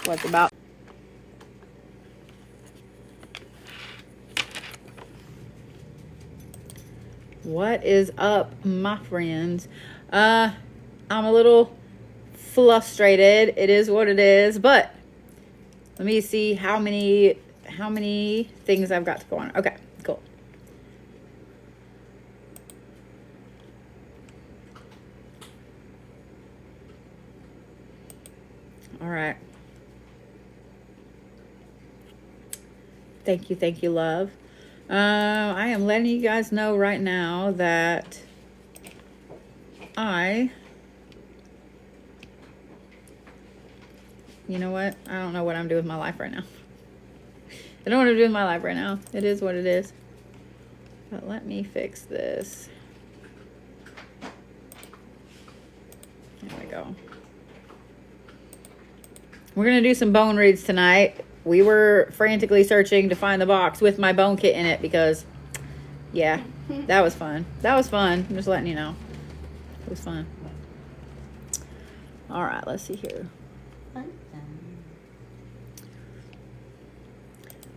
what it's about. What is up, my friends? I'm a little frustrated. It is what it is, but let me see how many things I've got to go on. Okay, cool. All right. Thank you, love. I am letting you guys know right now that you know what? I don't know what I'm doing with my life right now. I don't know what I'm doing with my life right now. It is what it is. But let me fix this. There we go. We're going to do some bone reads tonight. We were frantically searching to find the box with my bone kit in it because, yeah, that was fun. That was fun. I'm just letting you know. It was fun. All right, let's see here.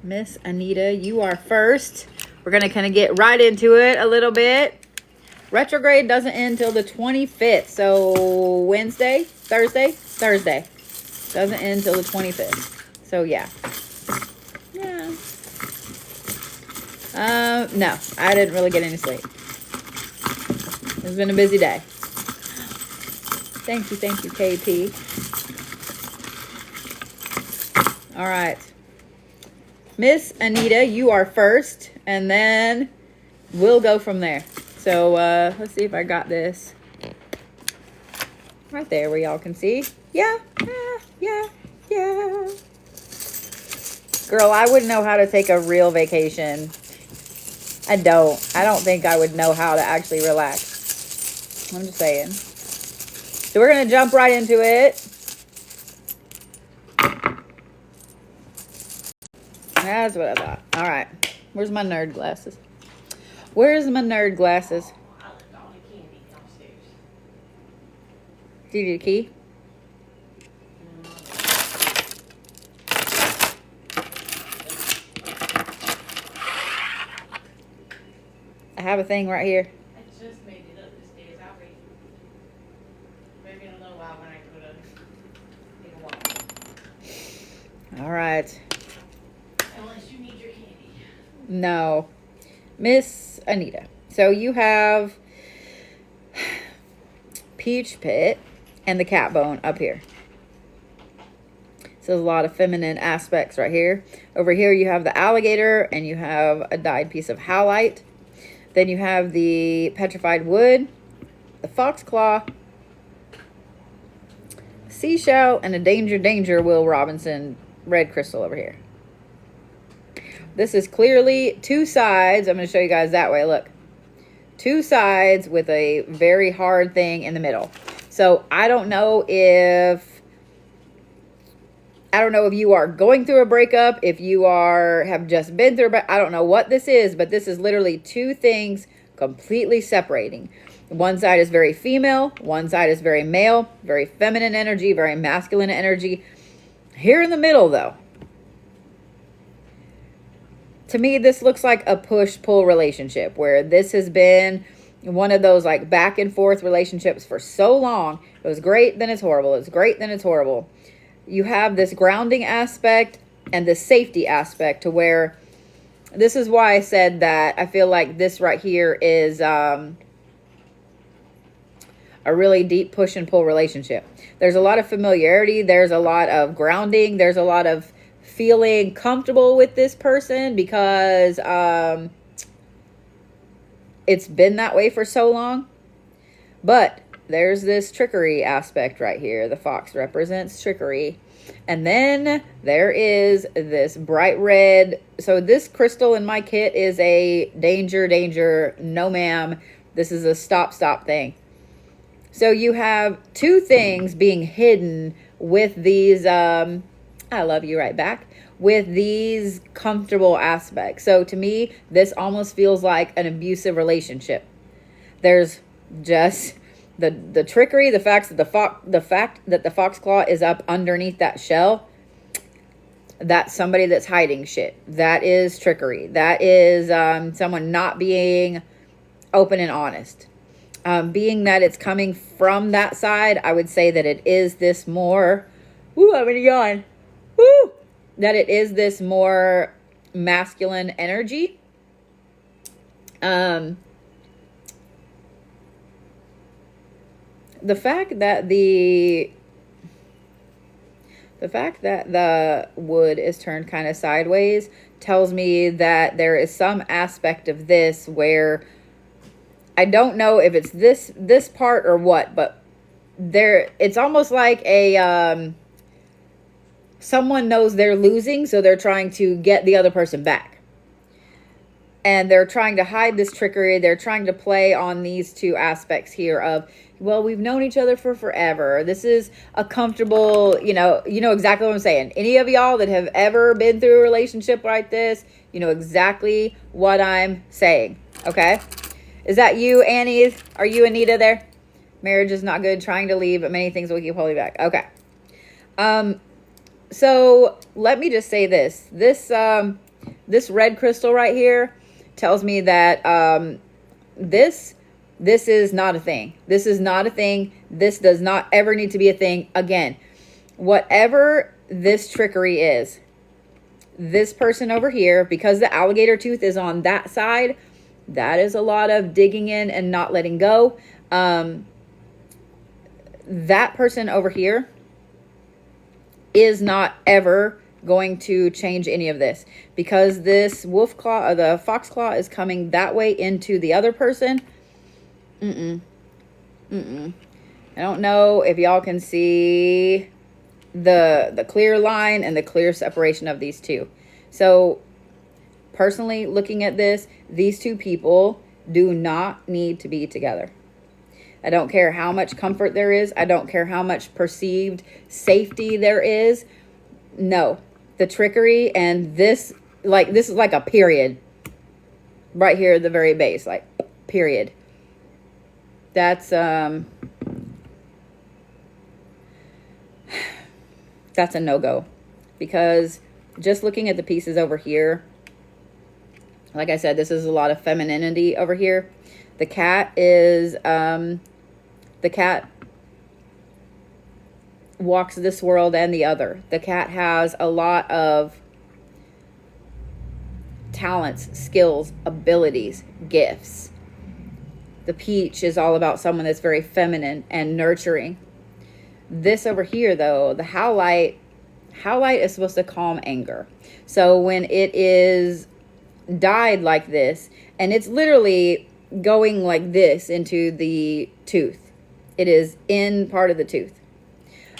Miss Anita, you are first. We're going to kind of get right into it a little bit. Retrograde doesn't end until the 25th. So Wednesday, Thursday. Doesn't end until the 25th. So yeah. No, I didn't really get any sleep. It's been a busy day. Thank you, KP. All right. Miss Anita, you are first, and then we'll go from there. So let's see if I got this right there where y'all can see. Yeah. Girl, I wouldn't know how to take a real vacation. I don't think I would know how to actually relax. I'm just saying. So we're going to jump right into it. That's what I thought. All right. Where's my nerd glasses? Did you get a key? I have a thing right here. I just made it up this day. I'll read. Maybe in a little while when I go to take a walk. All right. Unless you need your candy. No. Miss Anita. So you have Peach Pit and the cat bone up here. So there's a lot of feminine aspects right here. Over here you have the alligator and you have a dyed piece of howlite. Then you have the petrified wood, the foxclaw, seashell, and a danger Will Robinson red crystal over here. This is clearly two sides. I'm going to show you guys that way. Look. Two sides with a very hard thing in the middle. So I don't know if you are going through a breakup, if you have just been through I don't know what this is, but this is literally two things completely separating. One side is very female, one side is very male, very feminine energy, very masculine energy. Here in the middle though, to me, this looks like a push-pull relationship where this has been one of those like back and forth relationships for so long. It was great, then it's horrible. It's great, then it's horrible. You have this grounding aspect and the safety aspect to where this is why I said that I feel like this right here is a really deep push and pull relationship. There's a lot of familiarity. There's a lot of grounding. There's a lot of feeling comfortable with this person because it's been that way for so long. But there's this trickery aspect right here. The fox represents trickery. And then there is this bright red. So this crystal in my kit is a danger, no ma'am. This is a stop thing. So you have two things being hidden with these, I love you right back, with these comfortable aspects. So to me, this almost feels like an abusive relationship. There's just the trickery, the fact that the foxclaw is up underneath that shell. That's somebody that's hiding shit. That is trickery. That is someone not being open and honest. Being that it's coming from that side, I would say that it is this more, woo, I'm gonna yawn, woo, that it is this more masculine energy. The fact that the wood is turned kind of sideways tells me that there is some aspect of this where I don't know if it's this part or what, but it's almost like a someone knows they're losing, so they're trying to get the other person back. And they're trying to hide this trickery. They're trying to play on these two aspects here of, well, we've known each other for forever. This is a comfortable, you know exactly what I'm saying. Any of y'all that have ever been through a relationship like this, you know exactly what I'm saying, okay? Is that you, Annie? Are you Anita there? Marriage is not good, trying to leave, but many things will keep holding back. Okay. So let me just say this. This red crystal right here tells me that this is not a thing. This is not a thing. This does not ever need to be a thing. Again, whatever this trickery is, this person over here, because the alligator tooth is on that side, that is a lot of digging in and not letting go. That person over here is not ever going to change any of this, because this wolf claw or the fox claw is coming that way into the other person. I don't know if y'all can see the clear line and the clear separation of these two. So personally, looking at this, these two people do not need to be together. I don't care how much comfort there is. I don't care how much perceived safety there is. No, the trickery and this is like a period right here at the very base, like period. That's a no-go, because just looking at the pieces over here, like I said, this is a lot of femininity over here. The cat is, the cat walks this world and the other. The cat has a lot of talents, skills, abilities, gifts. The peach is all about someone that's very feminine and nurturing. This over here, though, the howlite is supposed to calm anger. So when it is dyed like this, and it's literally going like this into the tooth, it is in part of the tooth.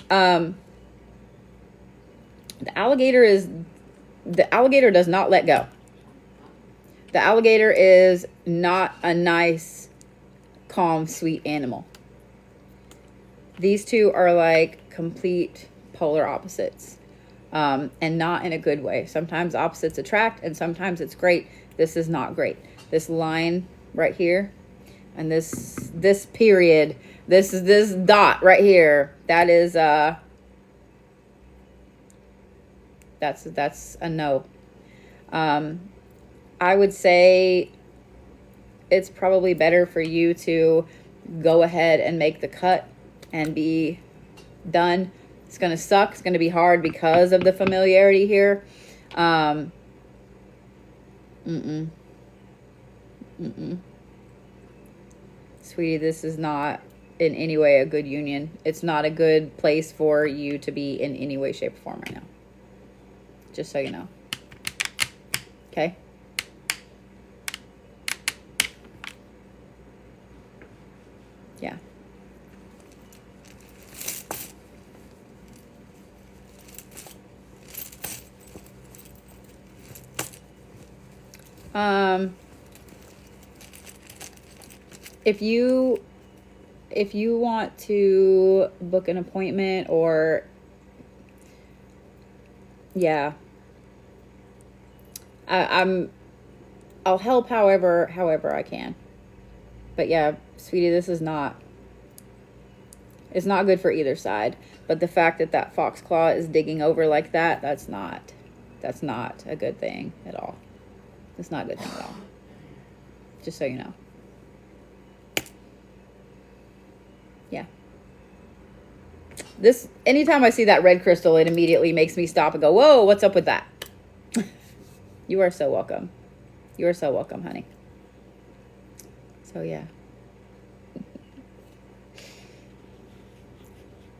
The alligator does not let go. The alligator is not a nice, calm, sweet animal. These two are like complete polar opposites, and not in a good way. Sometimes opposites attract, and sometimes it's great. This is not great. This line right here, and this period, this dot right here, that is that's a no. I would say it's probably better for you to go ahead and make the cut and be done. It's going to suck. It's going to be hard because of the familiarity here. Sweetie, this is not in any way a good union. It's not a good place for you to be in any way, shape, or form right now. Just so you know. Okay? Yeah. If you want to book an appointment, or yeah, I'll help however I can. But yeah, sweetie, this is not, it's not good for either side. But the fact that fox claw is digging over like that, that's not That's not a good thing at all. It's not a good thing at all. Just so you know. Yeah. This, anytime I see that red crystal, it immediately makes me stop and go, whoa, what's up with that? You are so welcome. You are so welcome, honey. So, yeah.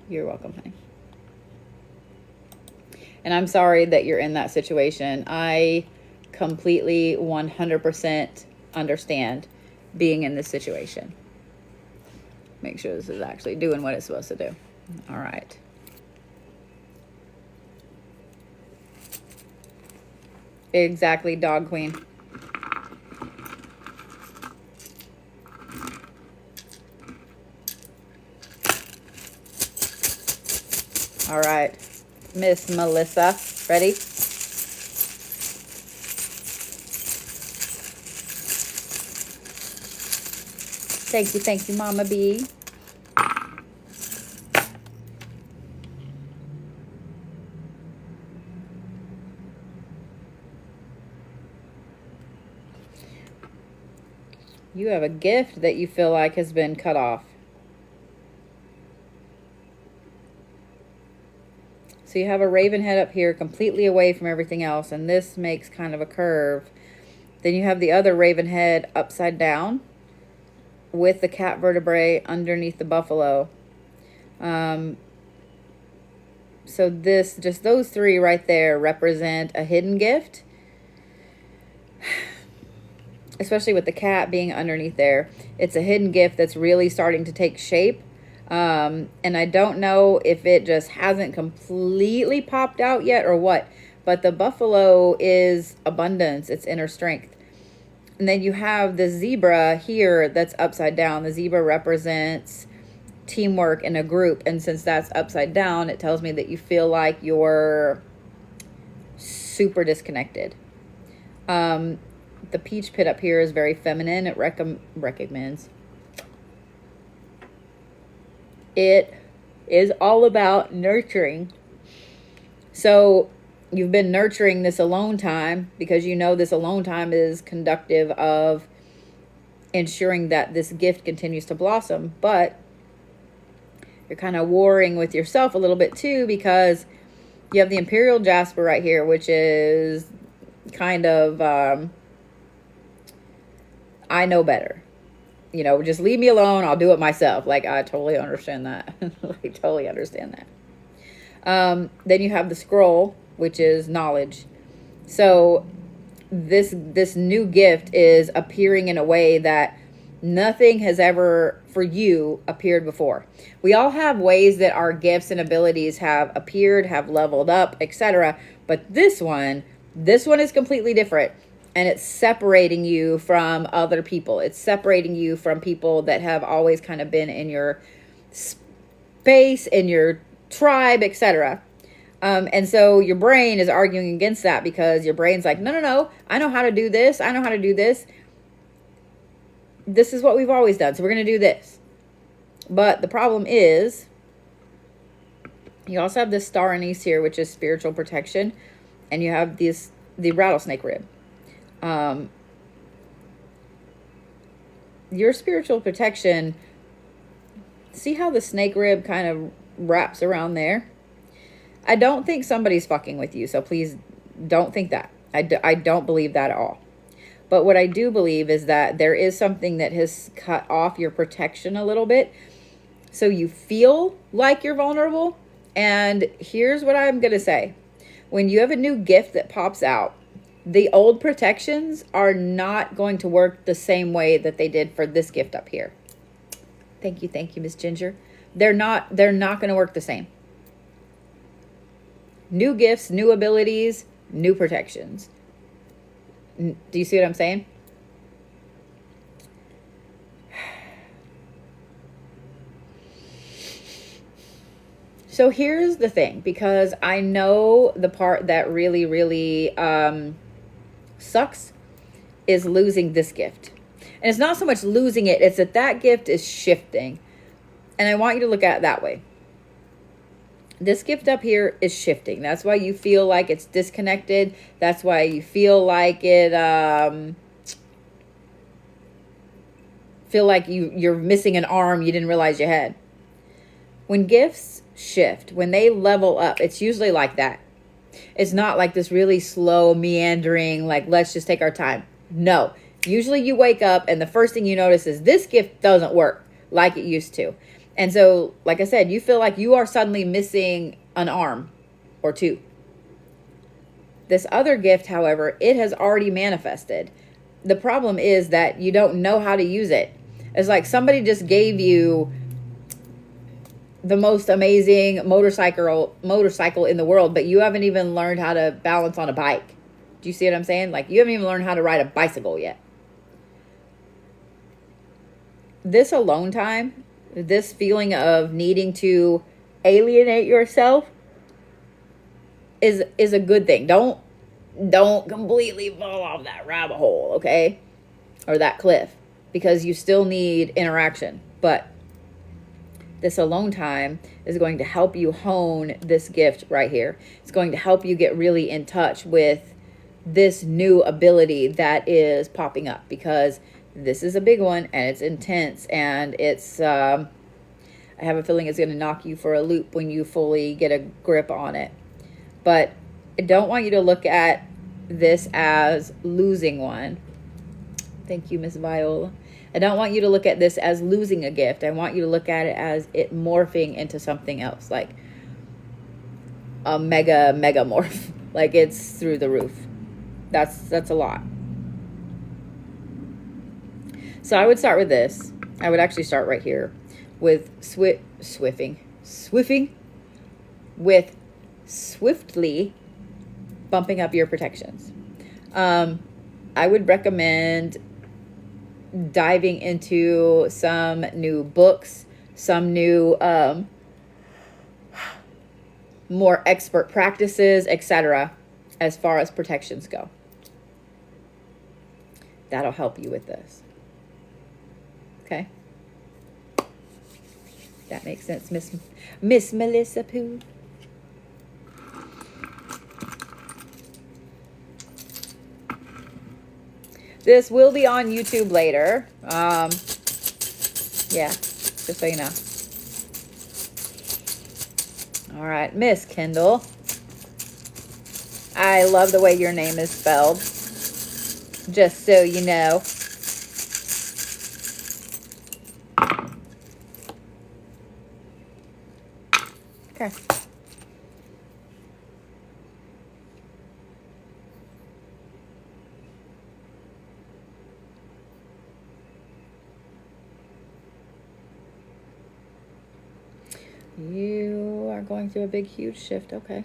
You're welcome, honey. And I'm sorry that you're in that situation. I completely 100% understand being in this situation. Make sure this is actually doing what it's supposed to do. All right. Exactly, dog queen. All right, Miss Melissa, ready? Thank you, Mama B. You have a gift that you feel like has been cut off. So you have a raven head up here completely away from everything else, and this makes kind of a curve. Then you have the other raven head upside down with the cat vertebrae underneath the buffalo. So this, just those three right there represent a hidden gift. Especially with the cat being underneath there. It's a hidden gift that's really starting to take shape. And I don't know if it just hasn't completely popped out yet or what. But the buffalo is abundance. It's inner strength. And then you have the zebra here that's upside down. The zebra represents teamwork in a group. And since that's upside down, it tells me that you feel like you're super disconnected. The peach pit up here is very feminine. It recommends. It is all about nurturing. So you've been nurturing this alone time because you know this alone time is conductive of ensuring that this gift continues to blossom. But you're kind of warring with yourself a little bit too, because you have the imperial jasper right here, which is kind of... I know better. You know, just leave me alone. I'll do it myself. Like, I totally understand that. I totally understand that. Then you have the scroll, which is knowledge. So this new gift is appearing in a way that nothing has ever, for you, appeared before. We all have ways that our gifts and abilities have appeared, have leveled up, etc. But this one is completely different. And it's separating you from other people. It's separating you from people that have always kind of been in your space, in your tribe, etc. And so your brain is arguing against that because your brain's like, no, I know how to do this. I know how to do this. This is what we've always done. So we're going to do this. But the problem is, you also have this star anise here, which is spiritual protection. And you have the rattlesnake rib. Your spiritual protection, see how the snake rib kind of wraps around there? I don't think somebody's fucking with you, so please don't think that. I don't believe that at all. But what I do believe is that there is something that has cut off your protection a little bit, so you feel like you're vulnerable. And here's what I'm going to say. When you have a new gift that pops out, the old protections are not going to work the same way that they did for this gift up here. Thank you, Miss Ginger. They're not going to work the same. New gifts, new abilities, new protections. Do you see what I'm saying? So here's the thing, because I know the part that really, really sucks is losing this gift. And it's not so much losing it, it's that gift is shifting. And I want you to look at it that way. This gift up here is shifting. That's why you feel like it's disconnected. That's why you feel like you're missing an arm you didn't realize you had. When gifts shift, when they level up, it's usually like that. It's not like this really slow, meandering, like, let's just take our time. No. Usually you wake up and the first thing you notice is this gift doesn't work like it used to. And so, like I said, you feel like you are suddenly missing an arm or two. This other gift, however, it has already manifested. The problem is that you don't know how to use it. It's like somebody just gave you the most amazing motorcycle in the world, but you haven't even learned how to balance on a bike. Do you see what I'm saying? Like, you haven't even learned how to ride a bicycle yet. This alone time, this feeling of needing to alienate yourself is a good thing. Don't completely fall off that rabbit hole, okay? Or that cliff, because you still need interaction. But this alone time is going to help you hone this gift right here. It's going to help you get really in touch with this new ability that is popping up, because this is a big one and it's intense, and it's I have a feeling it's going to knock you for a loop when you fully get a grip on it. But I don't want you to look at this as losing one. Thank you, Miss Viola. I don't want you to look at this as losing a gift. I want you to look at it as it morphing into something else, like a mega morph. Like, it's through the roof. That's a lot. So I would start with this. I would actually start right here with swiftly bumping up your protections. I would recommend diving into some new books, some new more expert practices, etc., as far as protections go. That'll help you with this. Okay? That makes sense, Miss Melissa Pooh. This will be on YouTube later. Yeah, just so you know. All right, Miss Kyndyl. I love the way your name is spelled. Just so you know. Okay. You are going through a big, huge shift. Okay.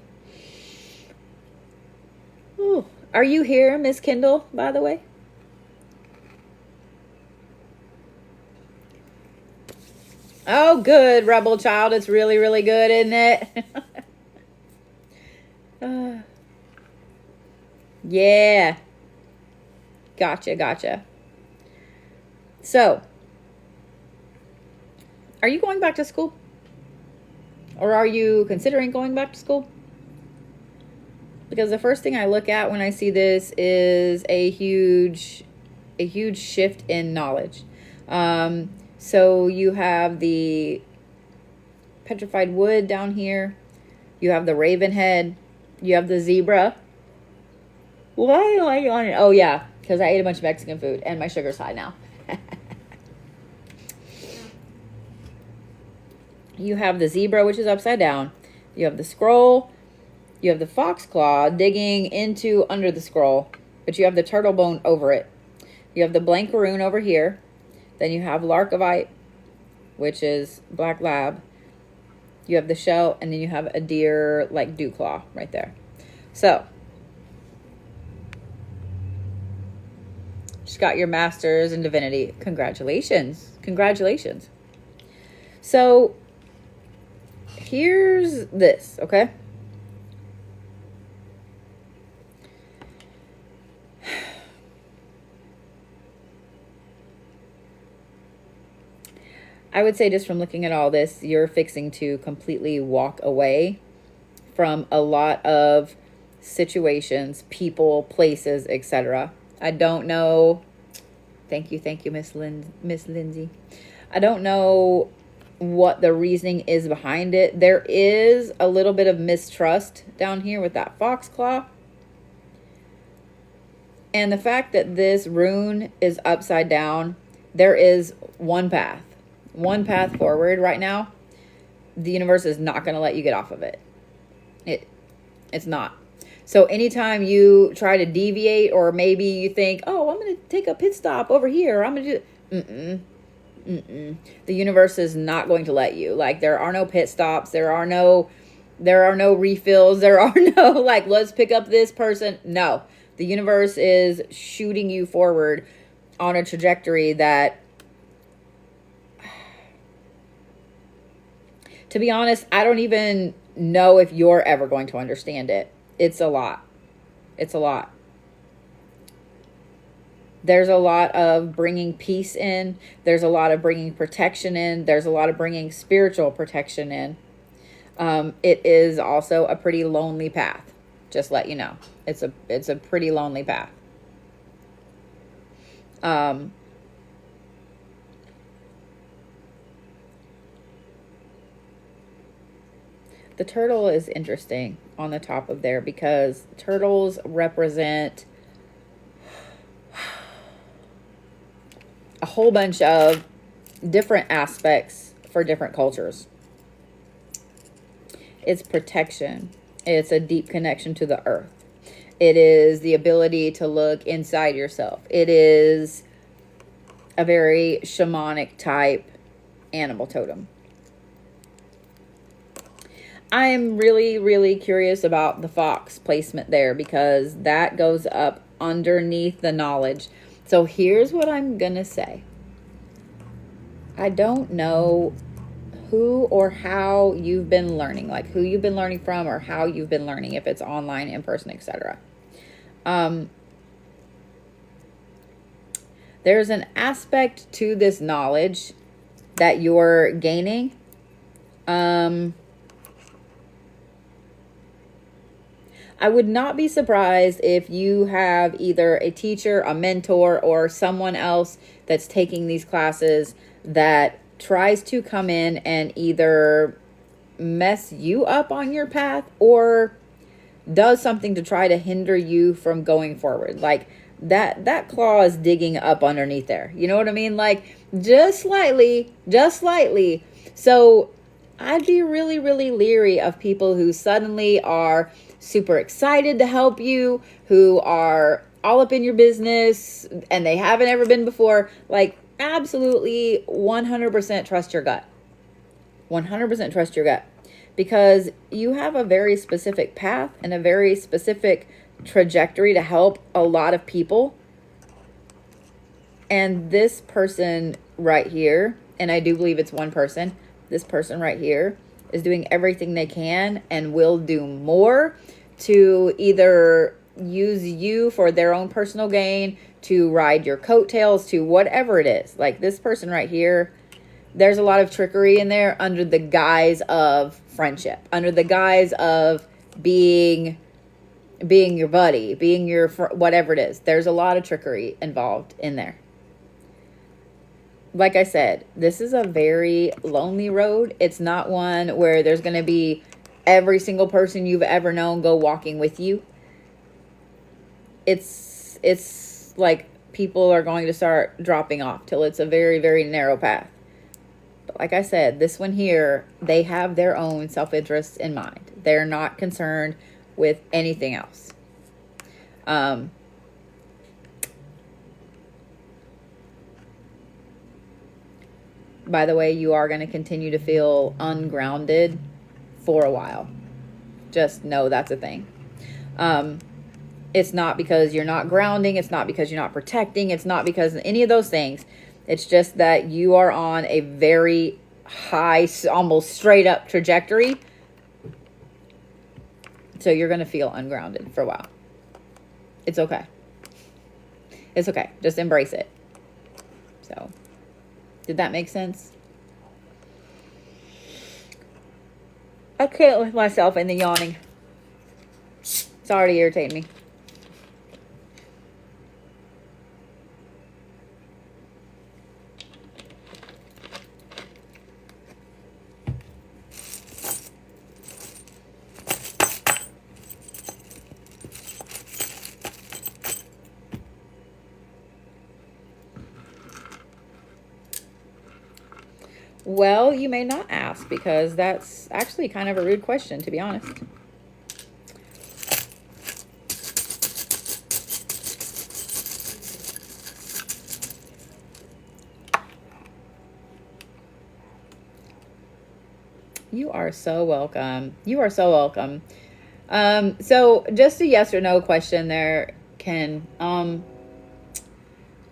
Ooh. Are you here, Miss Kyndyl, by the way? Oh, good, Rebel Child. It's really, really good, isn't it? Yeah. Gotcha. So, are you going back to school? Or are you considering going back to school? Because the first thing I look at when I see this is a huge shift in knowledge. So you have the petrified wood down here. You have the raven head. You have the zebra. Why am I on it? Oh, yeah, because I ate a bunch of Mexican food and my sugar's high now. You have the zebra, which is upside down. You have the scroll. You have the fox claw digging into under the scroll, but you have the turtle bone over it. You have the blank rune over here. Then you have Larkavite, which is black lab. You have the shell, and then you have a deer like dew claw right there. So, just got your master's in divinity. Congratulations. So, here's this, okay? I would say, just from looking at all this, you're fixing to completely walk away from a lot of situations, people, places, etc. I don't know. Thank you, Miss Lindsay. I don't know what the reasoning is behind it. There is a little bit of mistrust down here with that fox claw. And the fact that this rune is upside down, there is one path forward right now. The universe is not going to let you get off of it. It's not. So anytime you try to deviate, or maybe you think, oh, I'm going to take a pit stop over here, I'm going to do... The universe is not going to let you. Like, there are no pit stops. There are no refills. There are no, like, let's pick up this person. No. The universe is shooting you forward on a trajectory that, to be honest, I don't even know if you're ever going to understand it. It's a lot. It's a lot. There's a lot of bringing peace in. There's a lot of bringing protection in. There's a lot of bringing spiritual protection in. It is also a pretty lonely path. Just let you know. It's a pretty lonely path. The turtle is interesting on the top of there, because turtles represent a whole bunch of different aspects for different cultures. It's protection. It's a deep connection to the earth. It is the ability to look inside yourself. It is a very shamanic type animal totem. I am really, really curious about the fox placement there, because that goes up underneath the knowledge. So here's what I'm going to say. I don't know who or how you've been learning, like who you've been learning from or how you've been learning, if it's online, in person, etc. There's an aspect to this knowledge that you're gaining. I would not be surprised if you have either a teacher, a mentor, or someone else that's taking these classes that tries to come in and either mess you up on your path or does something to try to hinder you from going forward. Like that claw is digging up underneath there. You know what I mean? Like just slightly. So I'd be really, really leery of people who suddenly are super excited to help you, who are all up in your business and they haven't ever been before. Like, absolutely 100% trust your gut. 100% trust your gut, because you have a very specific path and a very specific trajectory to help a lot of people. And this person right here, and I do believe it's one person, this person right here is doing everything they can and will do more to either use you for their own personal gain, to ride your coattails, to whatever it is. Like this person right here, there's a lot of trickery in there under the guise of friendship, under the guise of being your buddy, being your whatever it is. There's a lot of trickery involved in there. Like I said, this is a very lonely road. It's not one where there's going to be every single person you've ever known go walking with you. It's like people are going to start dropping off till it's a very, very narrow path. But like I said, this one here, they have their own self-interests in mind. They're not concerned with anything else. By the way, you are going to continue to feel ungrounded for a while. Just know that's a thing. It's not because you're not grounding. It's not because you're not protecting. It's not because of any of those things. It's just that you are on a very high, almost straight up trajectory. So you're going to feel ungrounded for a while. It's okay. It's okay. Just embrace it. So, did that make sense? I can't with myself in the yawning. It's already irritating me. Well, you may not ask, because that's actually kind of a rude question, to be honest. You are so welcome. You are so welcome. So just a yes or no question there, Ken.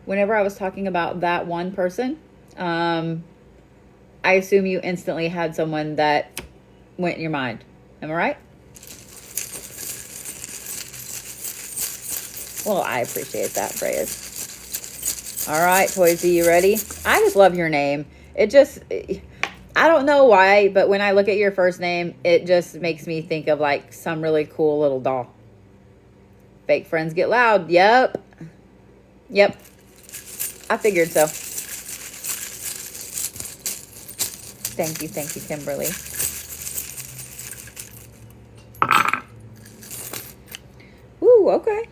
Whenever I was talking about that one person, I assume you instantly had someone that went in your mind. Am I right? Well, I appreciate that phrase. All right, Toisie, you ready? I just love your name. It just, I don't know why, but when I look at your first name, it just makes me think of like some really cool little doll. Fake friends get loud. Yep. I figured so. Thank you, Kimberly. Ooh, okay.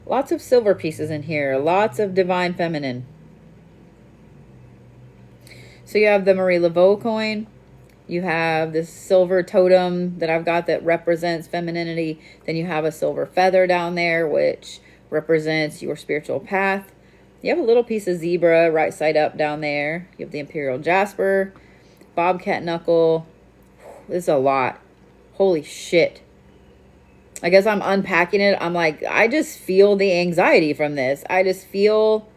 Lots of silver pieces in here. Lots of divine feminine. So you have the Marie Laveau coin. You have this silver totem that I've got that represents femininity. Then you have a silver feather down there, which represents your spiritual path. You have a little piece of zebra right side up down there. You have the Imperial Jasper, Bobcat Knuckle. This is a lot. Holy shit. I guess I'm unpacking it. I'm like, I just feel the anxiety from this. I just feel...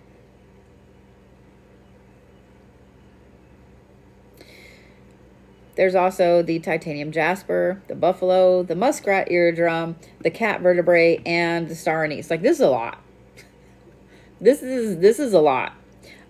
There's also the titanium jasper, the buffalo, the muskrat eardrum, the cat vertebrae, and the star anise. Like, this is a lot. This is a lot.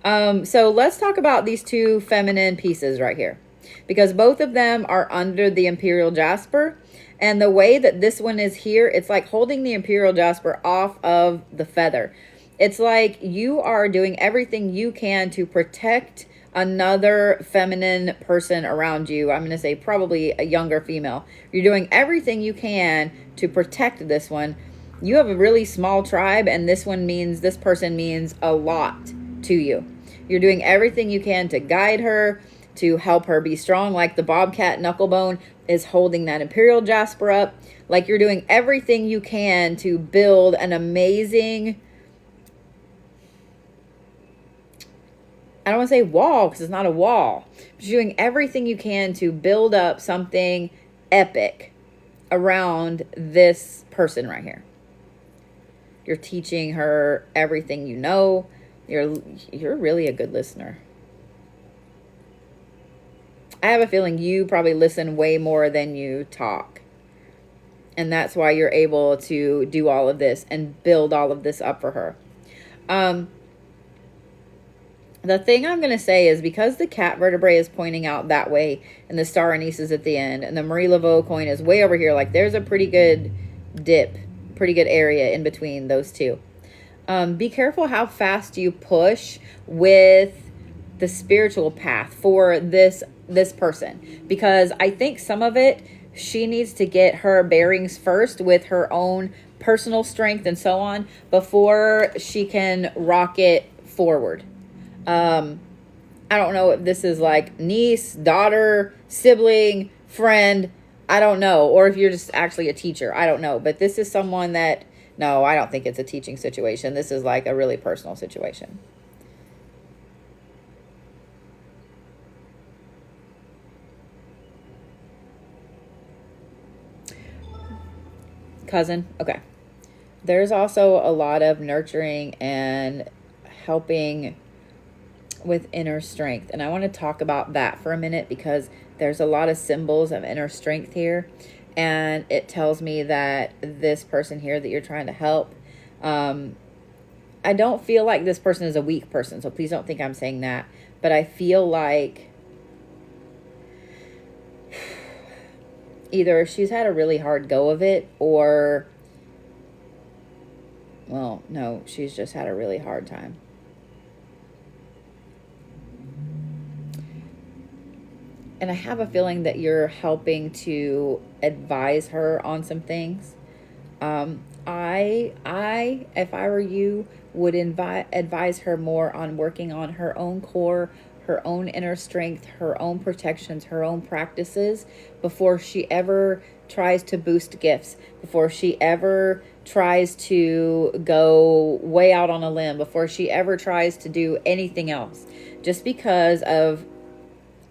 So let's talk about these two feminine pieces right here, because both of them are under the imperial jasper. And the way that this one is here, it's like holding the imperial jasper off of the feather. It's like you are doing everything you can to protect another feminine person around you. I'm going to say probably a younger female. You're doing everything you can to protect this one. You have a really small tribe, and this person means a lot to you. You're doing everything you can to guide her, to help her be strong. Like the bobcat knucklebone is holding that imperial jasper up. Like you're doing everything you can to build an amazing... I don't want to say wall, because it's not a wall. But you're doing everything you can to build up something epic around this person right here. You're teaching her everything you know. You're really a good listener. I have a feeling you probably listen way more than you talk. And that's why you're able to do all of this and build all of this up for her. The thing I'm going to say is, because the cat vertebrae is pointing out that way and the star anise is at the end and the Marie Laveau coin is way over here, like there's a pretty good dip, pretty good area in between those two. Be careful how fast you push with the spiritual path for this person, because I think some of it, she needs to get her bearings first with her own personal strength and so on before she can rocket forward. I don't know if this is like niece, daughter, sibling, friend. I don't know. Or if you're just actually a teacher. I don't know. But this is someone that, no, I don't think it's a teaching situation. This is like a really personal situation. Cousin. Okay. There's also a lot of nurturing and helping with inner strength, and I want to talk about that for a minute, because there's a lot of symbols of inner strength here, and it tells me that this person here that you're trying to help, I don't feel like this person is a weak person, so please don't think I'm saying that. But I feel like either she's had a really hard go of it, or, well, no, she's just had a really hard time. And I have a feeling that you're helping to advise her on some things. If I were you, would advise her more on working on her own core, her own inner strength, her own protections, her own practices before she ever tries to boost gifts, before she ever tries to go way out on a limb, before she ever tries to do anything else. Just because of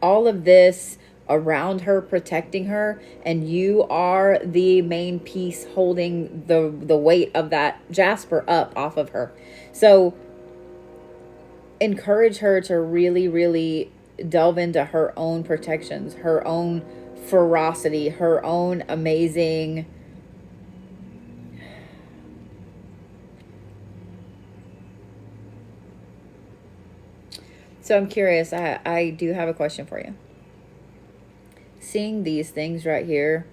all of this around her, protecting her, and you are the main piece holding the weight of that jasper up off of her. So encourage her to really, really delve into her own protections, her own ferocity, her own amazing So I'm curious, I do have a question for you. Seeing these things right here,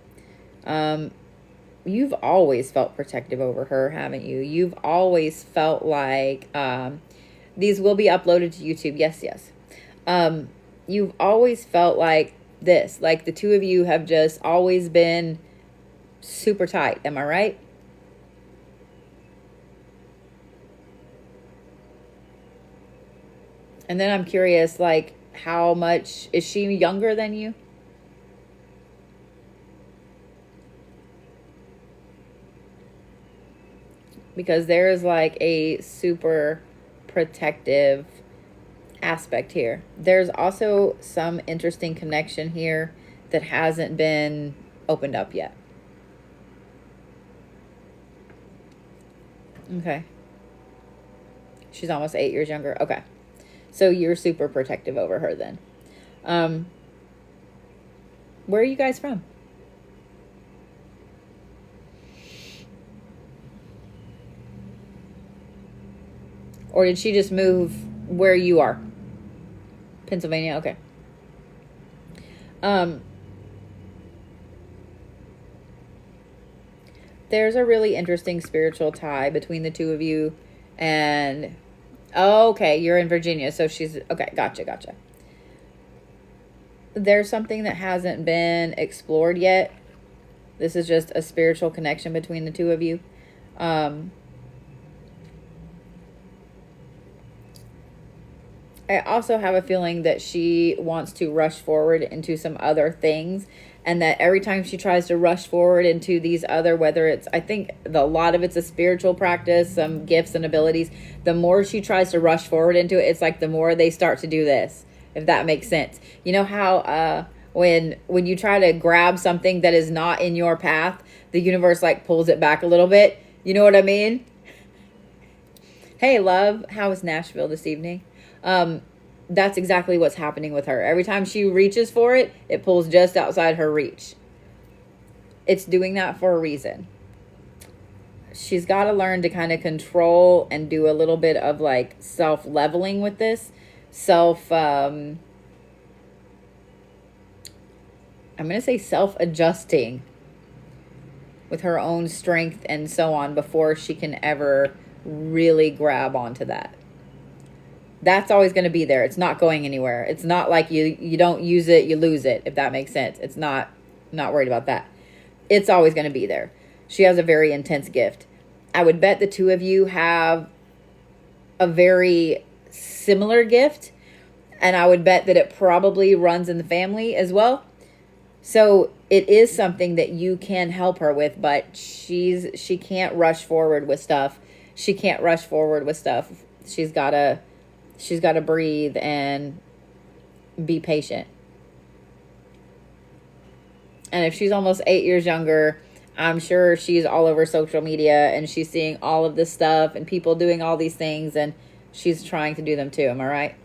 you've always felt protective over her, haven't you? You've always felt like, these will be uploaded to YouTube. Yes, yes. You've always felt like this, like the two of you have just always been super tight. Am I right? And then I'm curious, like, how much is she younger than you? Because there is like a super protective aspect here. There's also some interesting connection here that hasn't been opened up yet. Okay. She's almost 8 years younger. Okay. So you're super protective over her then. Where are you guys from? Or did she just move where you are? Pennsylvania? Okay. There's a really interesting spiritual tie between the two of you. And, oh, okay, you're in Virginia. So she's, okay, gotcha. There's something that hasn't been explored yet. This is just a spiritual connection between the two of you. I also have a feeling that she wants to rush forward into some other things, and that every time she tries to rush forward into these other, whether it's, I think a lot of it's a spiritual practice, some gifts and abilities, the more she tries to rush forward into it, it's like the more they start to do this, if that makes sense. You know how when you try to grab something that is not in your path, the universe like pulls it back a little bit. You know what I mean? Hey, love, how was Nashville this evening? That's exactly what's happening with her. Every time she reaches for it, it pulls just outside her reach. It's doing that for a reason. She's got to learn to kind of control and do a little bit of like self-leveling with this. I'm going to say self-adjusting with her own strength and so on before she can ever really grab onto that. That's always going to be there. It's not going anywhere. It's not like you don't use it, you lose it, if that makes sense. It's not worried about that. It's always going to be there. She has a very intense gift. I would bet the two of you have a very similar gift, and I would bet that it probably runs in the family as well. So it is something that you can help her with, but she can't rush forward with stuff. She's got to breathe and be patient. And if she's almost 8 years younger, I'm sure she's all over social media and she's seeing all of this stuff and people doing all these things, and she's trying to do them too. Am I right?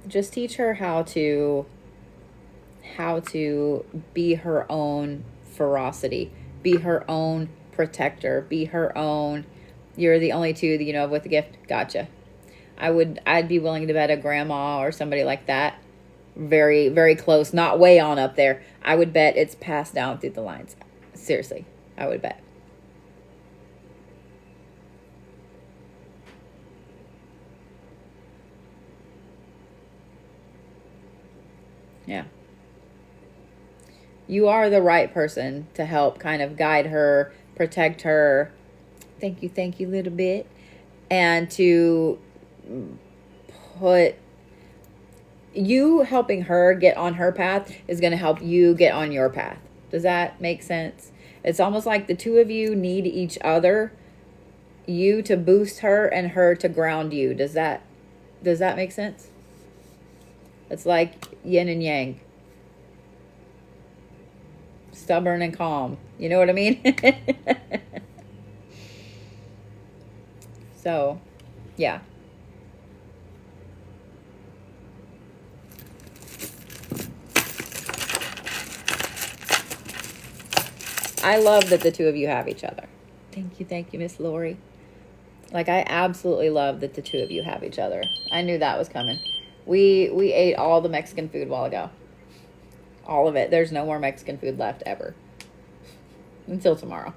Just teach her how to be her own ferocity. be her own protector, be her own. You're the only two that you know of with a gift. Gotcha. I'd be willing to bet a grandma or somebody like that. Very, very close, not way on up there. I would bet it's passed down through the lines. Seriously, I would bet. Yeah. You are the right person to help kind of guide her, protect her. Thank you, little bit. And to put you helping her get on her path is going to help you get on your path. Does that make sense? It's almost like the two of you need each other, you to boost her and her to ground you. Does that make sense? It's like yin and yang. Stubborn and calm. You know what I mean? So, yeah. I love that the two of you have each other. Thank you, Miss Lori. Like, I absolutely love that the two of you have each other. I knew that was coming. We ate all the Mexican food a while ago. All of it. There's no more Mexican food left ever. Until tomorrow.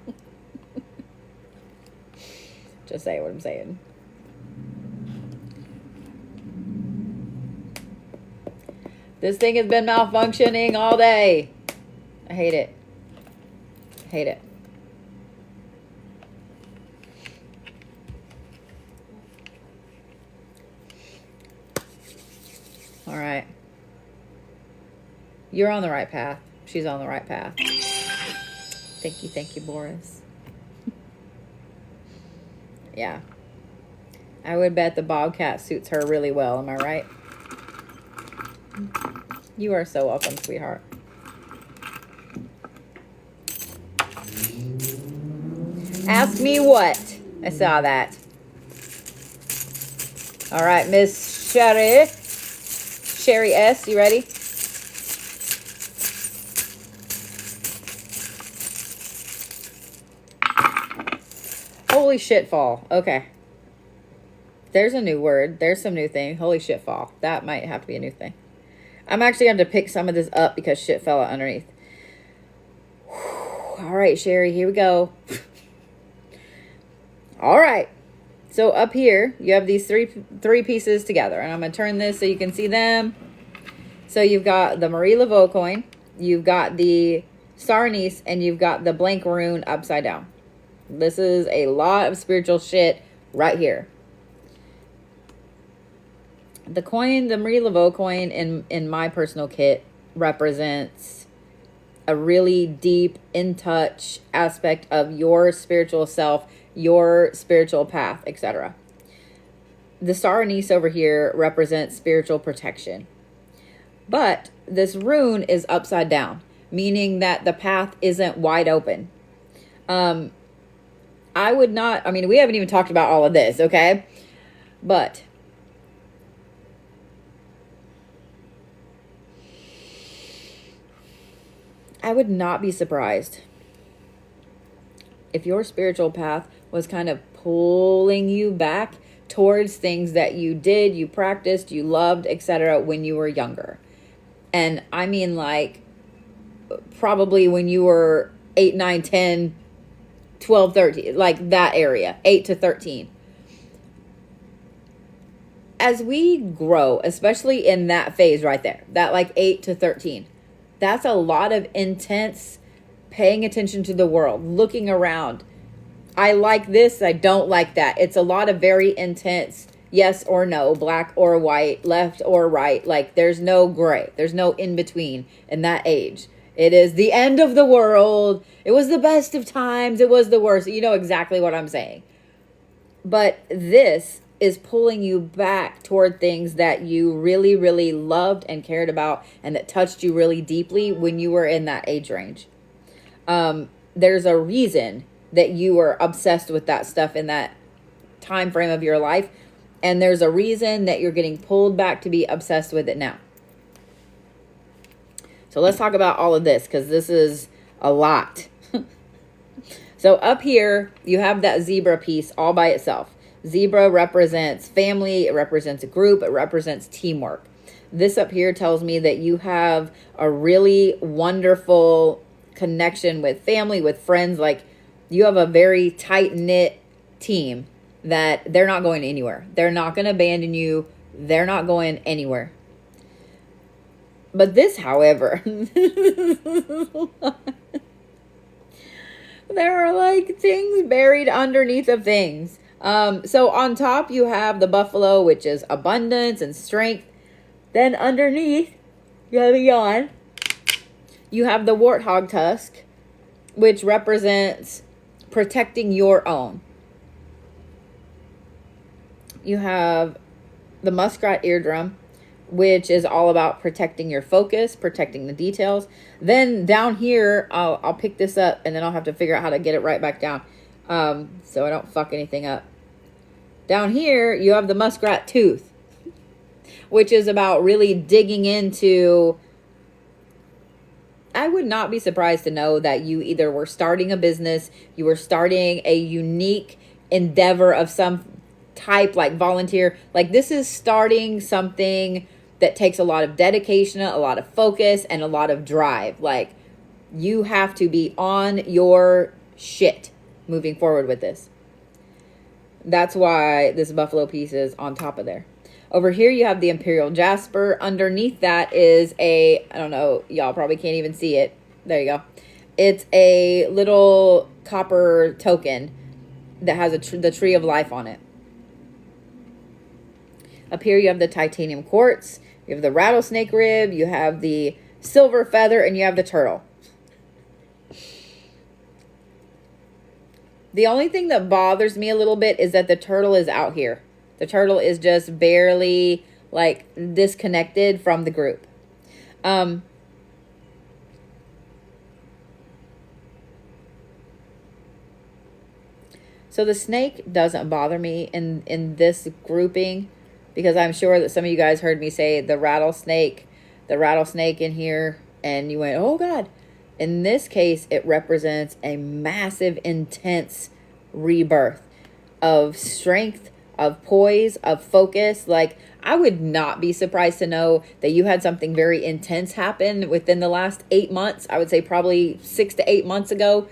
Just say what I'm saying. This thing has been malfunctioning all day. I hate it. Hate it. All right. You're on the right path. She's on the right path. Thank you, Boris. Yeah. I would bet the bobcat suits her really well. Am I right? You are so welcome, sweetheart. Ask me what? I saw that. All right, Miss Sheri S, you ready? Holy shit fall. Okay. There's a new word. There's some new thing. Holy shit fall. That might have to be a new thing. I'm actually going to pick some of this up because shit fell out underneath. All right, Sheri, here we go. All right. So up here, you have these three pieces together. And I'm going to turn this so you can see them. So you've got the Marie Laveau coin. You've got the star anise. And you've got the blank rune upside down. This is a lot of spiritual shit right here. The coin, the Marie Laveau coin in my personal kit represents a really deep, in touch aspect of your spiritual self, your spiritual path, etc. The star anise over here represents spiritual protection. But this rune is upside down, meaning that the path isn't wide open. I would not, I mean, we haven't even talked about all of this, okay? But I would not be surprised if your spiritual path was kind of pulling you back towards things that you did, you practiced, you loved, etc. when you were younger. And I mean, like, probably when you were 8, 9, 10, 12, 13, like that area, 8 to 13. As we grow, especially in that phase right there, that like 8 to 13, that's a lot of intense paying attention to the world, looking around. I like this, I don't like that. It's a lot of very intense yes or no, black or white, left or right. Like there's no gray. There's no in between in that age. It is the end of the world. It was the best of times. It was the worst. You know exactly what I'm saying. But this is pulling you back toward things that you really, really loved and cared about and that touched you really deeply when you were in that age range. There's a reason that you were obsessed with that stuff in that time frame of your life. And there's a reason that you're getting pulled back to be obsessed with it now. So let's talk about all of this because this is a lot. So up here, you have that zebra piece all by itself. Zebra represents family, it represents a group, it represents teamwork. This up here tells me that you have a really wonderful connection with family, with friends. Like, you have a very tight-knit team that they're not going anywhere. They're not going to abandon you. They're not going anywhere. But this, however, there are like things buried underneath of things. So on top you have the buffalo, which is abundance and strength. Then underneath, you have a yawn. You have the warthog tusk, which represents protecting your own. You have the muskrat eardrum, which is all about protecting your focus, protecting the details. Then down here, I'll pick this up, and then I'll have to figure out how to get it right back down, so I don't fuck anything up. Down here, you have the muskrat tooth, which is about really digging into... I would not be surprised to know that you either were starting a business, you were starting a unique endeavor of some type, like volunteer. Like, this is starting something that takes a lot of dedication, a lot of focus, and a lot of drive. Like, you have to be on your shit moving forward with this. That's why this buffalo piece is on top of there. Over here, you have the Imperial Jasper. Underneath that is a, I don't know, y'all probably can't even see it. There you go. It's a little copper token that has the Tree of Life on it. Up here, you have the titanium quartz. You have the rattlesnake rib. You have the silver feather. And you have the turtle. The only thing that bothers me a little bit is that the turtle is out here. The turtle is just barely, like, disconnected from the group. So the snake doesn't bother me in this grouping, because I'm sure that some of you guys heard me say the rattlesnake in here, and you went, oh God. In this case, it represents a massive, intense rebirth of strength, of poise, of focus. Like, I would not be surprised to know that you had something very intense happen within the last 8 months. I would say probably 6 to 8 months ago.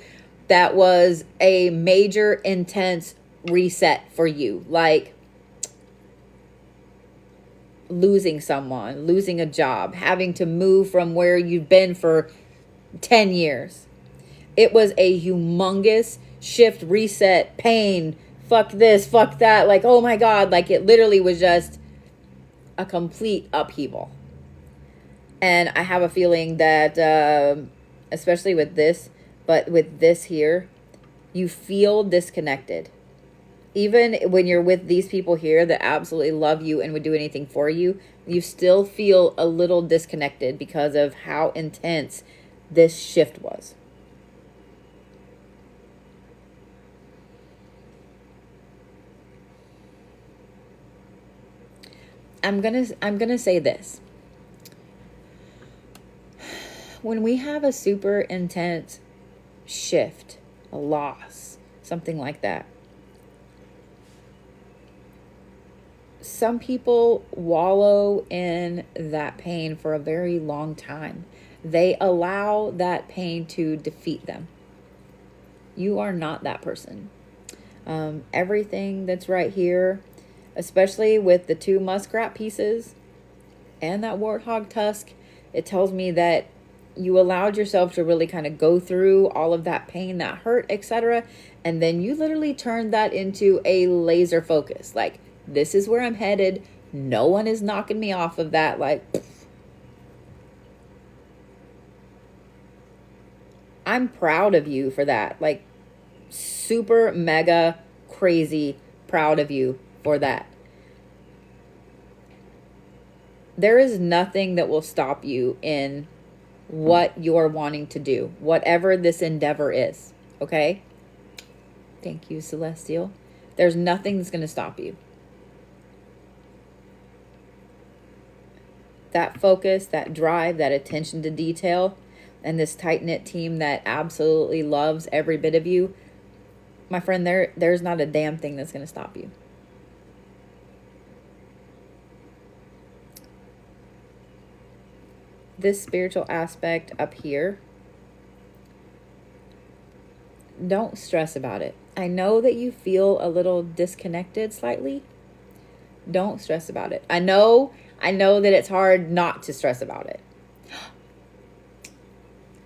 That was a major, intense reset for you. Like, losing someone, losing a job, having to move from where you've been for 10 years. It was a humongous shift, reset, pain, fuck this, fuck that. Like, oh my God. Like, it literally was just a complete upheaval. And I have a feeling that, especially with this, but with this here, you feel disconnected. Even when you're with these people here that absolutely love you and would do anything for you, you still feel a little disconnected because of how intense this shift was. I'm gonna say this. When we have a super intense shift, a loss, something like that, some people wallow in that pain for a very long time. They allow that pain to defeat them. You are not that person. Everything that's right here, especially with the 2 muskrat pieces and that warthog tusk, it tells me that you allowed yourself to really kind of go through all of that pain, that hurt, etc. And then you literally turned that into a laser focus. Like, this is where I'm headed. No one is knocking me off of that. Like, pff. I'm proud of you for that. Like, super mega crazy proud of you for that. There is nothing that will stop you in what you're wanting to do, whatever this endeavor is. Okay? Thank you, Celestial. There's nothing that's going to stop you. That focus, that drive, that attention to detail, and this tight-knit team that absolutely loves every bit of you, my friend, there's not a damn thing that's going to stop you. This spiritual aspect up here, don't stress about it. I know that you feel a little disconnected slightly. Don't stress about it. I know that it's hard not to stress about it.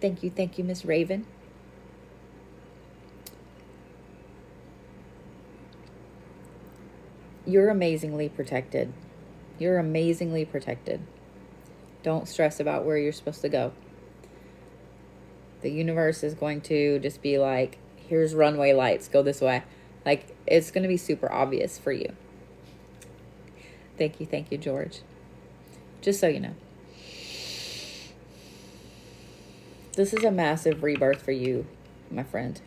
Thank you, Miss Raven. You're amazingly protected. You're amazingly protected. Don't stress about where you're supposed to go. The universe is going to just be like, here's runway lights, go this way. Like, it's going to be super obvious for you. Thank you, George. Just so you know. This is a massive rebirth for you, my friend.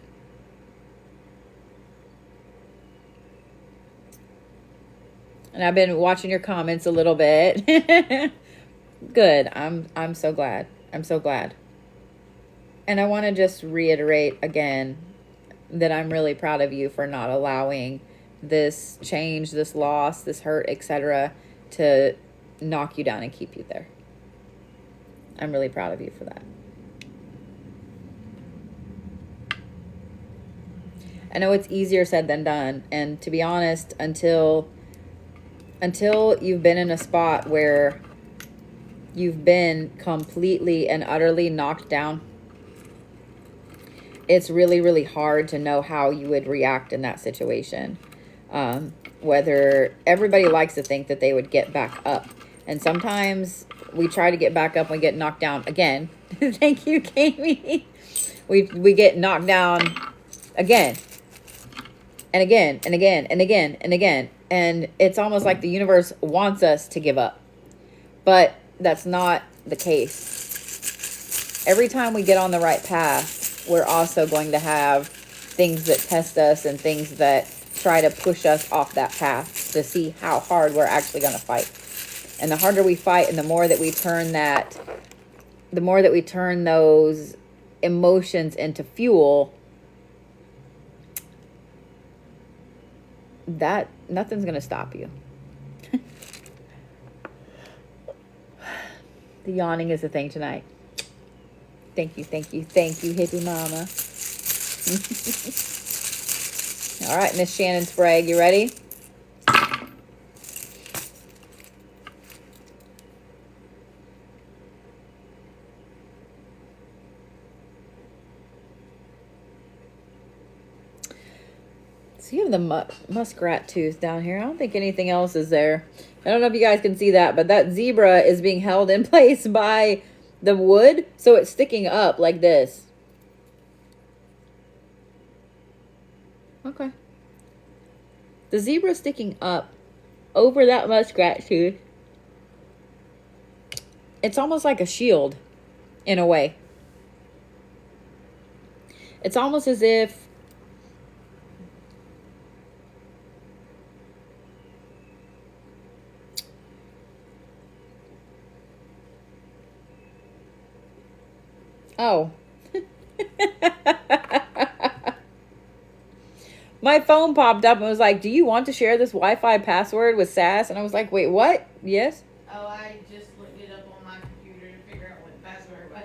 And I've been watching your comments a little bit. Good. I'm so glad. I'm so glad. And I want to just reiterate again that I'm really proud of you for not allowing this change, this loss, this hurt, etc. to knock you down and keep you there. I'm really proud of you for that. I know it's easier said than done. And to be honest, until you've been in a spot where you've been completely and utterly knocked down, it's really, really hard to know how you would react in that situation. Whether everybody likes to think that they would get back up. And sometimes we try to get back up and we get knocked down again. Thank you, Kami. We get knocked down again. And again, and again, and again, and again. And it's almost like the universe wants us to give up. But that's not the case. Every time we get on the right path, we're also going to have things that test us and things that try to push us off that path to see how hard we're actually going to fight. And the harder we fight and the more that we turn those emotions into fuel, that nothing's going to stop you. The yawning is a thing tonight. Thank you, hippie mama. All right, Miss Shannon Sprague, you ready? So you have the muskrat tooth down here. I don't think anything else is there. I don't know if you guys can see that, but that zebra is being held in place by the wood, so it's sticking up like this. Okay. The zebra sticking up over that muskrat tooth. It's almost like a shield, in a way. It's almost as if oh. My phone popped up and was like, do you want to share this Wi-Fi password with Sass? And I was like, wait, what? Yes? Oh, I just looked it up on my computer to figure out what the password was.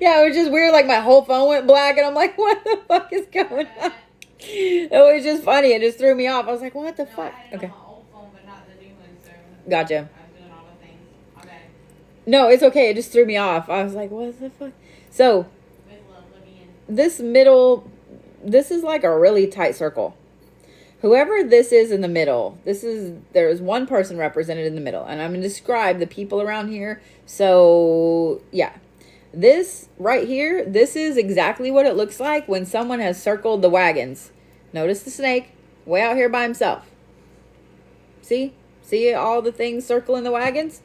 Yeah, it was just weird. Like, my whole phone went black, and I'm like, what the fuck is going on? It was just funny. It just threw me off. I was like, what the fuck? I had it Okay. on my old phone, but not the new one, so Gotcha. I was doing all the things. Okay. No, it's okay. It just threw me off. I was like, what the fuck? So, With love, Libyan. this is like a really tight circle. Whoever this is in the middle, there's one person represented in the middle, and I'm going to describe the people around here. So, yeah. This right here, this is exactly what it looks like when someone has circled the wagons. Notice the snake way out here by himself. See? See all the things circling the wagons?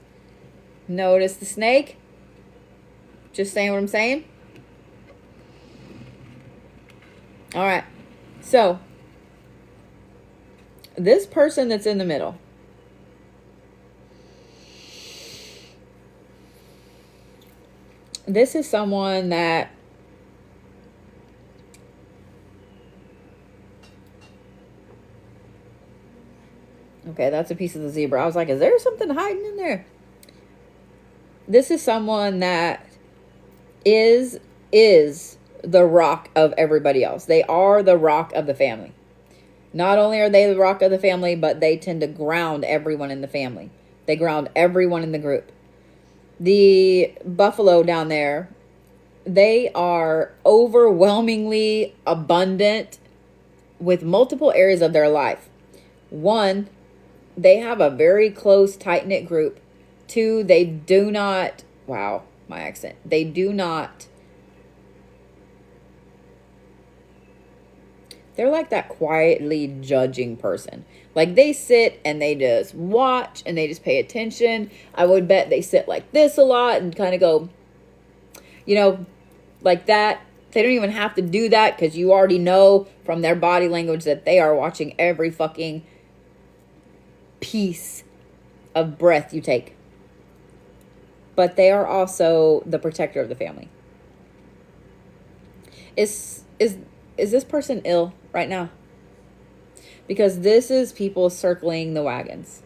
Notice the snake? Just saying what I'm saying? All right. So, this person that's in the middle, this is someone that Okay, that's a piece of the zebra. I was like, is there something hiding in there? This is someone that is the rock of everybody else. They are the rock of the family. Not only are they the rock of the family, but they tend to ground everyone in the family. They ground everyone in the group. The buffalo down there, they are overwhelmingly abundant with multiple areas of their life. One, they have a very close, tight-knit group. Two, they do not, wow, my accent. They do not, they're like that quietly judging person. Like they sit and they just watch and they just pay attention. I would bet they sit like this a lot and kind of go, you know, like that. They don't even have to do that because you already know from their body language that they are watching every fucking piece of breath you take. But they are also the protector of the family. Is this person ill right now? Because this is people circling the wagons.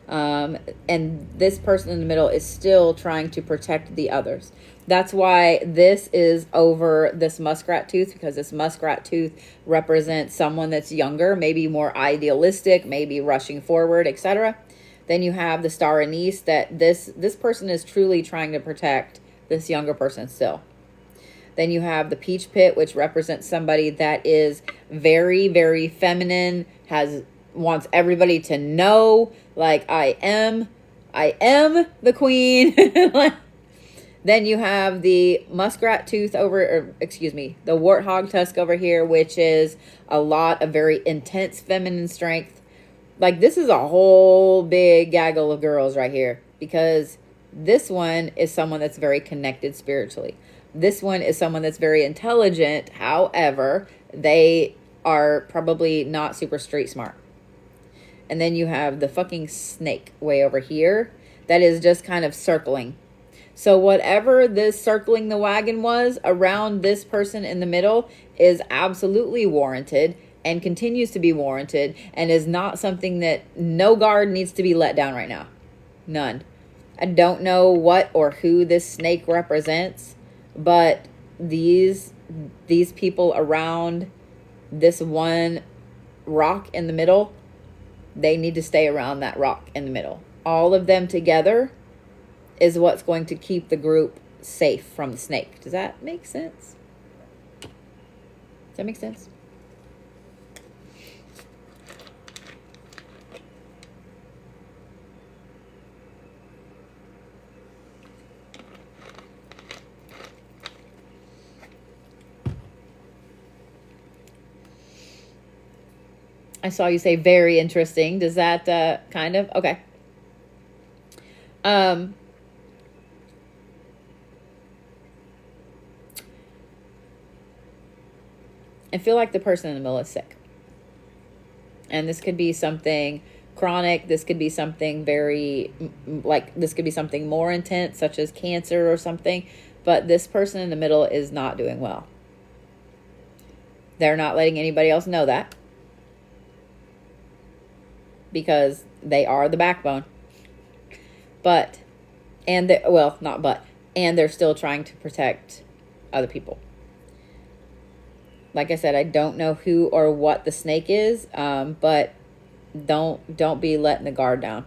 And this person in the middle is still trying to protect the others. That's why this is over this muskrat tooth, because this muskrat tooth represents someone that's younger, maybe more idealistic, maybe rushing forward, etc. Then you have the star anise, that this person is truly trying to protect this younger person still. Then you have the peach pit, which represents somebody that is very, very feminine, wants everybody to know, like, I am the queen. Then you have the muskrat tooth the warthog tusk over here, which is a lot of very intense feminine strength. Like, this is a whole big gaggle of girls right here, because this one is someone that's very connected spiritually. This one is someone that's very intelligent. However, they are probably not super street smart. And then you have the fucking snake way over here that is just kind of circling. So whatever this circling the wagon was around this person in the middle is absolutely warranted and continues to be warranted and is not something that no guard needs to be let down right now. None. I don't know what or who this snake represents, but these people around this one rock in the middle, they need to stay around that rock in the middle. All of them together is what's going to keep the group safe from the snake. Does that make sense? Does that make sense? I saw you say very interesting. Does that kind of? Okay. I feel like the person in the middle is sick. And this could be something chronic. This could be something this could be something more intense, such as cancer or something. But this person in the middle is not doing well. They're not letting anybody else know that, because they are the backbone. And they're still trying to protect other people. Like I said, I don't know who or what the snake is, but don't be letting the guard down.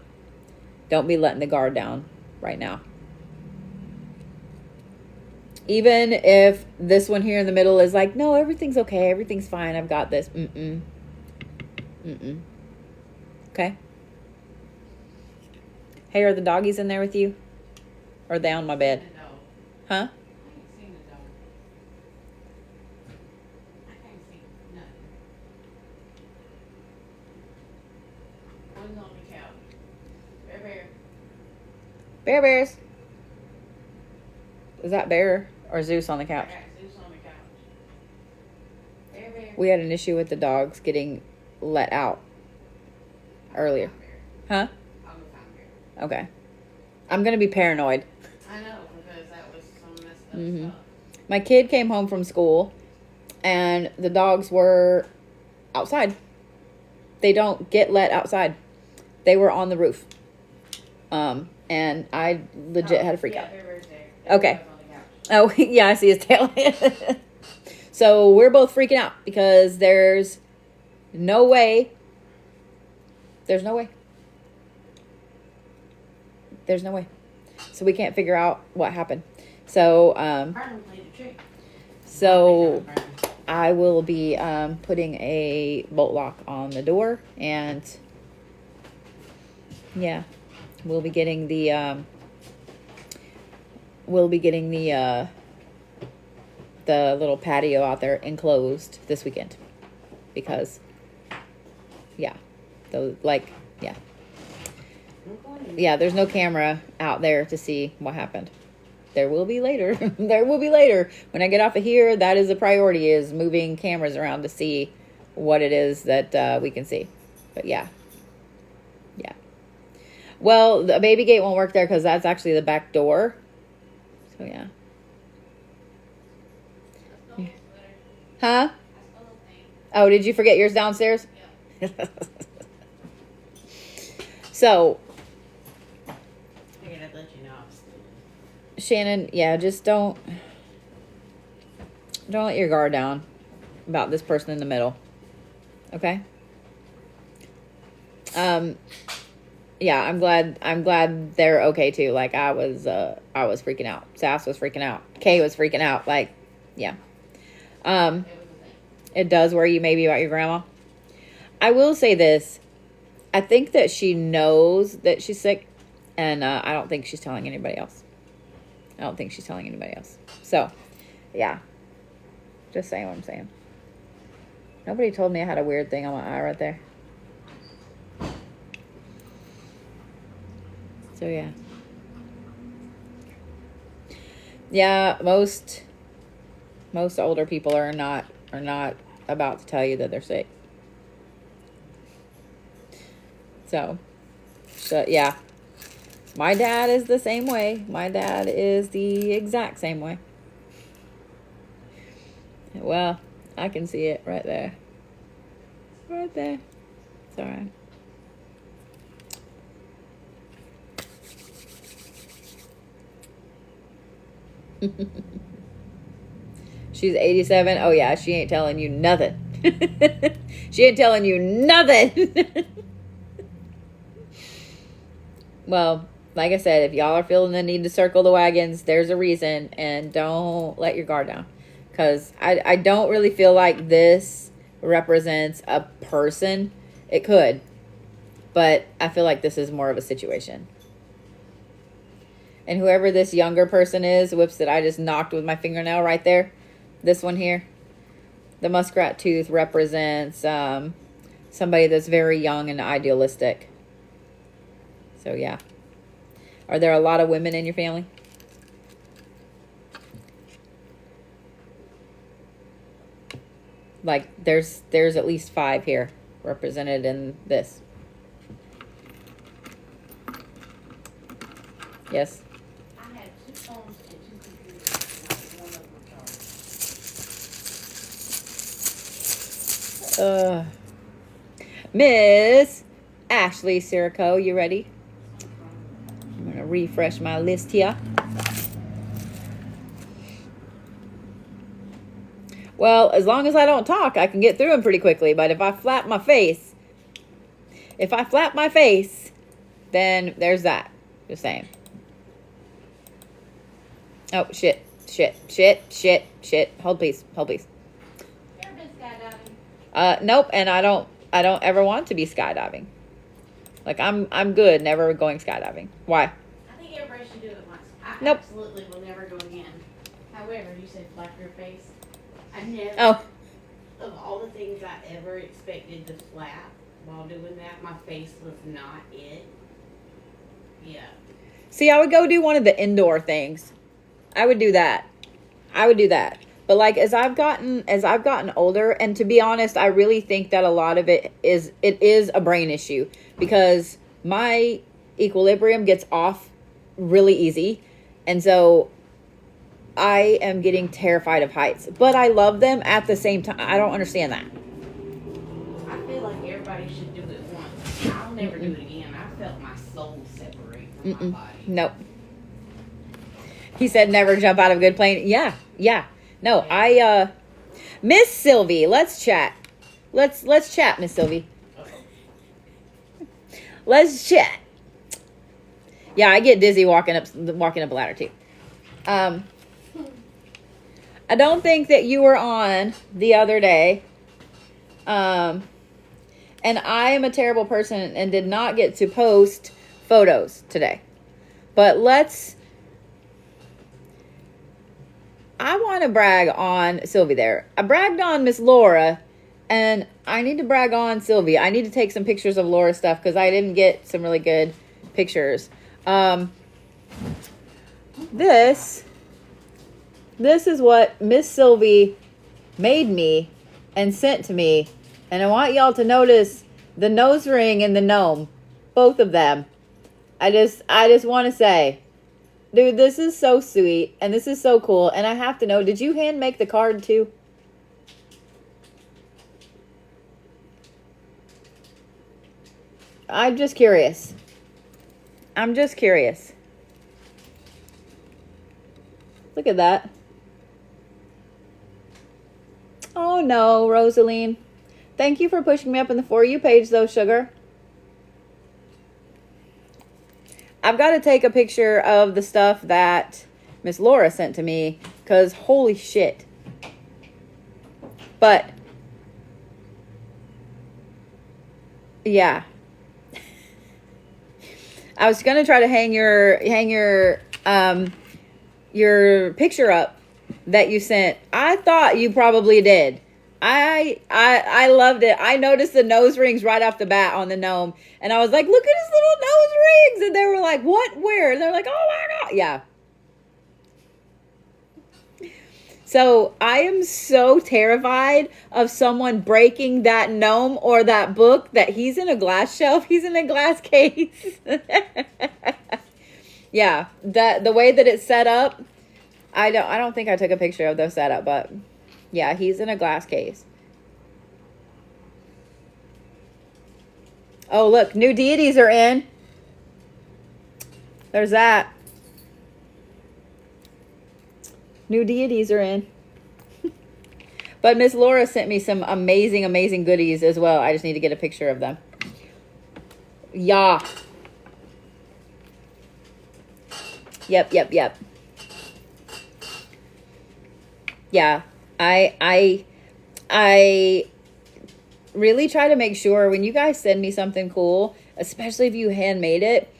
Don't be letting the guard down right now. Even if this one here in the middle is like, no, everything's okay, everything's fine, I've got this. Okay. Hey, are the doggies in there with you? Or are they on my bed? Huh? I ain't seen the dog. I can't see nothing. One's on the couch. Bear Bears. Is that Bear or Zeus on the couch? I got Zeus on the couch. Bear. We had an issue with the dogs getting let out earlier. Huh? I'll go find Bear. Okay. I'm going to be paranoid. I know, because that was some messed up Mm-hmm. stuff. My kid came home from school and the dogs were outside. They don't get let outside. They were on the roof. And I legit had a freak out. They're right there. Okay. They're both on the couch. Oh, yeah, I see his tail. So we're both freaking out because there's no way. There's no way. There's no way. So we can't figure out what happened. So, Harlan played a trick. so I will be putting a bolt lock on the door, and yeah, we'll be getting the little patio out there enclosed this weekend, because yeah, there's no camera out there to see what happened. There will be later. There will be later. When I get off of here, that is a priority, is moving cameras around to see what it is that we can see. But yeah. Yeah. Well, the baby gate won't work there because that's actually the back door. So yeah. Huh? Oh, did you forget yours downstairs? Yeah. So, I figured I'd let you know. Shannon, yeah, just don't let your guard down about this person in the middle. Okay? Yeah, I'm glad they're okay too. Like I was freaking out. Sass was freaking out. Kay was freaking out. Like, yeah. It does worry you maybe about your grandma. I will say this. I think that she knows that she's sick, and I don't think she's telling anybody else. So, yeah. Just saying what I'm saying. Nobody told me I had a weird thing on my eye right there. So, yeah. Yeah, most older people are not about to tell you that they're sick. So yeah. My dad is the same way. My dad is the exact same way. Well, I can see it right there. Right there. It's all right. She's 87. Oh, yeah, she ain't telling you nothing. She ain't telling you nothing. Well, like I said, if y'all are feeling the need to circle the wagons, there's a reason, and don't let your guard down. Because I don't really feel like this represents a person. It could. But I feel like this is more of a situation. And whoever this younger person is, whoops, that I just knocked with my fingernail right there. This one here. The muskrat tooth represents somebody that's very young and idealistic. So, yeah. Are there a lot of women in your family? Like, there's at least 5 here represented in this. Yes? I had 2 phones and 2 computers, and one of them was Miss Ashley Sirico, you ready? I'm going to refresh my list here. Well, as long as I don't talk, I can get through them pretty quickly. But if I flap my face, then there's that. Just saying. Oh, shit. Hold, please. You ever been skydiving? Nope, and I don't ever want to be skydiving. Like, I'm good never going skydiving. Why? I think everybody should do it once. I Nope. absolutely will never go again. However, you said flap your face. I never, Oh, of all the things I ever expected to flap while doing that, my face was not it. Yeah. see, I would go do one of the indoor things. I would do that. But like as I've gotten older, and to be honest, I really think that a lot of it is a brain issue, because my equilibrium gets off really easy, and so I am getting terrified of heights. But I love them at the same time. I don't understand that. I feel like everybody should do it once. I'll never do it again. I felt my soul separate from my body. Nope. He said never jump out of a good plane. Yeah. No, Miss Sylvie, let's chat. Let's chat, Miss Sylvie. Let's chat. Yeah, I get dizzy walking up a ladder too. I don't think that you were on the other day. And I am a terrible person and did not get to post photos today. But I want to brag on Sylvie there. I bragged on Miss Laura, and I need to brag on Sylvie. I need to take some pictures of Laura's stuff because I didn't get some really good pictures. This is what Miss Sylvie made me and sent to me. And I want y'all to notice the nose ring and the gnome. Both of them. I just want to say, dude, this is so sweet. And this is so cool. And I have to know, did you hand make the card too? I'm just curious. Look at that. Oh no, Rosaline. Thank you for pushing me up in the For You page though, sugar. I've got to take a picture of the stuff that Miss Laura sent to me because holy shit. But yeah. I was going to try to hang your picture up that you sent. I thought you probably did. I loved it. I noticed the nose rings right off the bat on the gnome. And I was like, look at his little nose rings. And they were like, what? Where? And they're like, oh my God. Yeah. So I am so terrified of someone breaking that gnome or that book that he's in a glass shelf. He's in a glass case. Yeah. The way that it's set up, I don't think I took a picture of the setup, but yeah, he's in a glass case. Oh, look, new deities are in. There's that. New deities are in. But Miss Laura sent me some amazing, amazing goodies as well. I just need to get a picture of them. Yeah. Yep. Yeah. I really try to make sure when you guys send me something cool, especially if you handmade it,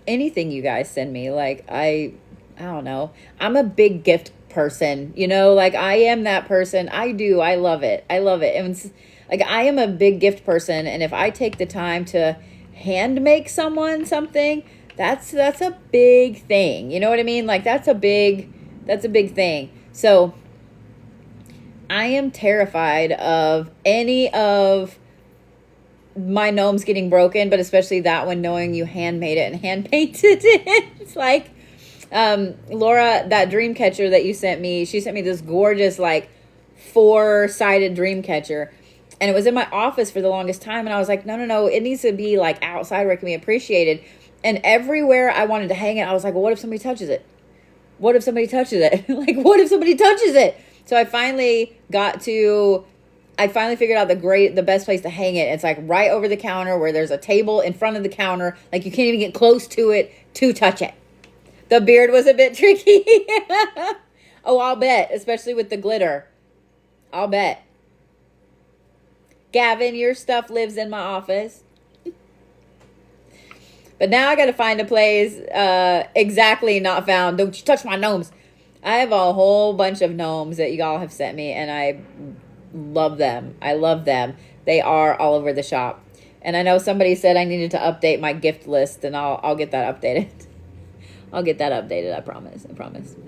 anything you guys send me, like I don't know. I'm a big gift person, you know, like I am that person. I love it. And it's, like I am a big gift person, and if I take the time to hand make someone something, that's a big thing. You know what I mean? Like that's a big thing. So I am terrified of any of my gnomes getting broken, but especially that one, knowing you handmade it and hand painted it. It's like Laura, that dream catcher that you sent me, she sent me this gorgeous like 4-sided dream catcher, and it was in my office for the longest time, and I was like, no, it needs to be like outside where it can be appreciated. And everywhere I wanted to hang it, I was like, well, what if somebody touches it? Like, what if somebody touches it? So I finally figured out the best place to hang it. It's like right over the counter where there's a table in front of the counter. Like you can't even get close to it to touch it. The beard was a bit tricky. Oh, I'll bet. Especially with the glitter. I'll bet. Gavin, your stuff lives in my office. But now I got to find a place exactly not found. Don't you touch my gnomes. I have a whole bunch of gnomes that you all have sent me, and I love them. I love them. They are all over the shop. And I know somebody said I needed to update my gift list, and I'll get that updated. I'll get that updated, I promise.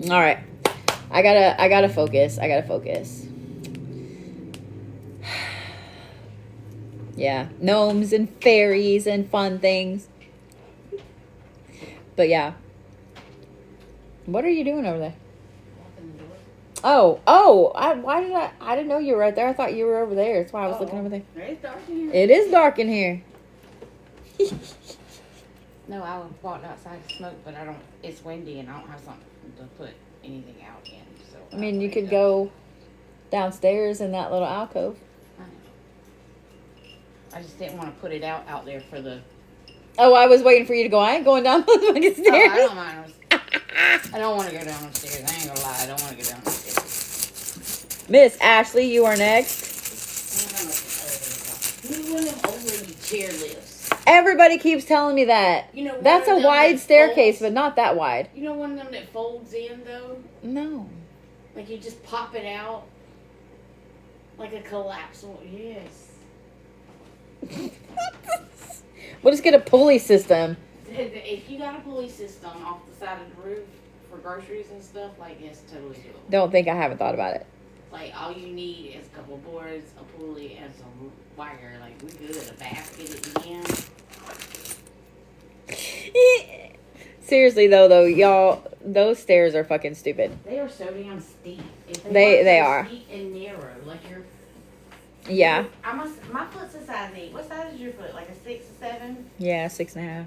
All right. I gotta focus. Yeah, gnomes and fairies and fun things. But yeah. What are you doing over there? I didn't know you were right there. I thought you were over there. That's why I was looking over there. It's dark in here. It is dark in here. No, I walked outside to smoke, but it's windy and I don't have something to put anything out in. So I mean, you could go downstairs in that little alcove. I just didn't want to put it out there for the... Oh, I was waiting for you to go. I ain't going down those fucking stairs. Oh, I don't mind. I don't want to go down the stairs. I ain't gonna lie. I don't want to go down the stairs. Miss Ashley, you are next. One of them overly chair lifts. Everybody keeps telling me that. You know, that's a wide staircase, but not that wide. You know one of them that folds in, though? No. Like you just pop it out? Like a collapsible. Yes. We'll just get a pulley system. If you got a pulley system off the side of the roof for groceries and stuff, like, it's totally doable. Don't think I haven't thought about it. Like, all you need is a couple boards, a pulley, and some wire. Like, we good. A basket at the end. Seriously, though, y'all, those stairs are fucking stupid. They are so damn steep. If They so are. Steep and narrow. Like, you're... Yeah. My foot's a size 8. What size is your foot? Like a 6 or 7? Yeah, 6.5.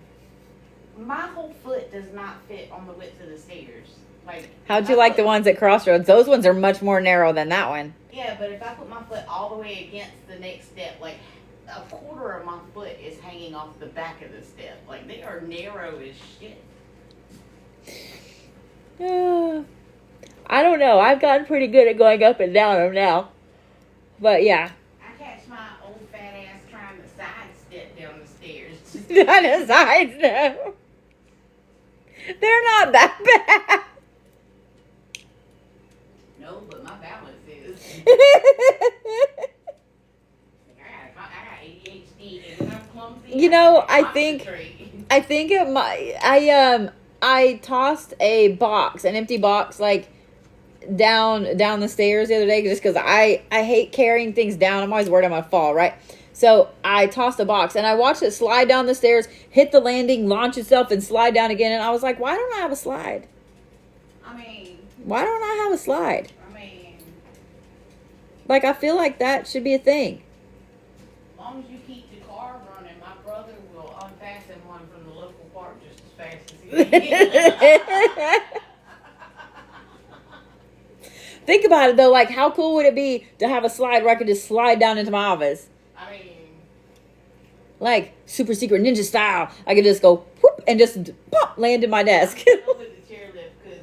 My whole foot does not fit on the width of the stairs. Like, how'd you like the ones at Crossroads? Those ones are much more narrow than that one. Yeah, but if I put my foot all the way against the next step, like a quarter of my foot is hanging off the back of the step. Like, they are narrow as shit. I don't know. I've gotten pretty good at going up and down them now. But yeah. I catch my old fat ass trying to sidestep down the stairs. Not a sidestep. They're not that bad. No, but my balance is. I got ADHD and I'm clumsy. You know, I think I tossed a box, an empty box, like down the stairs the other day, just because I hate carrying things down. I'm always worried I'm gonna fall, right? So I tossed a box and I watched it slide down the stairs, hit the landing, launch itself, and slide down again. And I was like, why don't I have a slide? Why don't I have a slide? Like, I feel like that should be a thing. As long as you keep the car running, my brother will unfasten one from the local park just as fast as he can. Think about it, though. Like, how cool would it be to have a slide where I could just slide down into my office? Like, super secret ninja style. I could just go, whoop, and just pop, land in my desk.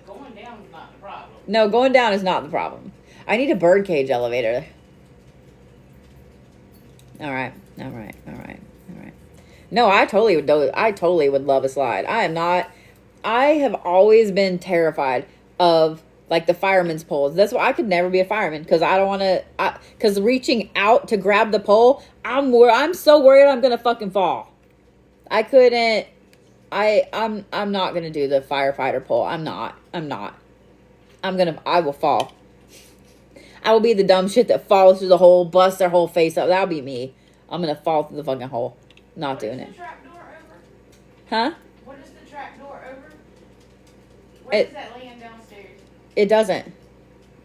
Going down is not the problem. No, going down is not the problem. I need a birdcage elevator. All right. No, I totally would love a slide. I have always been terrified of, like, the fireman's poles. That's why I could never be a fireman, because I don't want to, because reaching out to grab the pole, I'm so worried I'm going to fucking fall. I couldn't, I'm not going to do the firefighter pole. I'm not. I will fall. I will be the dumb shit that falls through the hole, busts their whole face up. That'll be me. I'm going to fall through the fucking hole. Not doing it. What is the trap door over? Huh? What is the trap door over? Where does that land downstairs? It doesn't.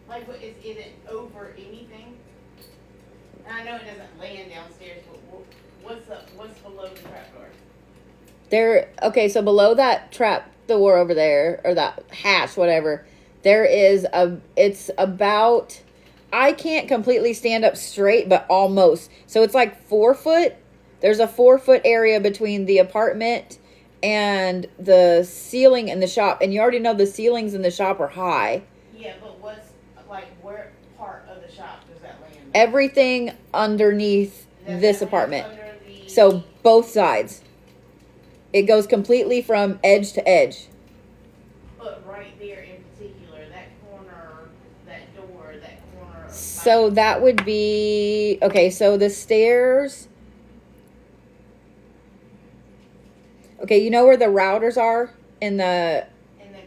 Like, is it over anything? And I know it doesn't land downstairs, but what's below the trap door? Okay, so below that trap door over there, or that hatch, whatever, there is it's about, I can't completely stand up straight, but almost. So it's like 4 foot. There's a 4 foot area between the apartment and the ceiling in the shop. And you already know the ceilings in the shop are high. Yeah, but where part of the shop does that land on? Everything underneath this apartment. So both sides. It goes completely from edge to edge. But right there in particular, that corner, that door, that corner. So that would be, okay, so the stairs. Okay, you know where the routers are in the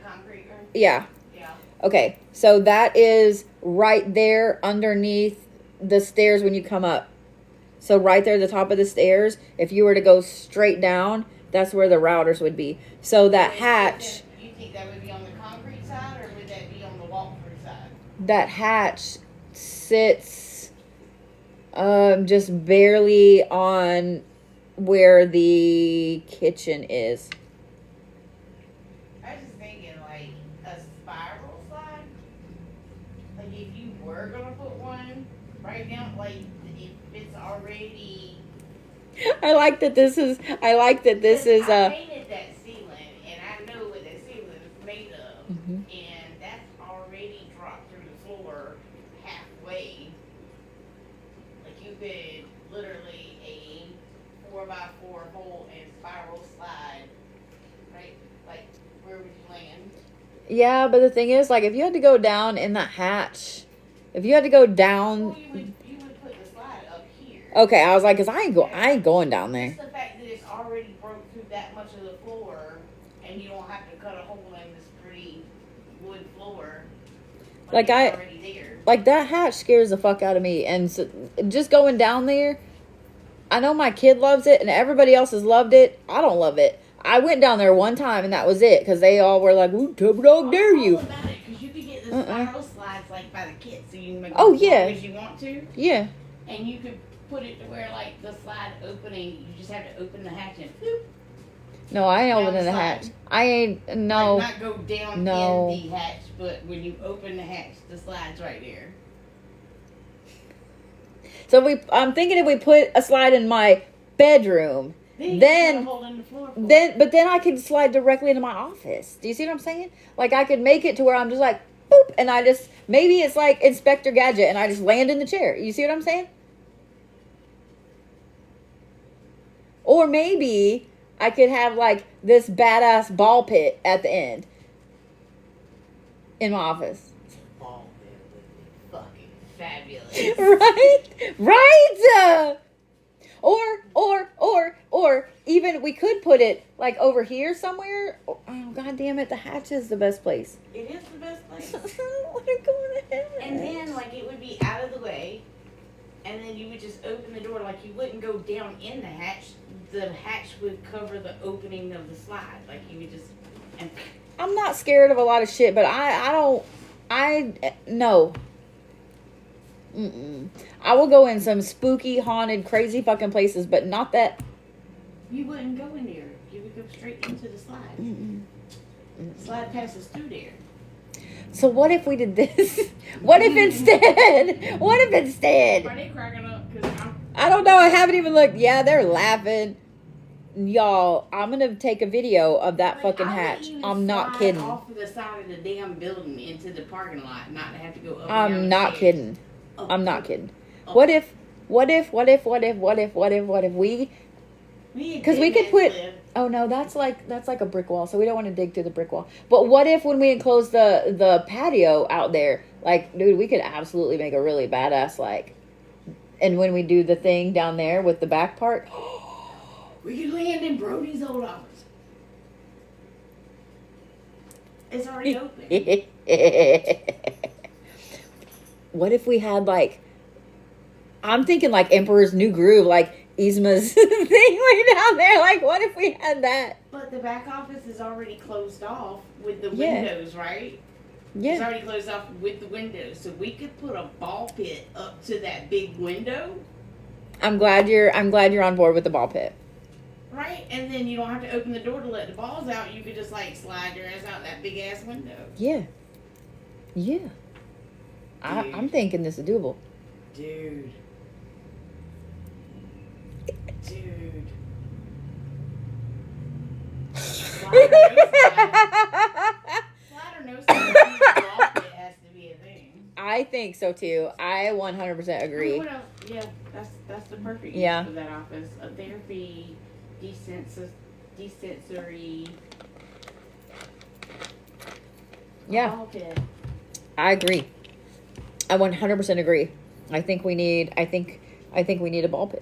concrete room? Yeah. Yeah. Okay, so that is right there underneath the stairs when you come up. So right there at the top of the stairs, if you were to go straight down, that's where the routers would be. So that hatch. You think that would be on the concrete side, or would that be on the walk-through side? that hatch sits just barely on where the kitchen is. I was just thinking like a spiral slide. Like if you were gonna put one right now, like if it's already. I like that this is. I painted that ceiling, and I know what that ceiling is made of, and that's already dropped through the floor halfway. Like you could literally a 4x4 hole and spiral slide, right? Like where would you land? Yeah, but the thing is, like, if you had to go down in that hatch, if you had to go down. Well, you would put the slide up here. Okay, I was like, 'cause I ain't going down there. Just the fact that it's already broke through that much of the floor, and you don't have to cut a hole in this pretty wood floor. Like it's already there. Like that hatch scares the fuck out of me, and so, just going down there. I know my kid loves it, and everybody else has loved it. I don't love it. I went down there one time, and that was it, because they all were like, "Ooh, tubber dog, dare you?" All about it, because you could get the spiral slides like by the kids, so you can make Oh, it yeah. as long as you want to. Yeah. And you could put it to where like the slide opening, you just have to open the hatch and boop. No, I ain't Down opening the the hatch. slide. I ain't, no. Like not go down No. in the hatch, but when you open the hatch, the slide's right there. So I'm thinking if we put a slide in my bedroom, then you put a hole in the floor for but then I could slide directly into my office. Do you see what I'm saying? Like I could make it to where I'm just like boop, and I just maybe it's like Inspector Gadget, and I just land in the chair. You see what I'm saying? Or maybe I could have like this badass ball pit at the end in my office. ball pit would be fucking fabulous. Right? Or even we could put it like over here somewhere. Oh, god damn it, the hatch is the best place. It is the best place. I don't want to go in the hatch. And then like it would be out of the way, and then you would just open the door. Like you wouldn't go down in the hatch. The hatch would cover the opening of the slide. Like you would just. And I'm not scared of a lot of shit, but no. I will go in some spooky, haunted, crazy fucking places, but not that. you wouldn't go in there. You would go straight into the slide. Slide passes through there. So what if we did this? What if instead? What if instead? Are they cracking up? Cause I don't know. I haven't even looked. Yeah, they're laughing. Y'all, I'm going to take a video of that fucking hatch. I'm not kidding. Off of the side of the damn building into the parking lot, not to have to go up. I'm not kidding. I'm not kidding. What if we, because we could put, oh no, that's like a brick wall, so we don't want to dig through the brick wall. But what if when we enclose the patio out there, like, dude, we could absolutely make a really badass, like, and when we do the thing down there with the back part, we could land in Brody's old office. It's already open. What if we had like, I'm thinking like Emperor's New Groove, like Yzma's thing way down there. Like, what if we had that? But the back office is already closed off with the windows, right? Yeah. It's already closed off with the windows, so we could put a ball pit up to that big window. I'm glad you're on board with the ball pit. Right, and then you don't have to open the door to let the balls out. You could just like slide your ass out that big ass window. Yeah. Yeah. I'm thinking this is doable. Dude. Slide or no slide, ball pit has to be a thing. I think so too. I 100% agree. Yeah, that's the perfect use for that office. A therapy, desensory. Yeah. Ball pit. I agree. I 100% agree. I think we need a ball pit.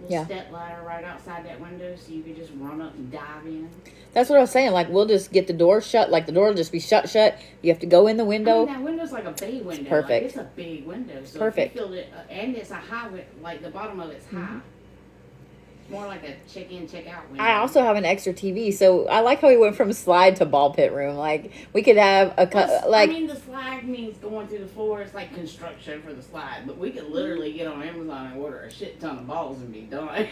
Little step ladder right outside that window, so you could just run up and dive in. That's what I was saying. Like, we'll just get the door shut. Like, the door will just be shut. You have to go in the window. I mean, that window's like a bay window. Perfect. Like, it's a big window. So perfect. If you feel it, and it's a high, like the bottom of it's high. more like a check-in, check-out window. I also have an extra TV, so I like how we went from slide to ball pit room. Like, we could have I mean, the slide means going through the floor. It's like construction for the slide. But we could literally get on Amazon and order a shit ton of balls and be done.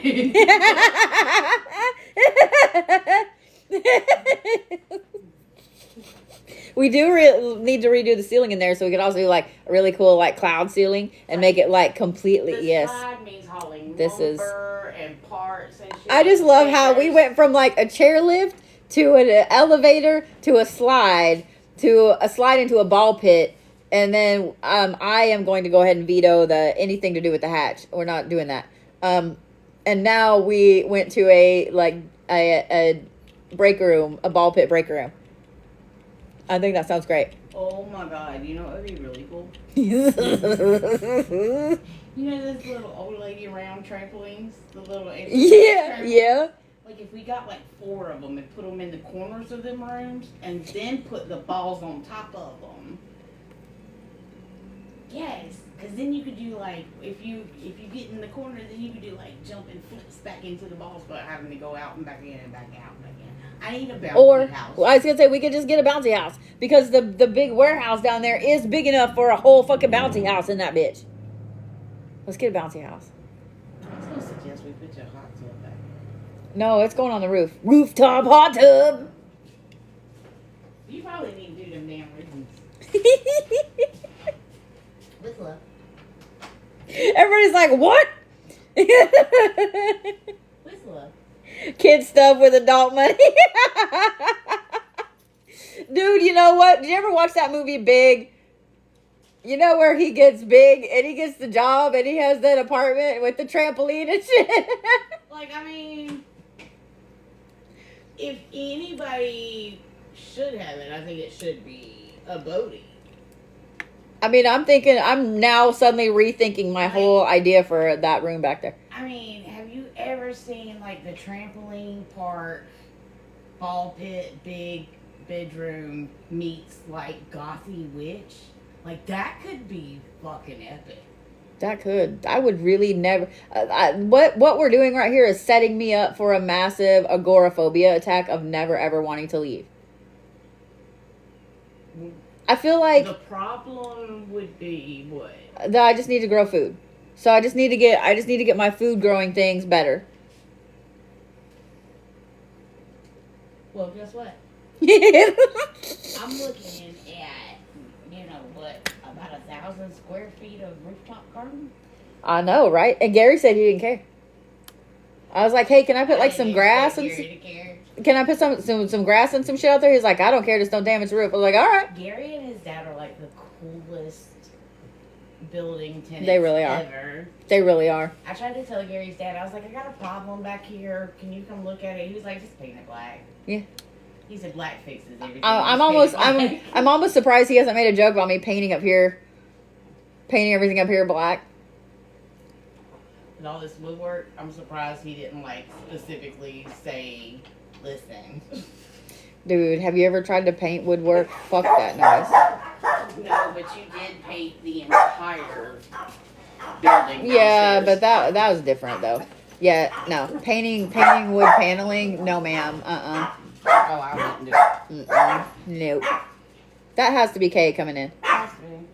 We do need to redo the ceiling in there, so we could also do like a really cool like cloud ceiling and make it like completely the slide means hauling lumber and parts and shit. I just love how we went from like a chairlift to an elevator to a slide into a ball pit, and then I am going to go ahead and veto anything to do with the hatch. We're not doing that. And now we went to a break room, a ball pit break room. I think that sounds great. Oh my god, you know what would be really cool? Yeah. You know those little old lady round trampolines? The little trampolines? Yeah. Like if we got like 4 of them and put them in the corners of them rooms and then put the balls on top of them. Yes, because then you could do like, if you get in the corner, then you could do like jumping flips back into the balls but having to go out and back in and back out and back in. I need a bouncy house. I was going to say, we could just get a bouncy house because the big warehouse down there is big enough for a whole fucking bouncy house in that bitch. Let's get a bouncy house. I was going to suggest we put your hot tub back. No, it's going on the roof. Rooftop hot tub. You probably need to do them damn ribbons. With love. Everybody's like, what? With love. Kid stuff with adult money. Dude, you know what? Did you ever watch that movie Big? You know where he gets big and he gets the job and he has that apartment with the trampoline and shit? Like, I mean, if anybody should have it, I think it should be a Bodie. I mean, I'm now suddenly rethinking my whole idea for that room back there. I mean, have you ever seen, like, the trampoline park, ball pit, big bedroom meets, like, gothy witch? Like, that could be fucking epic. That could. I would really never... what we're doing right here is setting me up for a massive agoraphobia attack of never, ever wanting to leave. I feel like... The problem would be what? That I just need to grow food. So I just need to get my food growing things better. Well, guess what? I'm looking at, about 1,000 square feet of rooftop garden. I know, right? And Gary said he didn't care. I was like, hey, can I put like some grass and can I put some grass and some shit out there? He's like, I don't care, just don't damage the roof. I was like, all right. Gary and his dad are like the coolest building tenants they really are. Ever. They really are. I tried to tell Gary's dad, I was like, I got a problem back here. Can you come look at it? He was like, just paint it black. Yeah. He said black fixes everything. I'm almost surprised he hasn't made a joke about me painting everything up here black. And all this woodwork, I'm surprised he didn't like specifically say, listen. Dude, have you ever tried to paint woodwork? Fuck that noise. No, but you did paint the entire building. Yeah, but that was different though. Yeah, no. Painting wood paneling, no ma'am. Oh, I wouldn't do it. Nope. That has to be Kay coming in. Has to be.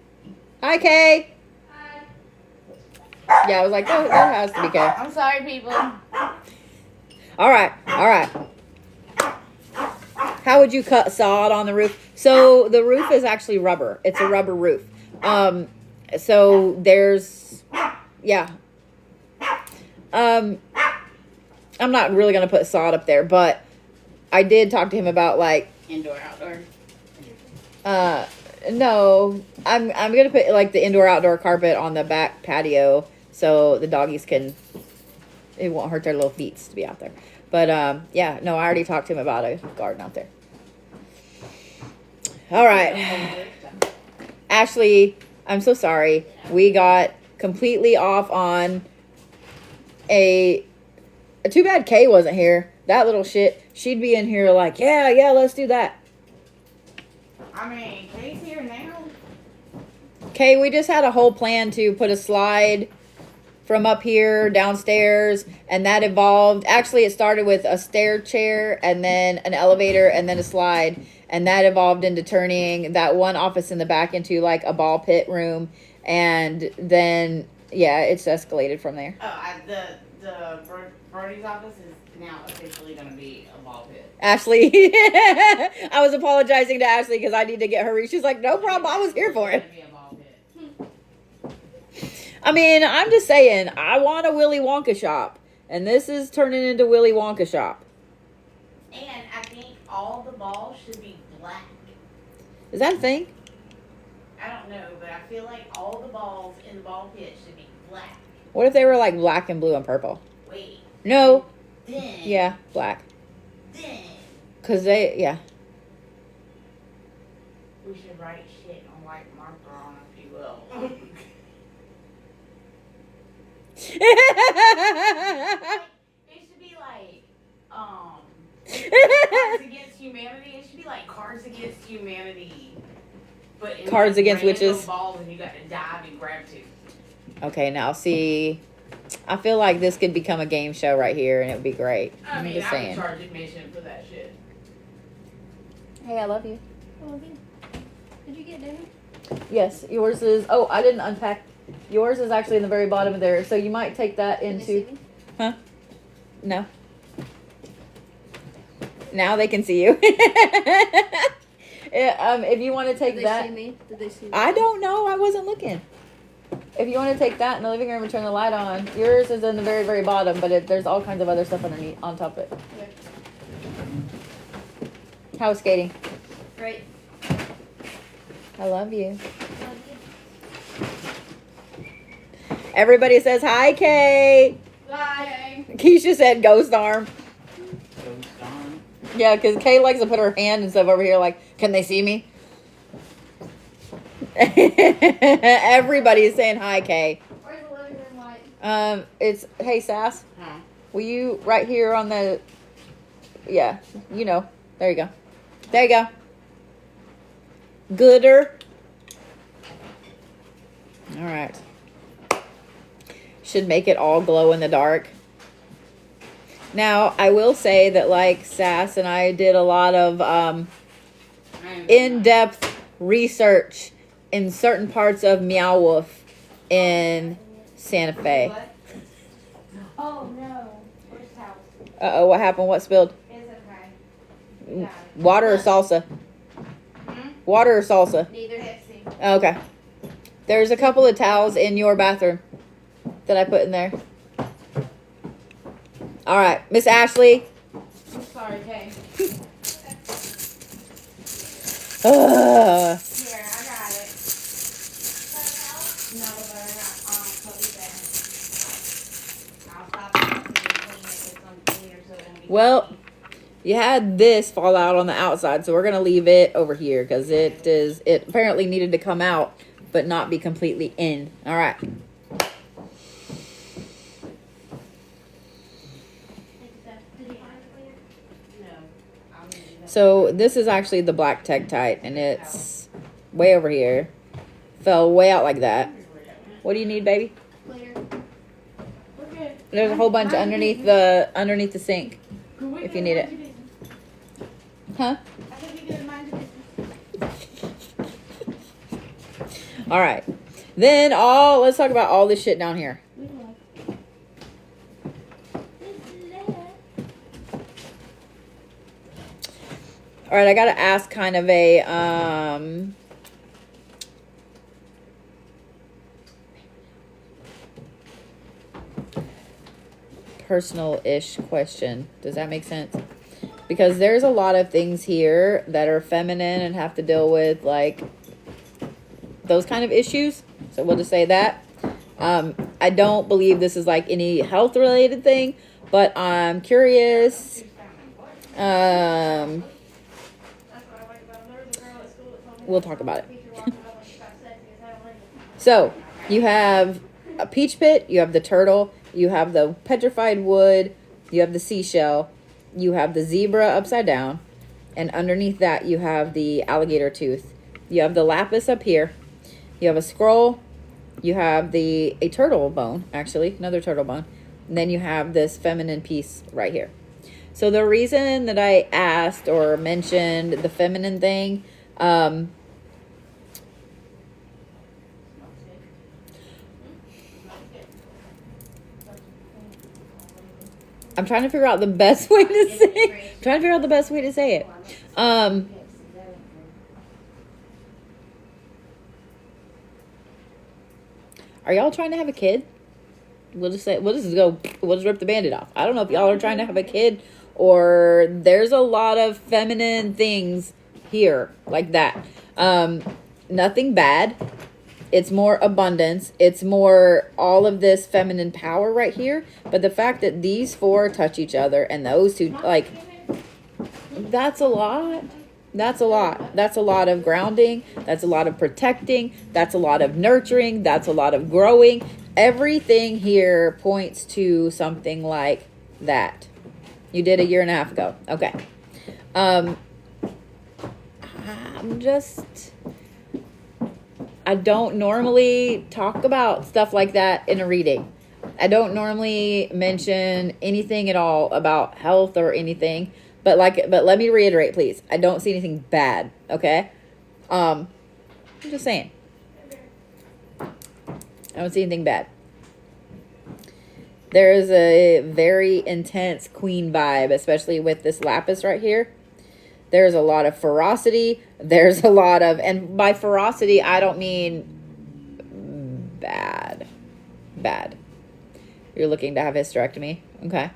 Hi, Kay. Hi. Yeah, I was like, that has to be Kay. I'm sorry, people. All right. How would you cut sod on the roof? So the roof is actually rubber. It's a rubber roof. So there's, yeah. I'm not really gonna put sod up there, but I did talk to him about like indoor outdoor. No, I'm gonna put like the indoor outdoor carpet on the back patio so the doggies it won't hurt their little feet to be out there. But yeah, no, I already talked to him about a garden out there. All right, Ashley, I'm so sorry. We got completely off on too bad Kay wasn't here. That little shit, she'd be in here like, yeah, let's do that. I mean, Kay's here now. Kay, we just had a whole plan to put a slide from up here downstairs, and that evolved. Actually, it started with a stair chair and then an elevator and then a slide, and that evolved into turning that one office in the back into like a ball pit room, and then yeah, it's escalated from there. The Brody's office is now officially going to be a ball pit. Ashley, I was apologizing to Ashley because I need to get her. She's like, no problem, I was here for it. I mean, I'm just saying, I want a Willy Wonka shop. And this is turning into Willy Wonka shop. And I think all the balls should be black. Is that a thing? I don't know, but I feel like all the balls in the ball pit should be black. What if they were like black and blue and purple? Wait. No. Then. Yeah, black. Then. Because they, yeah. We should write shit on white marker on them, if you will. It should be like, Cards Against Humanity. It should be like Cards Against Humanity. But Cards Against Witches. Balls and you got to dive and grab two. Okay, now see, I feel like this could become a game show right here, and it would be great. I mean, just saying. I would charge admission for that shit. Hey, I love you. I love you. Did you get dinner? Yes, yours is. Oh, I didn't unpack. Yours is actually in the very bottom of there, so you might take that Did they see into. me? Huh? No. Now they can see you. If you want to take Did they that. see me? Did they see me? I don't know. I wasn't looking. If you want to take that in the living room and turn the light on, yours is in the very, very bottom, but there's all kinds of other stuff underneath, on top of it. Okay. How was skating? Great. I love you. Love you. Everybody says hi, Kay. Bye. Keisha said ghost arm. Ghost arm. Yeah, because Kay likes to put her hand and stuff over here like, can they see me? Everybody's saying hi, Kay. Where's the living room light? It's, hey, Sass. Huh? Will you, right here on the, yeah, you know. There you go. There you go. Gooder. All right. Should make it all glow in the dark. Now, I will say that, like, Sass and I did a lot of in-depth research in certain parts of Meow Wolf in Santa Fe. What? Oh no. Where's the house? Uh-oh, what happened? What spilled? It's okay. We got it. Water or salsa? Hmm? Water or salsa? Neither. Pepsi. Okay. There's a couple of towels in your bathroom that I put in there. All right, Miss Ashley. I'm sorry, Kay. Ugh. Here, I got it. No, but I got Chloe's there. I'll stop and clean it with some cleaner so it won't be Well, sticky. you had this fall out on the outside, so we're gonna leave it over here because it apparently needed to come out, but not be completely in. All right. Did you find it later? No. I'll need that. So this is actually the black Tektite, and it's way over here. Fell way out like that. What do you need, baby? Later. Okay. There's a whole bunch underneath the sink, if you need it. Huh? I said we could mind your business. All right. Then let's talk about all this shit down here. We can like. All right, I got to ask kind of a personal-ish question. Does that make sense? Because there's a lot of things here that are feminine and have to deal with like those kind of issues. So we'll just say that. I don't believe this is like any health-related thing, but I'm curious. That's what I like about him. There was a girl at school that told me. We'll talk about it. The teacher walked up and she got sexy as hell. So you have a peach pit, you have the turtle, you have the petrified wood, you have the seashell, you have the zebra upside down, and underneath that you have the alligator tooth. You have the lapis up here, you have a scroll, you have a turtle bone, actually, another turtle bone. And then you have this feminine piece right here. So the reason that I asked or mentioned the feminine thing, I'm trying to figure out the best way to say it. I'm trying to figure out the best way to say it. Are y'all trying to have a kid? We'll just rip the Band-Aid off. I don't know if y'all are trying to have a kid or there's a lot of feminine things here like that. Nothing bad. It's more abundance. It's more all of this feminine power right here. But the fact that these four touch each other and those two, like, that's a lot. That's a lot. That's a lot of grounding. That's a lot of protecting. That's a lot of nurturing. That's a lot of growing. Everything here points to something like that. You did 1.5 years ago. Okay. I don't normally talk about stuff like that in a reading. I don't normally mention anything at all about health or anything. But let me reiterate, please. I don't see anything bad. Okay. I'm just saying. I don't see anything bad. There is a very intense queen vibe, especially with this lapis right here. There's a lot of ferocity. There's a lot of, and by ferocity, I don't mean bad. Bad. You're looking to have hysterectomy. Okay.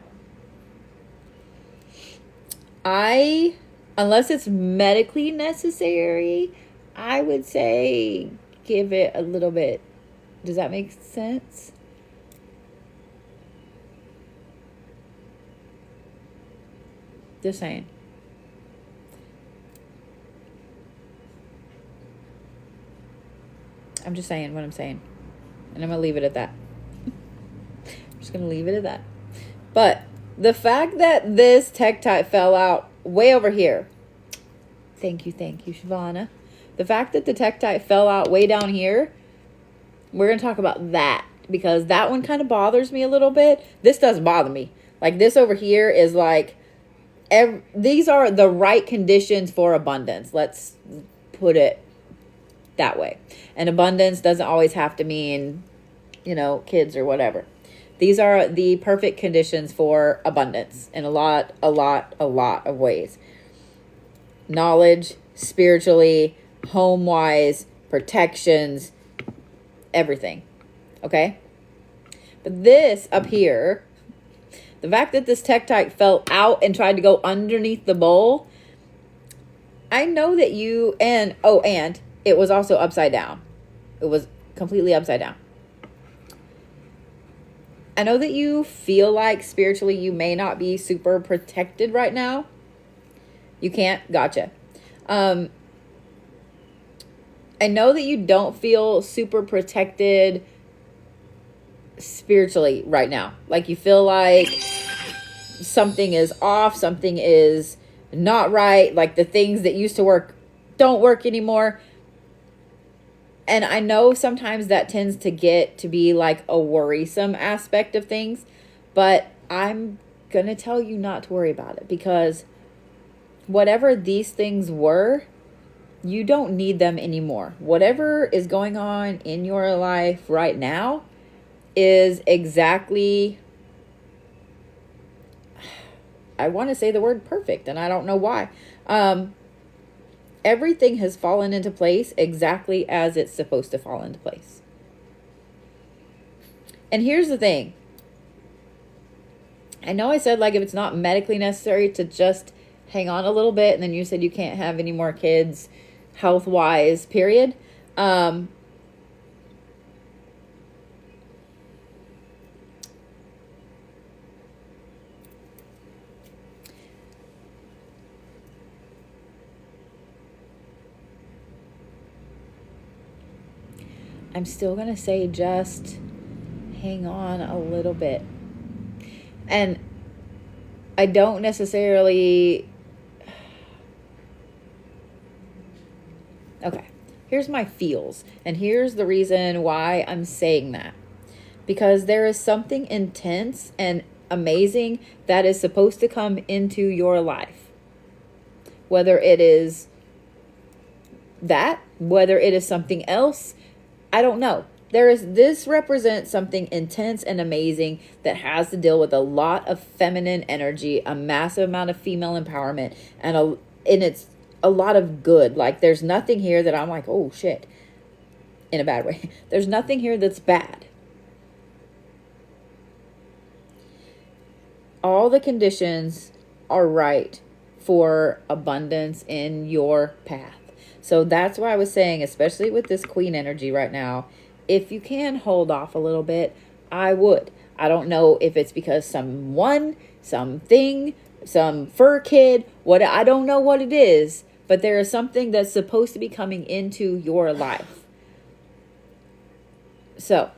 Unless it's medically necessary, I would say give it a little bit. Does that make sense? Just saying. I'm just saying what I'm saying. And I'm going to leave it at that. I'm just going to leave it at that. But the fact that this tektite fell out way over here. Thank you, Shavana. The fact that the tektite fell out way down here, we're going to talk about that. Because that one kind of bothers me a little bit. This doesn't bother me. Like this over here is like, these are the right conditions for abundance. Let's put it that way. And abundance doesn't always have to mean, kids or whatever. These are the perfect conditions for abundance in a lot of ways. Knowledge, spiritually, home-wise, protections, everything. Okay? But this up here, the fact that this tektite fell out and tried to go underneath the bowl, I know that and it was also upside down. It was completely upside down. I know that you feel like spiritually you may not be super protected right now. You can't? Gotcha. I know that you don't feel super protected spiritually right now. Like you feel like something is off, something is not right, like the things that used to work don't work anymore. And I know sometimes that tends to get to be like a worrisome aspect of things, but I'm going to tell you not to worry about it because whatever these things were, you don't need them anymore. Whatever is going on in your life right now is exactly, I want to say the word perfect, and I don't know why. Everything has fallen into place exactly as it's supposed to fall into place. And here's the thing. I know I said like if it's not medically necessary to just hang on a little bit, and then you said you can't have any more kids health-wise, period. I'm still going to say just hang on a little bit. And I don't necessarily... Okay. Here's my feels. And here's the reason why I'm saying that. Because there is something intense and amazing that is supposed to come into your life. Whether it is that, whether it is something else, I don't know. This represents something intense and amazing that has to deal with a lot of feminine energy, a massive amount of female empowerment, and it's a lot of good. Like, there's nothing here that I'm like, oh shit, in a bad way. There's nothing here that's bad. All the conditions are right for abundance in your path. So that's why I was saying, especially with this queen energy right now, if you can hold off a little bit, I would. I don't know if it's because something, some fur kid, I don't know what it is, but there is something that's supposed to be coming into your life. So,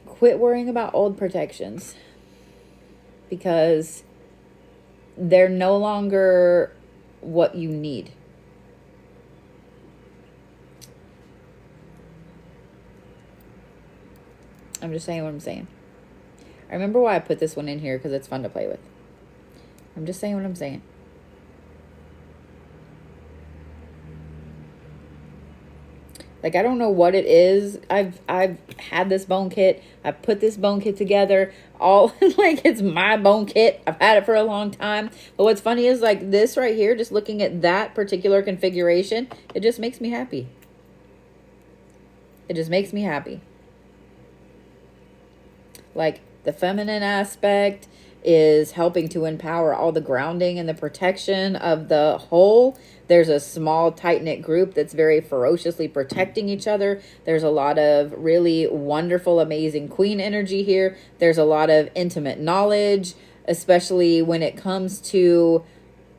quit worrying about old protections, because they're no longer what you need. I'm just saying what I'm saying. I remember why I put this one in here, because it's fun to play with. I'm just saying what I'm saying. Like, I don't know what it is. I've had this bone kit. I've put this bone kit together. All like, it's my bone kit. I've had it for a long time. But what's funny is, like, this right here, just looking at that particular configuration, it just makes me happy. It just makes me happy. Like, the feminine aspect is helping to empower all the grounding and the protection of the whole. There's a small, tight-knit group that's very ferociously protecting each other. There's a lot of really wonderful, amazing queen energy here. There's a lot of intimate knowledge, especially when it comes to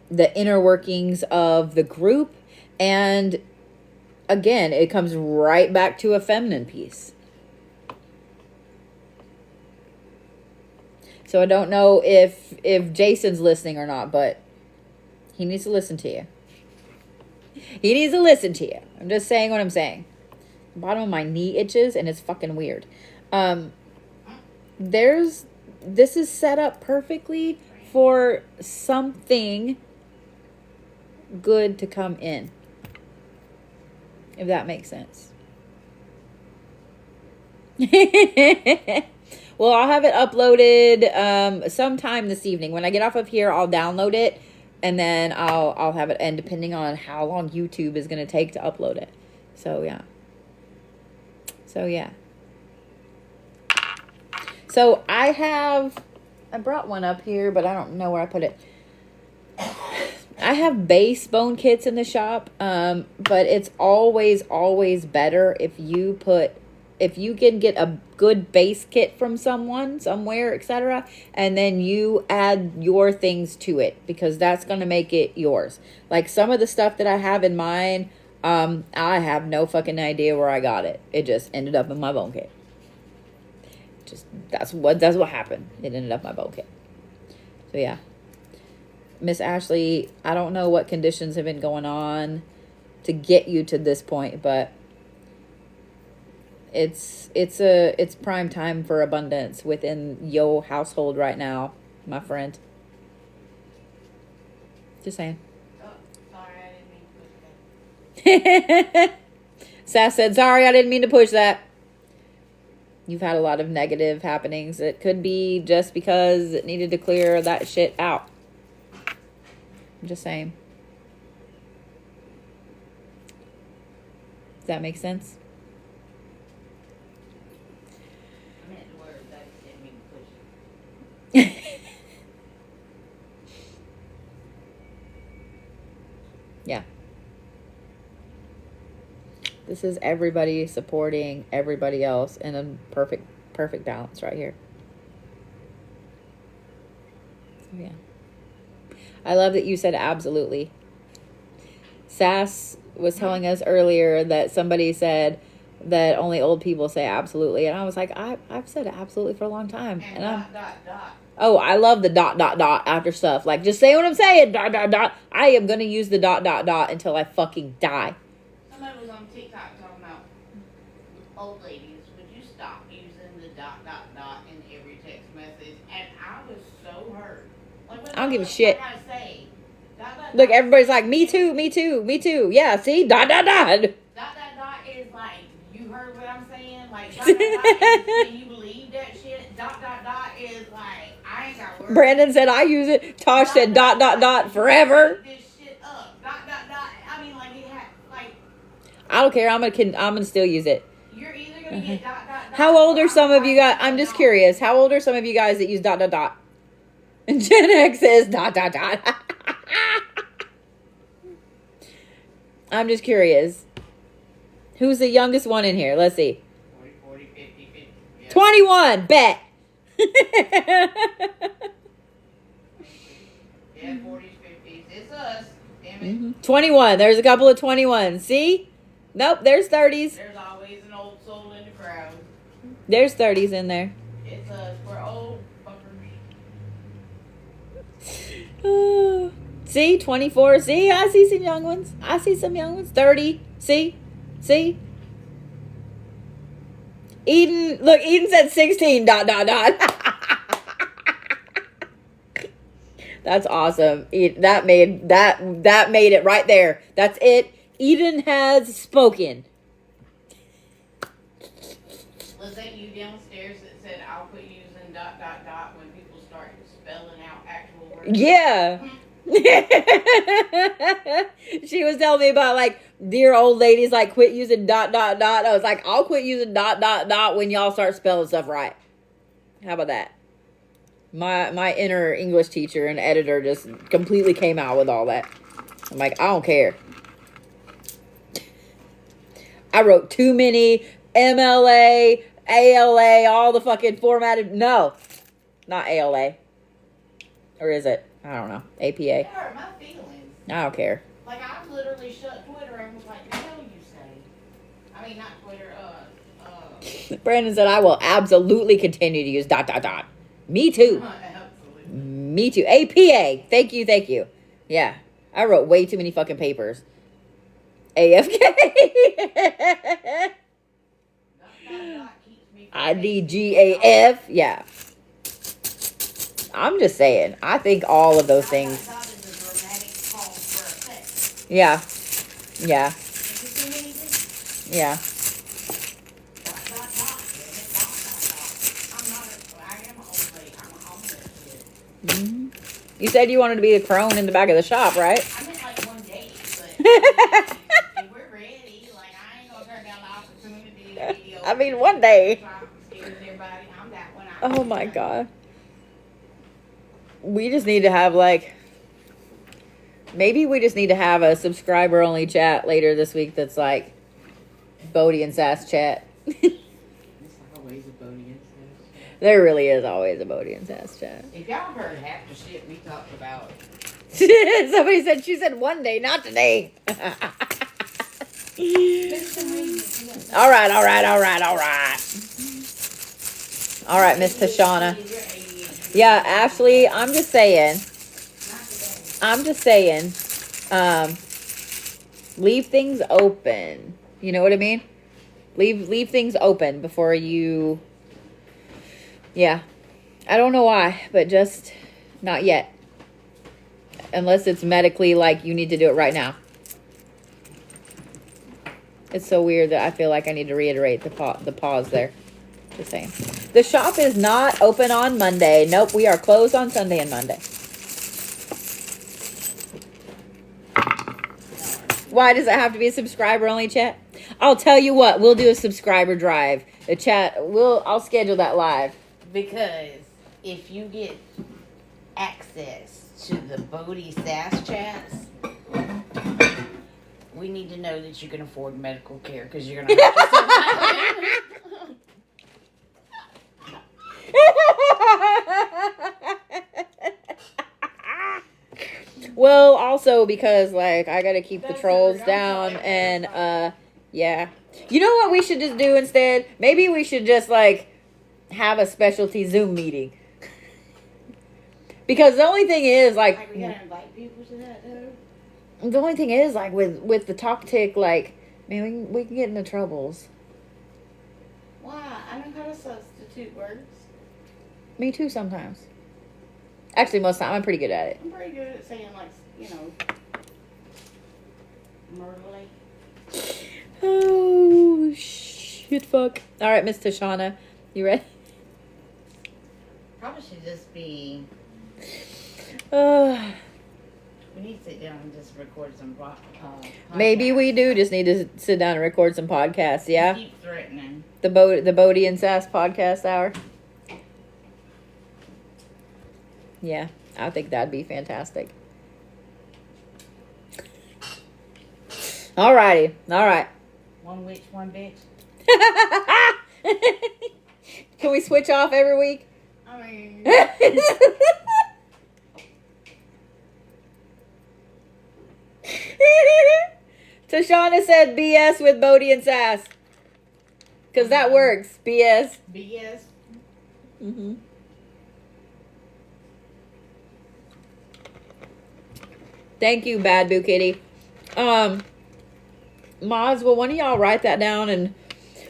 the inner workings of the group. And again, it comes right back to a feminine piece. So I don't know if Jason's listening or not, but he needs to listen to you. He needs to listen to you. I'm just saying what I'm saying. The bottom of my knee itches, and it's fucking weird. This is set up perfectly for something good to come in. If that makes sense. Well, I'll have it uploaded sometime this evening. When I get off of here, I'll download it, and then I'll have it. And depending on how long YouTube is going to take to upload it. So, yeah. So, I brought one up here, but I don't know where I put it. I have base bone kits in the shop, but it's always better if you can get a good base kit from someone, somewhere, etc., and then you add your things to it, because that's going to make it yours. Like, some of the stuff that I have in mine, I have no fucking idea where I got it. It just ended up in my bone kit. That's what happened. It ended up in my bone kit. So, yeah. Miss Ashley, I don't know what conditions have been going on to get you to this point, but it's prime time for abundance within your household right now, my friend. Just saying. Oh, sorry, I didn't mean to push that. Sass said, sorry, I didn't mean to push that. You've had a lot of negative happenings. It could be just because it needed to clear that shit out. I'm just saying. Does that make sense? I meant the words, I just didn't mean to push it. Yeah. This is everybody supporting everybody else in a perfect balance right here. So, yeah. I love that you said absolutely. Sass was telling us earlier that somebody said that only old people say absolutely. And I was like, I've said absolutely for a long time. And dot. Oh, I love the ... after stuff. Like, just say what I'm saying. ... I am going to use the ... until I fucking die. Somebody was on TikTok talking about, old ladies, would you stop using the ... in every text message? And I was so hurt. Like, I don't give a shit. I say, ... Look, everybody's like, me too. Yeah, see? ... is like, you heard what I'm saying? Like, ... is, can you believe that shit? ... is like, I ain't got words. Brandon said I use it. Tosh said ... forever. This shit up. ... I mean, like, it had, like, I don't care. I'm gonna still use it. you're either gonna get ... How old are some of you guys? I'm just curious. How old are some of you guys that use ... And Gen X is ... I'm just curious. Who's the youngest one in here? Let's see. 40, 50, 50. Yeah. 21. Bet. Yeah, 40s, 50s. It's us. Damn it. 21. There's a couple of 21s. See? Nope, there's 30s. There's always an old soul in the crowd. There's 30s in there. It's us. We're old fuckers. See? 24. See? I see some young ones. 30. See? Eden, look, Eden said 16... That's awesome. That made it right there. That's it. Eden has spoken. Was that you downstairs that said I'll quit using ... when people start spelling out actual words? Yeah. She was telling me about, like, dear old ladies, like, quit using ... I was like, I'll quit using ... when y'all start spelling stuff right. How about that? My inner English teacher and editor just completely came out with all that. I'm like, I don't care. I wrote too many MLA, ALA, all the fucking formatted. No, not ALA. Or is it? I don't know. APA. It hurt my feelings. I don't care. Like, I literally shut Twitter and was like, the hell you say? I mean, not Twitter, Brandon said, I will absolutely continue to use ... Me too. Absolutely. Me too. APA. Thank you. Yeah. I wrote way too many fucking papers. AFK. IDGAF. Yeah. I'm just saying. I think all of those things. Yeah. Yeah. Yeah. Mm-hmm. You said you wanted to be a crone in the back of the shop, right? I meant like one day, but if we're ready, like, I ain't gonna turn down the opportunity to be I mean, one day. I'm Oh my god. We just need to have, like, maybe we just need to have a subscriber only chat later this week that's like Bodie and Sass chat. There really is always a Bodie and Sass chat. If y'all heard half the shit we talked about. Somebody said, she said one day, not today. All right. All right, Miss Tashana. Yeah, Ashley, I'm just saying, leave things open. You know what I mean? Leave things open before you, yeah. I don't know why, but just not yet. Unless it's medically like you need to do it right now. It's so weird that I feel like I need to reiterate the pause there. Just saying. The shop is not open on Monday. Nope, we are closed on Sunday and Monday. Why does it have to be a subscriber only chat? I'll tell you what, we'll do a subscriber drive. A chat, I'll schedule that live. Because if you get access to the Bodie Sass chats, we need to know that you can afford medical care because you're going to have to Well, also because, like, I gotta keep the trolls down and Yeah. You know what we should just do instead? Maybe we should just like have a specialty Zoom meeting. Because the only thing is like Like, we gotta invite people to that, though. the only thing is like with the talk tick, like, man, we can get into troubles. Why? I know how to substitute words. Me too sometimes. Actually, most of the time I'm pretty good at it. I'm pretty good at saying, like, you know, myrtly. Oh shit, fuck. All right, Miss Tashana, you ready? Probably should just be. Uh, We need to sit down and just record some. maybe we podcasts. do just need to sit down and record some podcasts. Yeah, Keep threatening. the Bodie and Sass podcast hour. Yeah, I think that'd be fantastic. Alrighty, all right. One witch, one bitch. Can we switch off every week? I mean, Tashana said BS with Bodie and Sass. Because that works. BS. BS. Mm-hmm. Thank you, Bad Boo Kitty. Mods, will one of y'all write that down and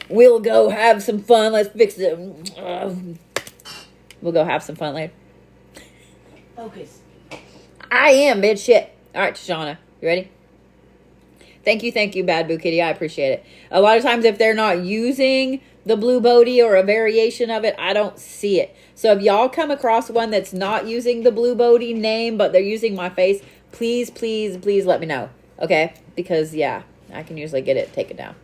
we'll go have some fun. Let's fix it. We'll go have some fun later. Focus. I am, bitch. Shit. All right, Tashana. You ready? Thank you, Bad Boo Kitty. I appreciate it. A lot of times if they're not using the blue Bodie or a variation of it, I don't see it. So if y'all come across one that's not using the blue Bodie name, but they're using my face, please, please, please let me know. Okay? Because, yeah, I can usually get it taken down.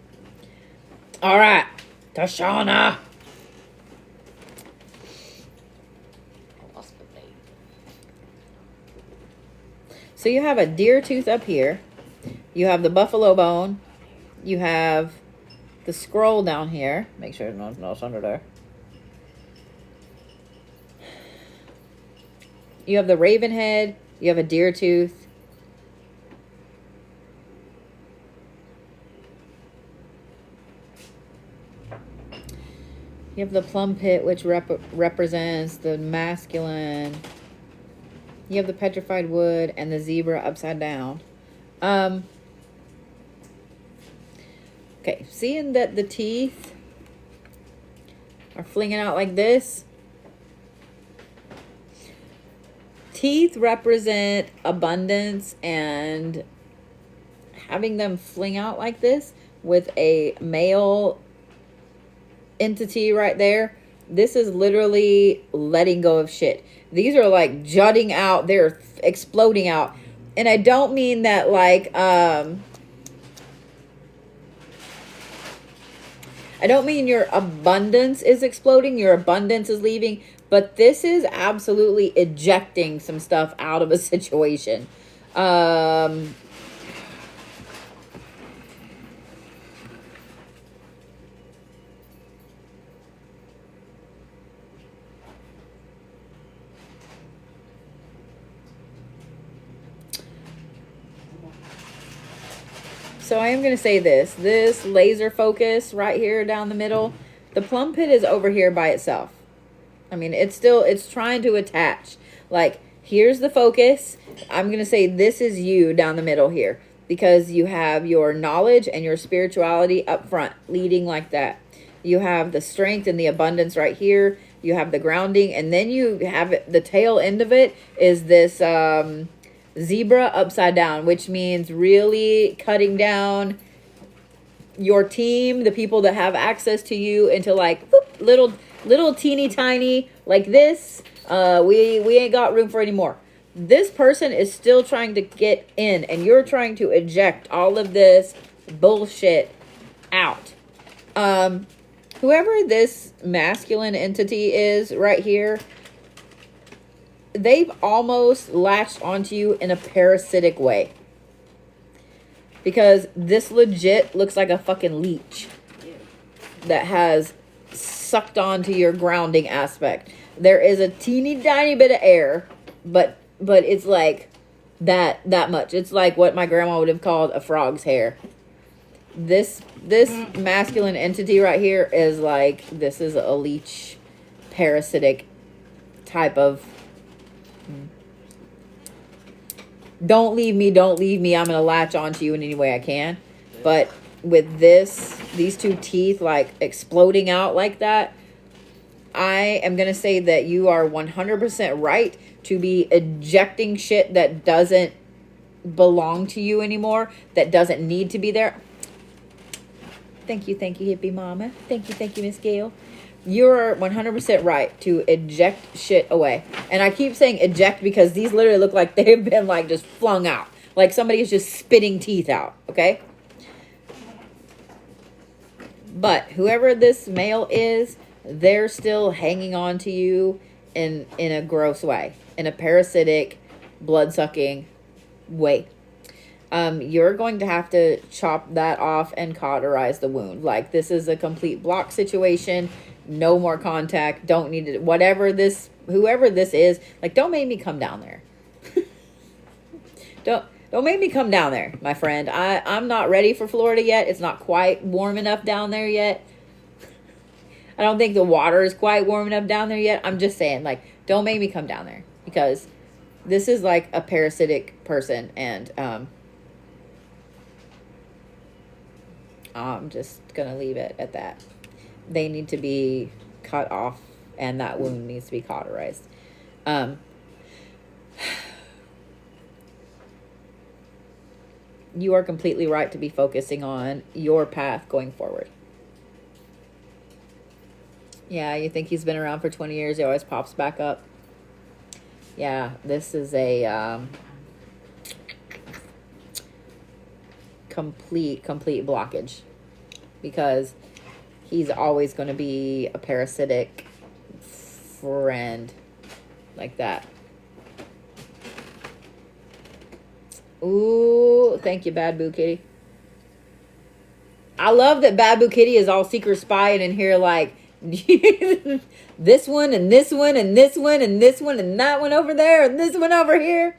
All right. Tashana. So you have a deer tooth up here. You have the buffalo bone. You have the scroll down here. Make sure there's no under there. You have the raven head. You have a deer tooth. You have the plum pit, which represents the masculine. You have the petrified wood and the zebra upside down. Okay, seeing that the teeth are flinging out like this. Teeth represent abundance, and having them fling out like this with a male entity right there, this is literally letting go of shit. These are like jutting out, they're exploding out. And I don't mean that like I don't mean your abundance is exploding, your abundance is leaving, but this is absolutely ejecting some stuff out of a situation. So I am going to say this laser focus right here down the middle, the plum pit is over here by itself. I mean, it's trying to attach. Like, here's the focus. I'm going to say this is you down the middle here, because you have your knowledge and your spirituality up front, leading like that. You have the strength and the abundance right here. You have the grounding, and then you have the tail end of it is this zebra upside down, which means really cutting down your team, the people that have access to you, into like whoop, little teeny tiny like this. We ain't got room for any more. This person is still trying to get in, and you're trying to eject all of this bullshit out. Whoever this masculine entity is right here, they've almost latched onto you in a parasitic way. Because this legit looks like a fucking leech that has sucked onto your grounding aspect. There is a teeny tiny bit of air, but it's like that much. It's like what my grandma would have called a frog's hair. This masculine entity right here is like, this is a leech, parasitic type of, don't leave me, I'm gonna latch onto you in any way I can. But with these two teeth like exploding out like that, I am gonna say that you are 100% right to be ejecting shit that doesn't belong to you anymore, that doesn't need to be there. Thank you, hippie mama. Thank you, Miss Gail. You're 100% right to eject shit away. And I keep saying eject because these literally look like they've been like just flung out. Like somebody's just spitting teeth out, okay? But whoever this male is, they're still hanging on to you in a gross way, in a parasitic, blood-sucking way. You're going to have to chop that off and cauterize the wound. Like, this is a complete block situation. No more contact. Don't need it. Whoever this is, like, don't make me come down there. Don't make me come down there, my friend. I'm not ready for Florida yet. It's not quite warm enough down there yet. I don't think the water is quite warm enough down there yet. I'm just saying, like, don't make me come down there, because this is like a parasitic person, and I'm just gonna leave it at that. They need to be cut off, and that wound needs to be cauterized. You are completely right to be focusing on your path going forward. Yeah, you think he's been around for 20 years, he always pops back up. Yeah, this is a complete blockage, because he's always going to be a parasitic friend like that. Ooh, thank you, Bad Boo Kitty. I love that Bad Boo Kitty is all secret spying in here, like, this one and this one and this one and this one and that one over there and this one over here.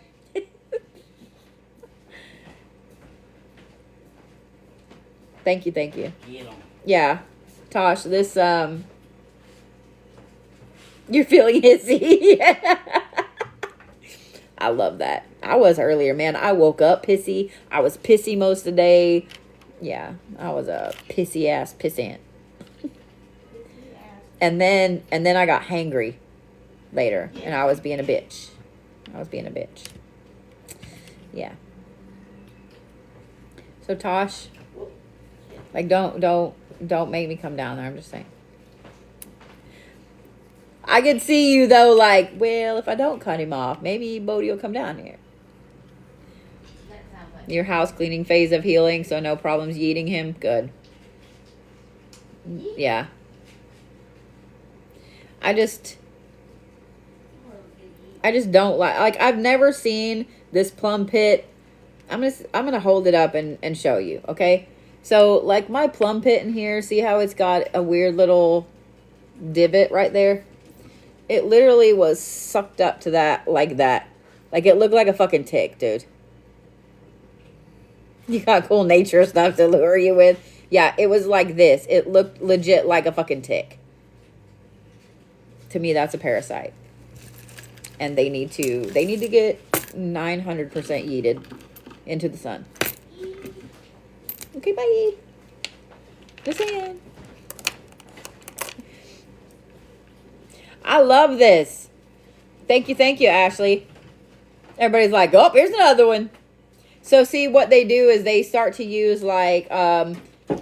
Thank you. Yeah. Tosh, this, you're feeling hissy. I love that. I was earlier, man. I woke up pissy. I was pissy most of the day. Yeah, I was a pissy ass pissant. And then I got hangry later, and I was being a bitch. Yeah. So Tosh, like, don't make me come down there. I'm just saying. I could see you though, like, well, if I don't cut him off, maybe Bodie will come down here. That sounds like Your house cleaning phase of healing, so no problems yeeting him. Good. Yeah. I just don't like I've never seen this plum pit. I'm gonna hold it up and show you, okay? So, like, my plum pit in here, see how it's got a weird little divot right there? It literally was sucked up to that. Like, it looked like a fucking tick, dude. You got cool nature stuff to lure you with. Yeah, it was like this. It looked legit like a fucking tick. To me, that's a parasite. And they need to get 900% yeeted into the sun. Okay, bye. Just saying. I love this. Thank you, Ashley. Everybody's like, oh, here's another one. So see, what they do is they start to use, like,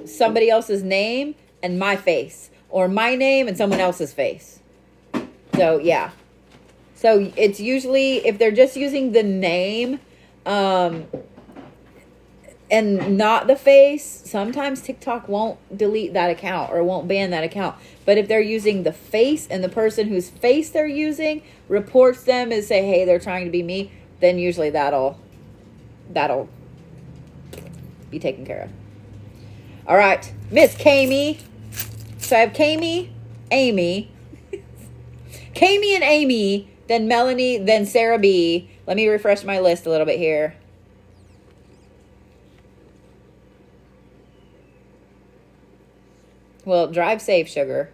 somebody else's name and my face, or my name and someone else's face. So, yeah. So, it's usually, if they're just using the name, and not the face, sometimes TikTok won't delete that account or won't ban that account. But if they're using the face, and the person whose face they're using reports them and say, hey, they're trying to be me, then usually that'll be taken care of. All right, Miss Kami. So I have Kami, Amy, Kami and Amy, then Melanie, then Sarah B. Let me refresh my list a little bit here. Well, drive safe, sugar.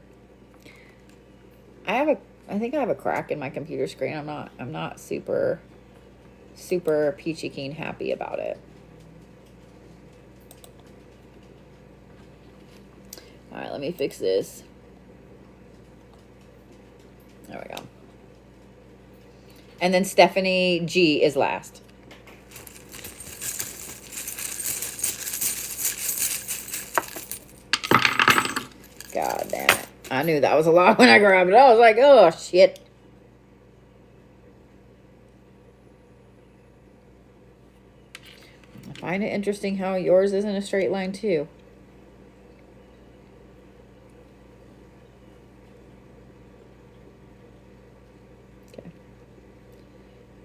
I think I have a crack in my computer screen. I'm not super peachy keen happy about it. All right, let me fix this. There we go. And then Stephanie G is last. God damn it. I knew that was a lot when I grabbed it. I was like, oh, shit. I find it interesting how yours isn't a straight line, too. Okay.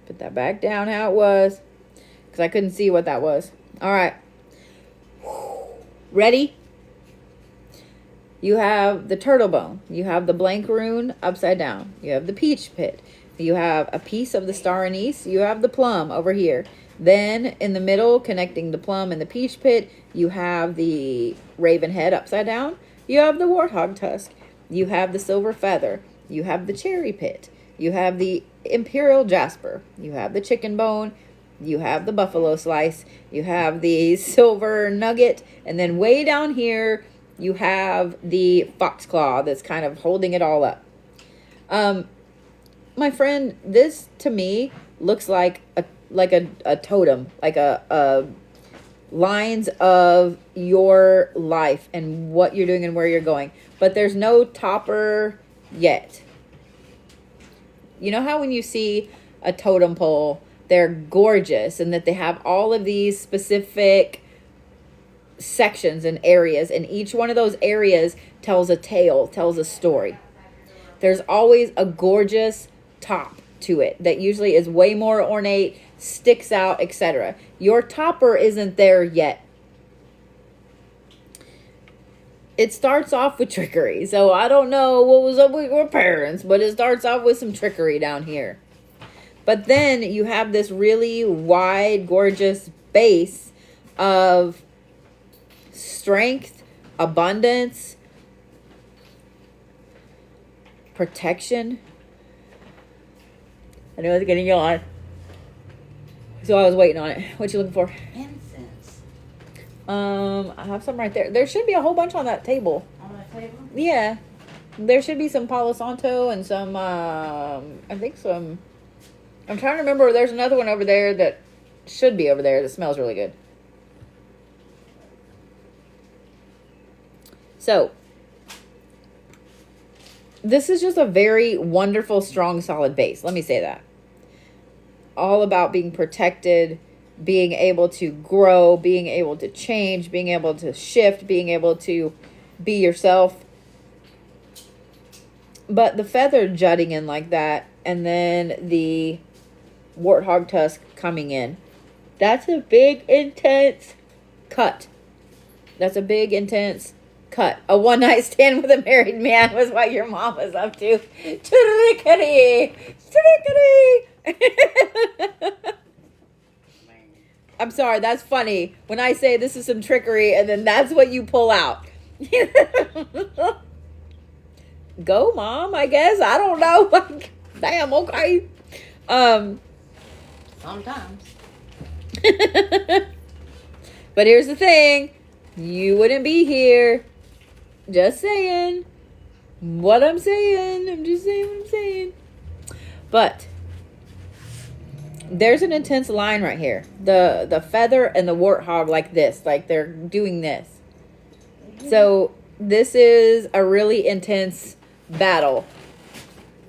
Put that back down how it was, because I couldn't see what that was. All right. Ready? You have the turtle bone. You have the blank rune upside down. You have the peach pit. You have a piece of the star anise. You have the plum over here. Then in the middle, connecting the plum and the peach pit, you have the raven head upside down. You have the warthog tusk. You have the silver feather. You have the cherry pit. You have the imperial jasper. You have the chicken bone. You have the buffalo slice. You have the silver nugget. And then way down here, you have the fox claw that's kind of holding it all up. My friend, this to me looks like a totem, like a lines of your life and what you're doing and where you're going. But there's no topper yet. You know how when you see a totem pole, they're gorgeous and that they have all of these specific sections and areas, and each one of those areas tells a tale, tells a story. There's always a gorgeous top to it that usually is way more ornate, sticks out, etc. Your topper isn't there yet. It starts off with trickery, so I don't know what was up with your parents, but it starts off with some trickery down here. But then you have this really wide, gorgeous base of strength, abundance, protection. I know it's getting yawn, so I was waiting on it. What you looking for? Incense. I have some right there. There should be a whole bunch on that table. On the table? Yeah, there should be some Palo Santo and some. I think some. I'm trying to remember. There's another one over there that should be over there that smells really good. So, this is just a very wonderful, strong, solid base. Let me say that. All about being protected, being able to grow, being able to change, being able to shift, being able to be yourself. But the feather jutting in like that, and then the warthog tusk coming in, that's a big, intense cut. That's a big, intense cut. A one-night stand with a married man was what your mom was up to. Trickery! Trickery! I'm sorry, that's funny. When I say this is some trickery, and then that's what you pull out. Go, Mom, I guess. I don't know. Damn, okay. Sometimes. But here's the thing. You wouldn't be here. Just saying. What I'm saying. I'm just saying what I'm saying. But there's an intense line right here. The feather and the warthog like this. Like they're doing this. So this is a really intense battle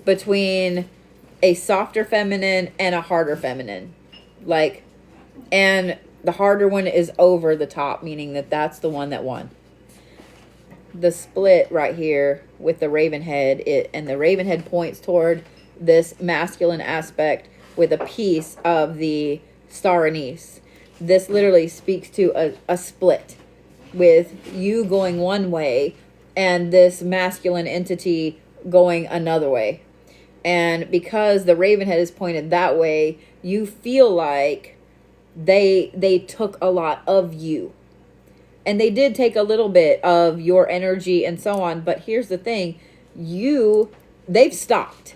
between a softer feminine and a harder feminine. Like, and the harder one is over the top, meaning that that's the one that won. The split right here with the raven head, and the raven head points toward this masculine aspect with a piece of the star anise. This literally speaks to a split with you going one way and this masculine entity going another way. And because the raven head is pointed that way, you feel like they took a lot of you. And they did take a little bit of your energy and so on. But here's the thing. They've stopped.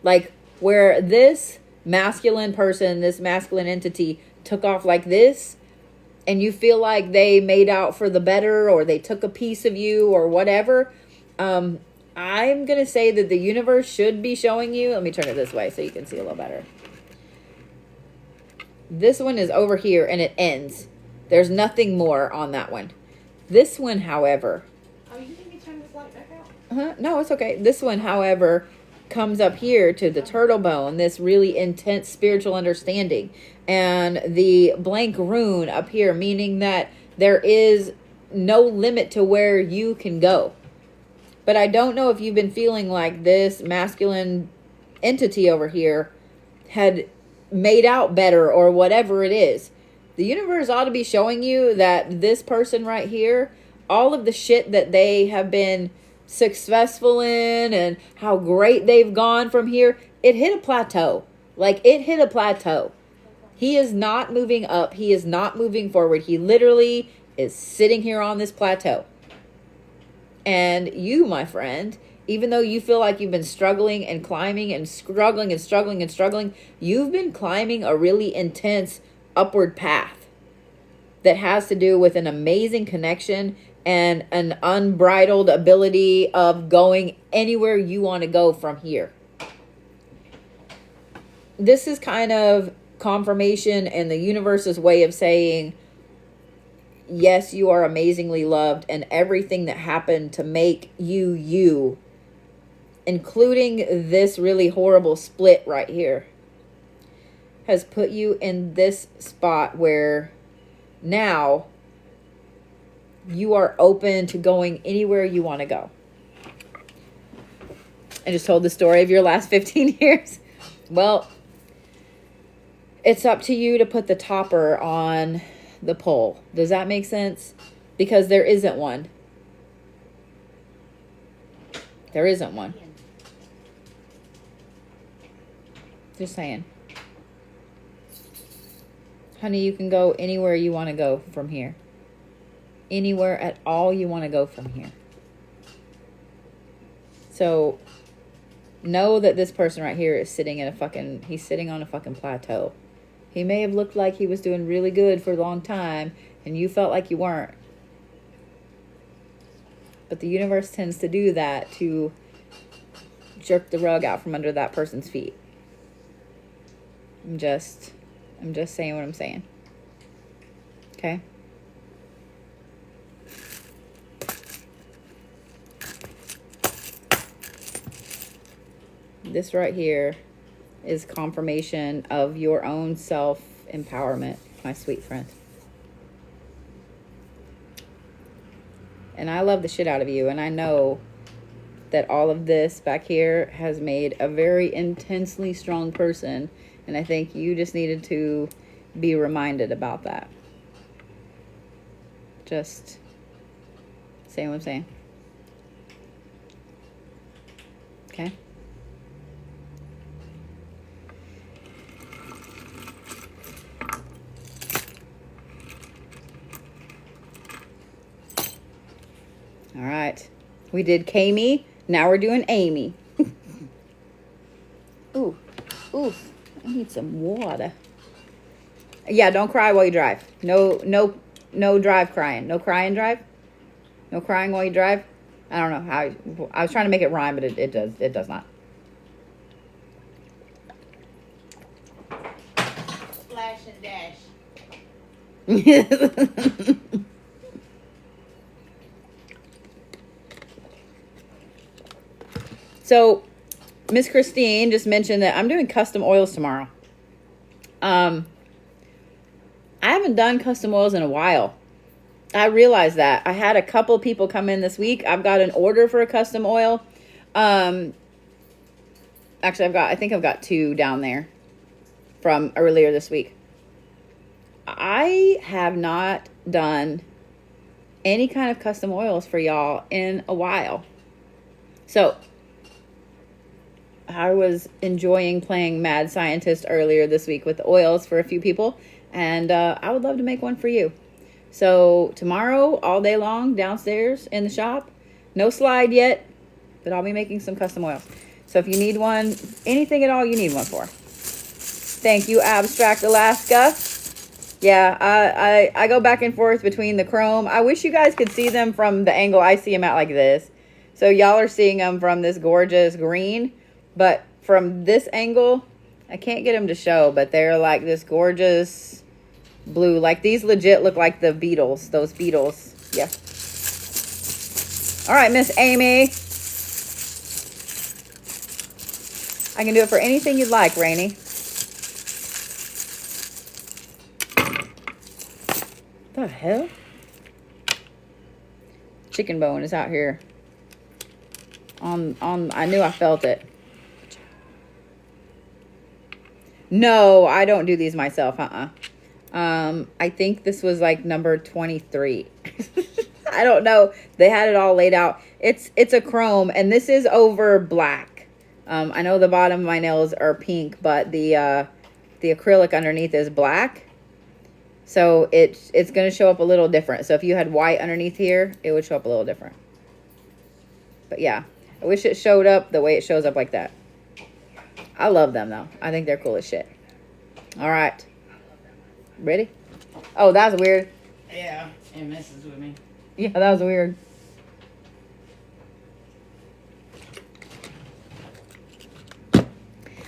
Like, where this masculine person, this masculine entity took off like this, and you feel like they made out for the better, or they took a piece of you, or whatever, I'm going to say that the universe should be showing you. Let me turn it this way so you can see a little better. This one is over here, and it ends. There's nothing more on that one. This one, however... Oh, you need me to turn this light back out? No, it's okay. This one, however, comes up here to the turtle bone, this really intense spiritual understanding. And the blank rune up here, meaning that there is no limit to where you can go. But I don't know if you've been feeling like this masculine entity over here had made out better or whatever it is. The universe ought to be showing you that this person right here, all of the shit that they have been successful in and how great they've gone from here, it hit a plateau. Like, it hit a plateau. He is not moving up. He is not moving forward. He literally is sitting here on this plateau. And you, my friend, even though you feel like you've been struggling and climbing and struggling and struggling and struggling, you've been climbing a really intense upward path that has to do with an amazing connection and an unbridled ability of going anywhere you want to go from here. This is kind of confirmation and the universe's way of saying, yes, you are amazingly loved, and everything that happened to make you you, including this really horrible split right here, has put you in this spot where now you are open to going anywhere you want to go. I just told the story of your last 15 years. Well, it's up to you to put the topper on the pole. Does that make sense? Because there isn't one. There isn't one. Just saying. Honey, you can go anywhere you want to go from here. Anywhere at all you want to go from here. So know that this person right here is sitting in he's sitting on a fucking plateau. He may have looked like he was doing really good for a long time, and you felt like you weren't. But the universe tends to do that to jerk the rug out from under that person's feet. I'm just saying what I'm saying. Okay? This right here is confirmation of your own self-empowerment, my sweet friend. And I love the shit out of you, and I know that all of this back here has made a very intensely strong person, and I think you just needed to be reminded about that. Just saying what I'm saying. Okay? All right. We did Kami. Now we're doing Amy. Ooh. Oof. I need some water. Yeah, don't cry while you drive. No drive crying. No crying drive? No crying while you drive? I don't know how. I was trying to make it rhyme, but it does not. Splash and dash. So, Miss Christine just mentioned that I'm doing custom oils tomorrow. I haven't done custom oils in a while. I realized that. I had a couple people come in this week. I've got an order for a custom oil. Actually, I think I've got 2 down there from earlier this week. I have not done any kind of custom oils for y'all in a while. So, I was enjoying playing Mad Scientist earlier this week with the oils for a few people, and I would love to make one for you. So tomorrow, all day long, downstairs in the shop. No slide yet, but I'll be making some custom oils. So if you need one, anything at all you need one for. Thank you, Abstract Alaska. Yeah, I go back and forth between the chrome. I wish you guys could see them from the angle I see them at, like this. So y'all are seeing them from this gorgeous green. But from this angle, I can't get them to show, but they're like this gorgeous blue. Like these legit look like the Beatles, those Beatles. Yeah. All right, Miss Amy. I can do it for anything you'd like, Rainey. The hell? Chicken bone is out here. I knew I felt it. No, I don't do these myself. I think this was like number 23. I don't know. They had it all laid out. It's a chrome, and this is over black. I know the bottom of my nails are pink, but the acrylic underneath is black. So it's going to show up a little different. So if you had white underneath here, it would show up a little different. But yeah, I wish it showed up the way it shows up like that. I love them though. I think they're cool as shit. All right. Ready? Oh, that was weird. Yeah, it messes with me. Yeah, that was weird.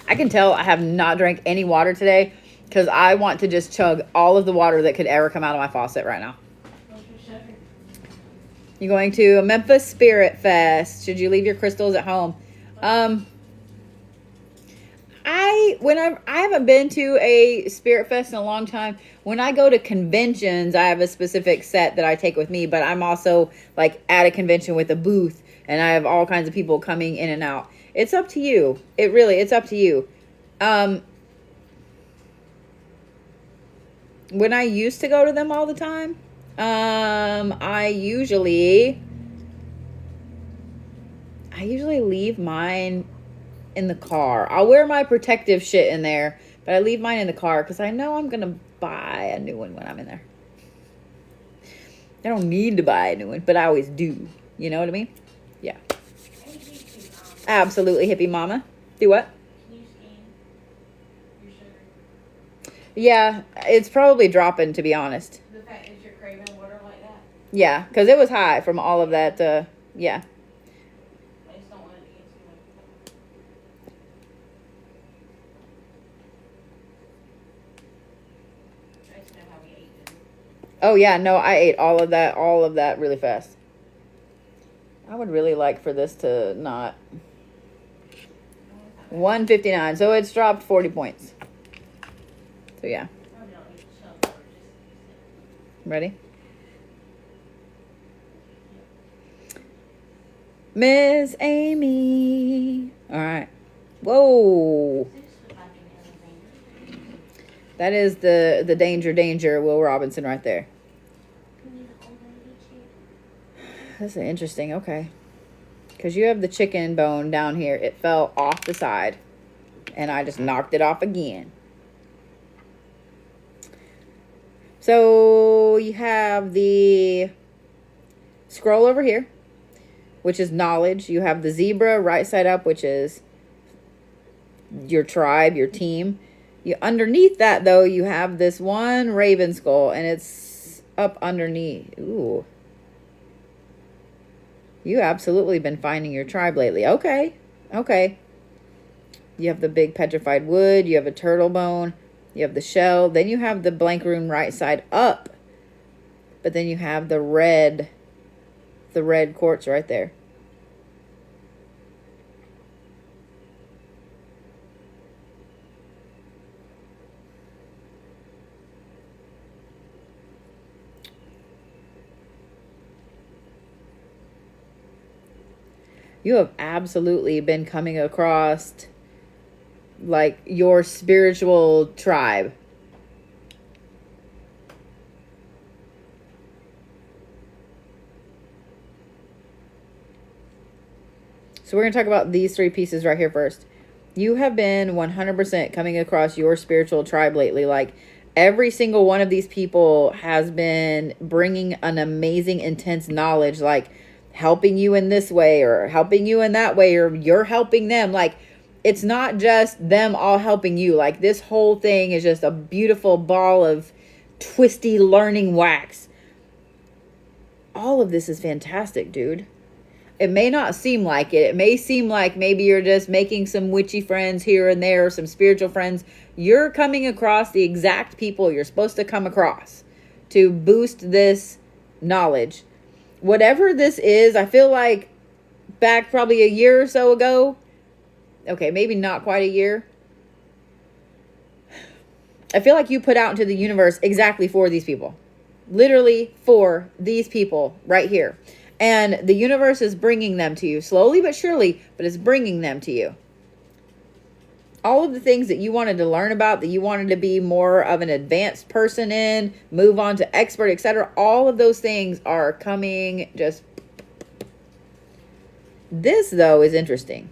I can tell I have not drank any water today because I want to just chug all of the water that could ever come out of my faucet right now. You're going to a Memphis Spirit Fest. Should you leave your crystals at home? I haven't been to a Spirit Fest in a long time. When I go to conventions, I have a specific set that I take with me, but I'm also like at a convention with a booth and I have all kinds of people coming in and out. It's up to you. It's up to you. When I used to go to them all the time, I usually leave mine in the car. I'll wear my protective shit in there, but I leave mine in the car because I know I'm gonna buy a new one when I'm in there. I don't need to buy a new one, but I always do. You know what I mean? Yeah. Absolutely, hippie mama. Do what? Can you scan your sugar? Yeah, it's probably dropping, to be honest. The fact that you're craving water like that? Yeah, because it was high from all of that. Yeah. I just don't want it to get too much. I just know how we ate it. Oh, yeah, no, I ate all of that really fast. I would really like for this to not... 159, so it's dropped 40 points. So, yeah. Probably don't need to shove water, just Ready? Miss Amy. All right. Whoa. That is the danger Will Robinson right there. That's interesting. Okay. Because you have the chicken bone down here. It fell off the side. And I just knocked it off again. So you have the scroll over here, which is knowledge. You have the zebra right side up, which is your tribe, your team. Underneath that, though, you have this one raven skull, and it's up underneath. Ooh. You absolutely been finding your tribe lately. Okay. Okay. You have the big petrified wood. You have a turtle bone. You have the shell. Then you have the blank rune right side up. But then you have the red quartz right there. You have absolutely been coming across like your spiritual tribe. So we're going to talk about these three pieces right here first. You have been 100% coming across your spiritual tribe lately. Like Every single one of these people has been bringing an amazing, intense knowledge, like helping you in this way or helping you in that way, or you're helping them. Like, it's not just them all helping you. Like, this whole thing is just a beautiful ball of twisty learning wax. All of this is fantastic, dude. It may not seem like it. It may seem like maybe you're just making some witchy friends here and there, some spiritual friends. You're coming across the exact people you're supposed to come across to boost this knowledge. Whatever this is, I feel like back probably a year or so ago, okay, maybe not quite a year, I feel like you put out into the universe exactly for these people. Literally for these people right here. And the universe is bringing them to you slowly but surely, but it's bringing them to you. All of the things that you wanted to learn about, that you wanted to be more of an advanced person in, move on to expert, etc. All of those things are coming just... This, though, is interesting.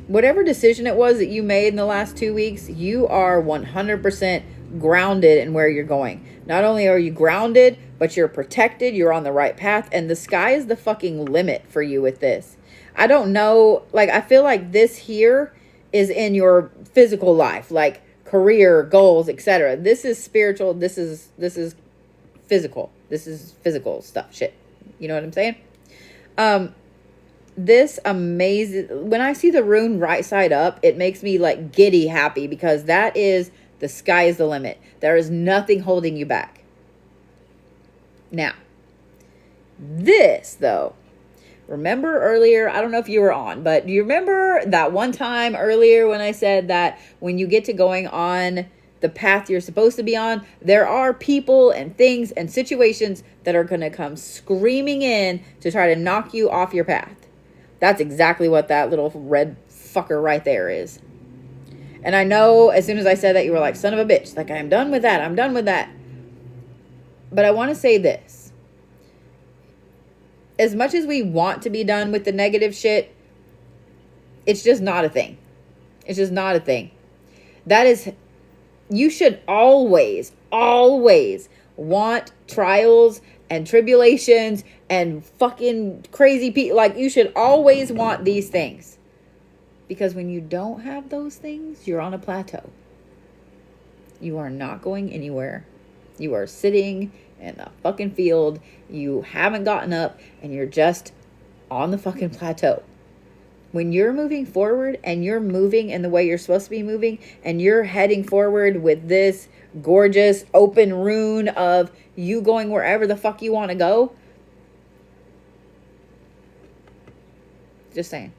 Whatever decision it was that you made in the last 2 weeks, you are 100% grounded in where you're going. Not only are you grounded, but you're protected, you're on the right path, and the sky is the fucking limit for you with this. I don't know, like, I feel like this here is in your physical life, like career, goals, etc. This is spiritual, this is physical. This is physical stuff, shit. You know what I'm saying? This amazing, when I see the rune right side up, it makes me like giddy happy, because that is the sky is the limit. There is nothing holding you back. Now, this though, remember earlier, I don't know if you were on, but do you remember that one time earlier when I said that when you get to going on the path you're supposed to be on, there are people and things and situations that are going to come screaming in to try to knock you off your path. That's exactly what that little red fucker right there is. And I know as soon as I said that, you were like, son of a bitch. Like, I'm done with that. I'm done with that. But I want to say this. As much as we want to be done with the negative shit, it's just not a thing. It's just not a thing. That is, you should always, always want trials and tribulations and fucking crazy people. Like, you should always want these things. Because when you don't have those things, you're on a plateau. You are not going anywhere. You are sitting in the fucking field. You haven't gotten up and you're just on the fucking plateau. When you're moving forward and you're moving in the way you're supposed to be moving, and you're heading forward with this gorgeous open rune of you going wherever the fuck you want to go. Just saying.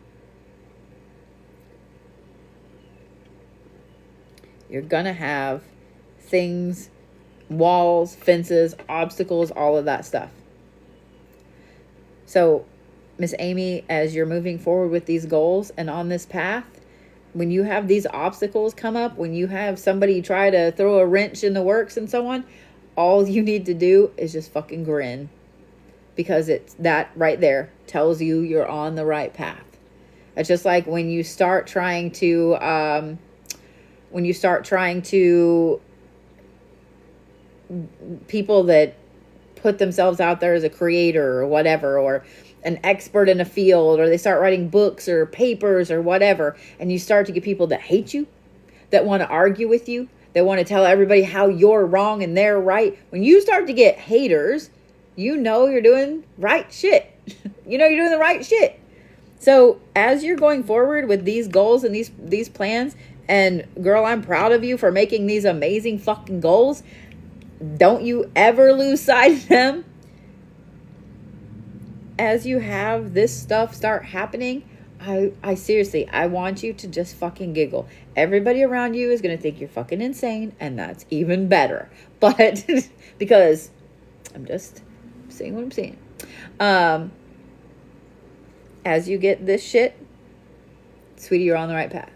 You're gonna have things, walls, fences, obstacles, all of that stuff. So, Miss Amy, as you're moving forward with these goals and on this path, when you have these obstacles come up, when you have somebody try to throw a wrench in the works and so on, all you need to do is just fucking grin. Because it's that right there tells you you're on the right path. It's just like when you start trying to, people that put themselves out there as a creator or whatever, or an expert in a field, or they start writing books or papers or whatever, and you start to get people that hate you, that want to argue with you, that want to tell everybody how you're wrong and they're right. When you start to get haters, you know you're doing right shit. You know you're doing the right shit. So as you're going forward with these goals and these plans, and girl, I'm proud of you for making these amazing fucking goals. Don't you ever lose sight of them. As you have this stuff start happening, I seriously, I want you to just fucking giggle. Everybody around you is going to think you're fucking insane, and that's even better. But because I'm just saying what I'm saying. As you get this shit, sweetie, you're on the right path.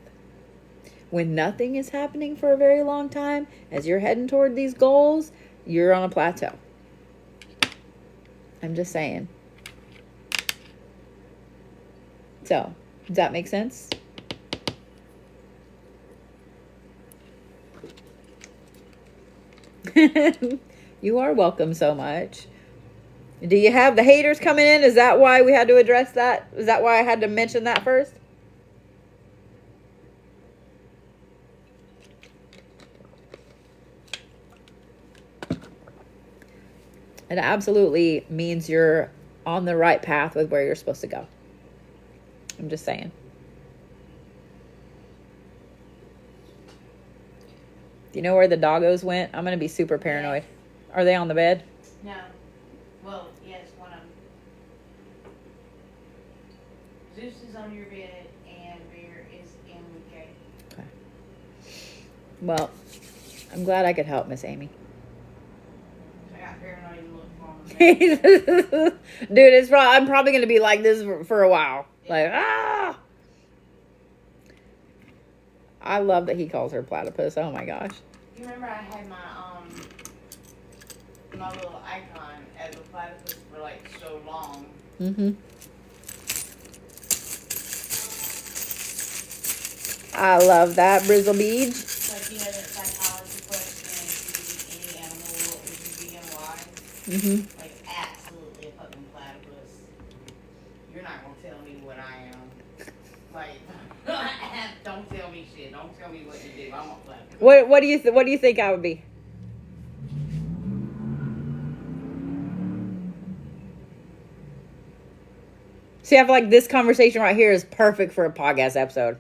When nothing is happening for a very long time, as you're heading toward these goals, you're on a plateau. I'm just saying. So, does that make sense? You are welcome so much. Do you have the haters coming in? Is that why we had to address that? Is that why I had to mention that first? It absolutely means you're on the right path with where you're supposed to go. I'm just saying. Do you know where the doggos went? I'm going to be super paranoid. Are they on the bed? No. Well, yes, one of them. Zeus is on your bed, and Bear is in with Kay. Okay. Well, I'm glad I could help, Miss Amy. I got paranoid and looked for him. Dude, I'm probably going to be like this for a while. Like, ah! I love that he calls her platypus. Oh my gosh. You remember I had my my little icon as a platypus for like so long. Mm-hmm. I love that, Brizzle Beach. Like, you know that psychology question, if you could be any animal, what would you be and why? Mm-hmm. Like, absolutely a fucking platypus. You're not gonna tell me what I am. Like, don't tell me shit. Don't tell me what to do. I'm a platypus. What do you think I would be? See, I feel like this conversation right here is perfect for a podcast episode.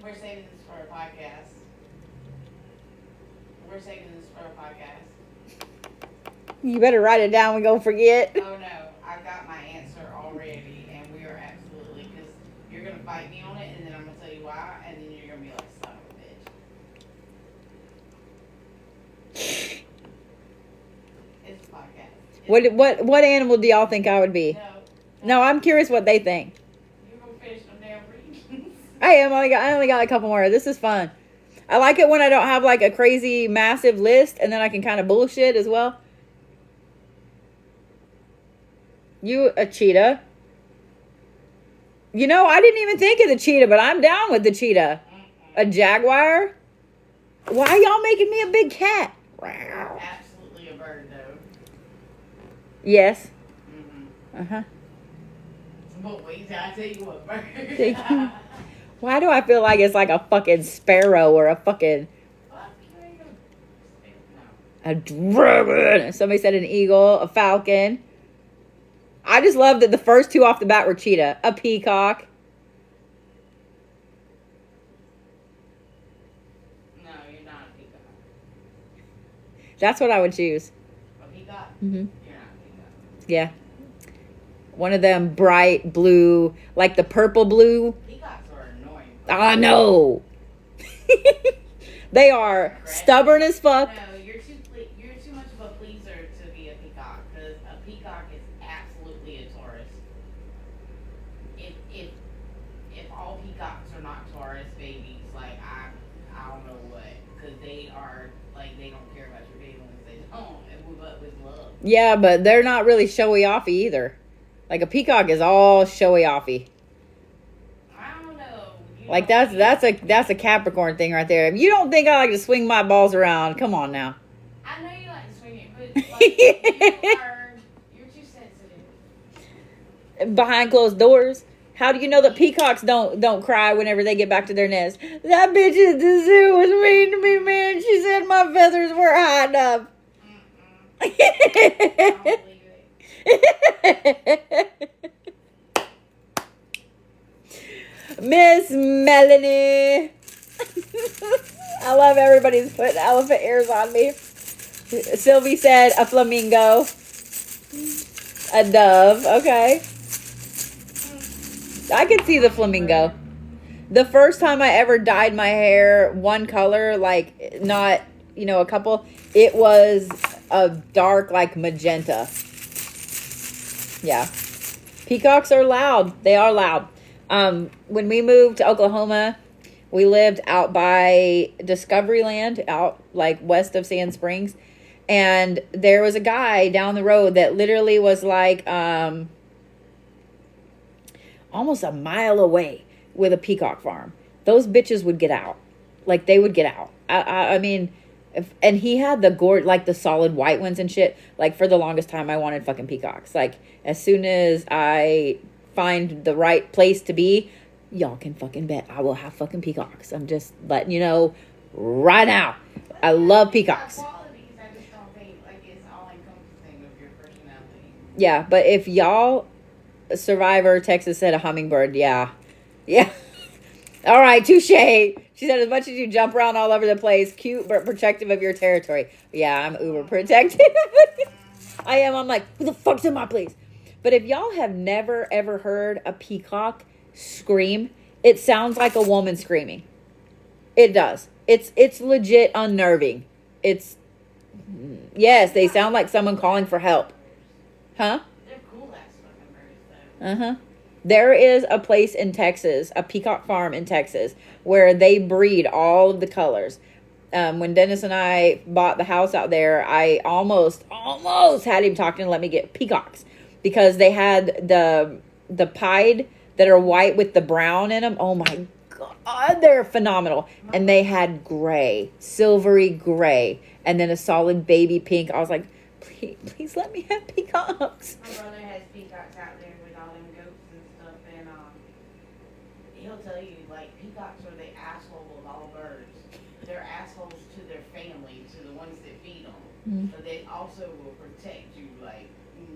We're saving this for a podcast. We're saving this for a podcast. You better write it down. We gonna forget. Oh no, I've got my answer already, and we are absolutely, because you're gonna fight me on it, and then I'm gonna tell you why, and then you're gonna be like, son of a bitch. It's a podcast. What animal do y'all think I would be? No, I'm curious what they think. You're gonna finish them damn readings. I only got a couple more. This is fun. I like it when I don't have like a crazy massive list, and then I can kind of bullshit as well. You a cheetah? You know, I didn't even think of the cheetah, but I'm down with the cheetah. A jaguar? Why y'all making me a big cat? Absolutely a bird, though. Yes. Mm-hmm. Uh-huh. But wait, I tell you what, bird. Why do I feel like it's like a fucking sparrow or a fucking... A dragon. Somebody said an eagle, a falcon. I just love that the first two off the bat were cheetah. A peacock. No, you're not a peacock. That's what I would choose. A peacock? Mm-hmm. You're not a peacock. Yeah. One of them bright blue, like the purple blue. Peacocks are annoying. I know. They are stubborn as fuck. No, you're too much of a pleaser to be a peacock, because a peacock is absolutely a Taurus. If all peacocks are not Taurus babies, like I don't know what, because they are like, they don't care about your feelings. They don't, but with love. Yeah, but they're not really showy offy either. Like a peacock is all showy offy. I don't know. Like that's a Capricorn thing right there. If you don't think I like to swing my balls around, come on now. I know you like to swing it, but like, you're too sensitive. Behind closed doors. How do you know that peacocks don't cry whenever they get back to their nest? That bitch at the zoo was mean to me, man. She said my feathers were high enough. I don't believe it. Miss Melanie. I love everybody's putting elephant ears on me. Sylvie said a flamingo. A dove. Okay. I could see the flamingo. The first time I ever dyed my hair one color, like not, a couple, it was a dark, like magenta. Yeah. Peacocks are loud. They are loud. When we moved to Oklahoma, we lived out by Discoveryland, out like west of Sand Springs. And there was a guy down the road that literally was like almost a mile away with a peacock farm. Those bitches would get out. Like they would get out. I mean, And he had the like the solid white ones and shit. Like for the longest time, I wanted fucking peacocks. Like as soon as I find the right place to be, y'all can fucking bet I will have fucking peacocks. I'm just letting you know right now. I love peacocks. Qualities, I just don't think like it's all encompassing of your personality. Yeah, but if y'all Survivor Texas said a hummingbird, yeah. All right, touche. She said, as much as you jump around all over the place, cute but protective of your territory. Yeah, I'm uber protective. I am. I'm like, who the fuck's in my place? But if y'all have never, ever heard a peacock scream, it sounds like a woman screaming. It does. It's legit unnerving. Yes, they sound like someone calling for help. Huh? They're cool ass fucking birds, though. Uh-huh. There is a place in Texas, a peacock farm in Texas, where they breed all of the colors. When Dennis and I bought the house out there, I almost had him talking to let me get peacocks because they had the pied that are white with the brown in them. Oh my God, they're phenomenal. And they had gray, silvery gray, and then a solid baby pink. I was like, please let me have peacocks. My brother has peacocks out there with all them goats and stuff, and he'll tell you like peacocks are the asshole of all birds. They're assholes to their family, to the ones that feed them, but they also will protect you like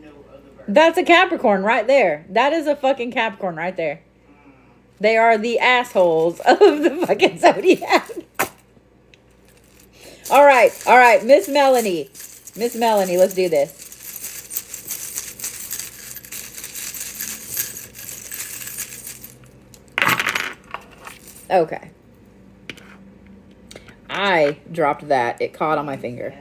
no other bird. That's a Capricorn right there. That is a fucking Capricorn right there. They are the assholes of the fucking zodiac. All right, Miss Melanie, let's do this. Okay. I dropped that. It caught on my finger.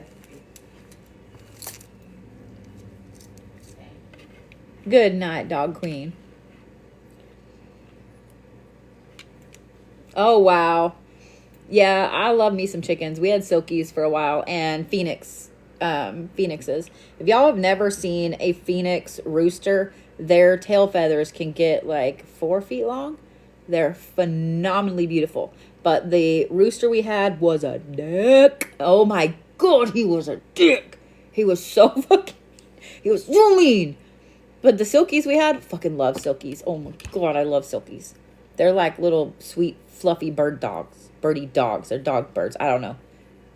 Good night, dog queen. Oh, wow. Yeah, I love me some chickens. We had silkies for a while and phoenixes. If y'all have never seen a phoenix rooster, their tail feathers can get like 4 feet long. They're phenomenally beautiful. But the rooster we had was a dick. Oh my God, he was a dick. He was so mean. But the silkies we had, fucking love silkies. Oh my God, I love silkies. They're like little sweet, fluffy birdie dogs. They're dog birds. I don't know.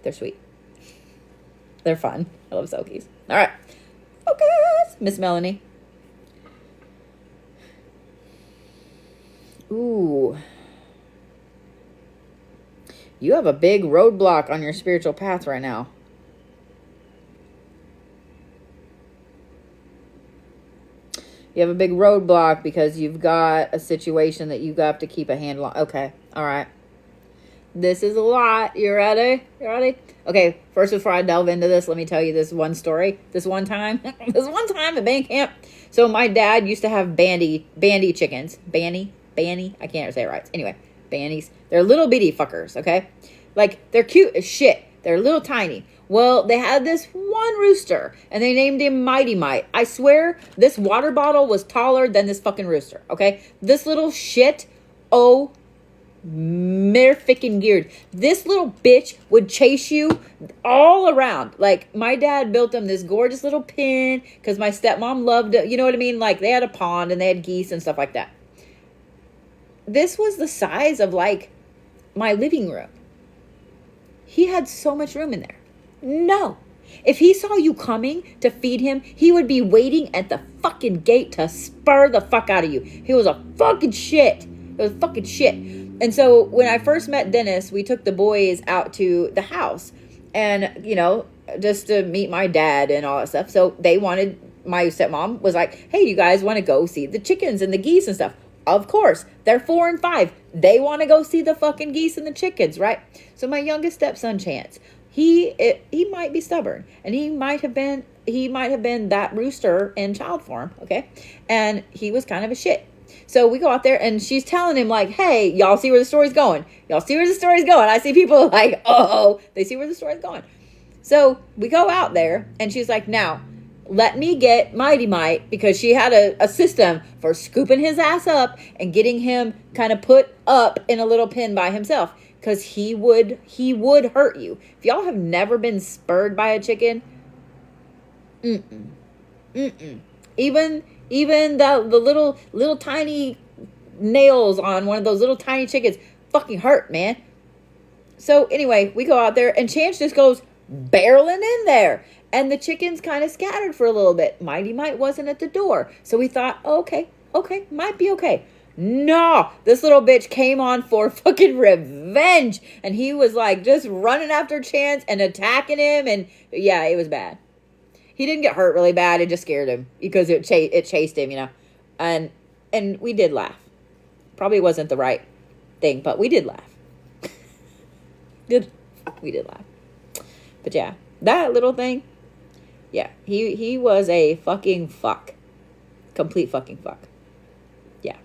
They're sweet. They're fun. I love silkies. All right. Focus, Miss Melanie. Ooh. You have a big roadblock on your spiritual path right now. You have a big roadblock because you've got a situation that you have to keep a handle on. Okay. All right. This is a lot. You ready? Okay. First, before I delve into this, let me tell you this one story. This one time at band camp. So my dad used to have bandy chickens. Banny. I can't say it right. Anyway, bannies. They're little bitty fuckers. Okay. Like they're cute as shit. They're little tiny. Well, they had this one rooster, and they named him Mighty Might. I swear, this water bottle was taller than this fucking rooster, okay? This little shit, oh, mere freaking geared. This little bitch would chase you all around. Like, my dad built them this gorgeous little pen, because my stepmom loved it, you know what I mean? Like, they had a pond, and they had geese and stuff like that. This was the size of, like, my living room. He had so much room in there. No. If he saw you coming to feed him, he would be waiting at the fucking gate to spur the fuck out of you. He was a fucking shit. It was fucking shit. And so when I first met Dennis, we took the boys out to the house and, you know, just to meet my dad and all that stuff. So my stepmom was like, hey, you guys want to go see the chickens and the geese and stuff? Of course, they're 4 and 5. They want to go see the fucking geese and the chickens, right? So my youngest stepson, Chance, he might be stubborn, and he might have been that rooster in child form, okay? And he was kind of a shit. So we go out there, and she's telling him like, "Hey, y'all see where the story's going? I see people like, oh, they see where the story's going." So we go out there, and she's like, "Now, let me get Mighty Might," because she had a system for scooping his ass up and getting him kind of put up in a little pen by himself. because he would hurt you. If y'all have never been spurred by a chicken, even the little tiny nails on one of those little tiny chickens fucking hurt, man. So anyway, we go out there and Chance just goes barreling in there. And the chickens kind of scattered for a little bit. Mighty Mite wasn't at the door. So we thought, okay, might be okay. No, this little bitch came on for fucking revenge. And he was like just running after Chance and attacking him. And yeah, it was bad. He didn't get hurt really bad. It just scared him because it chased him, you know. And we did laugh. Probably wasn't the right thing, but we did laugh. We did laugh. But yeah, that little thing, yeah, he was a fucking fuck. Complete fucking fuck. Yeah.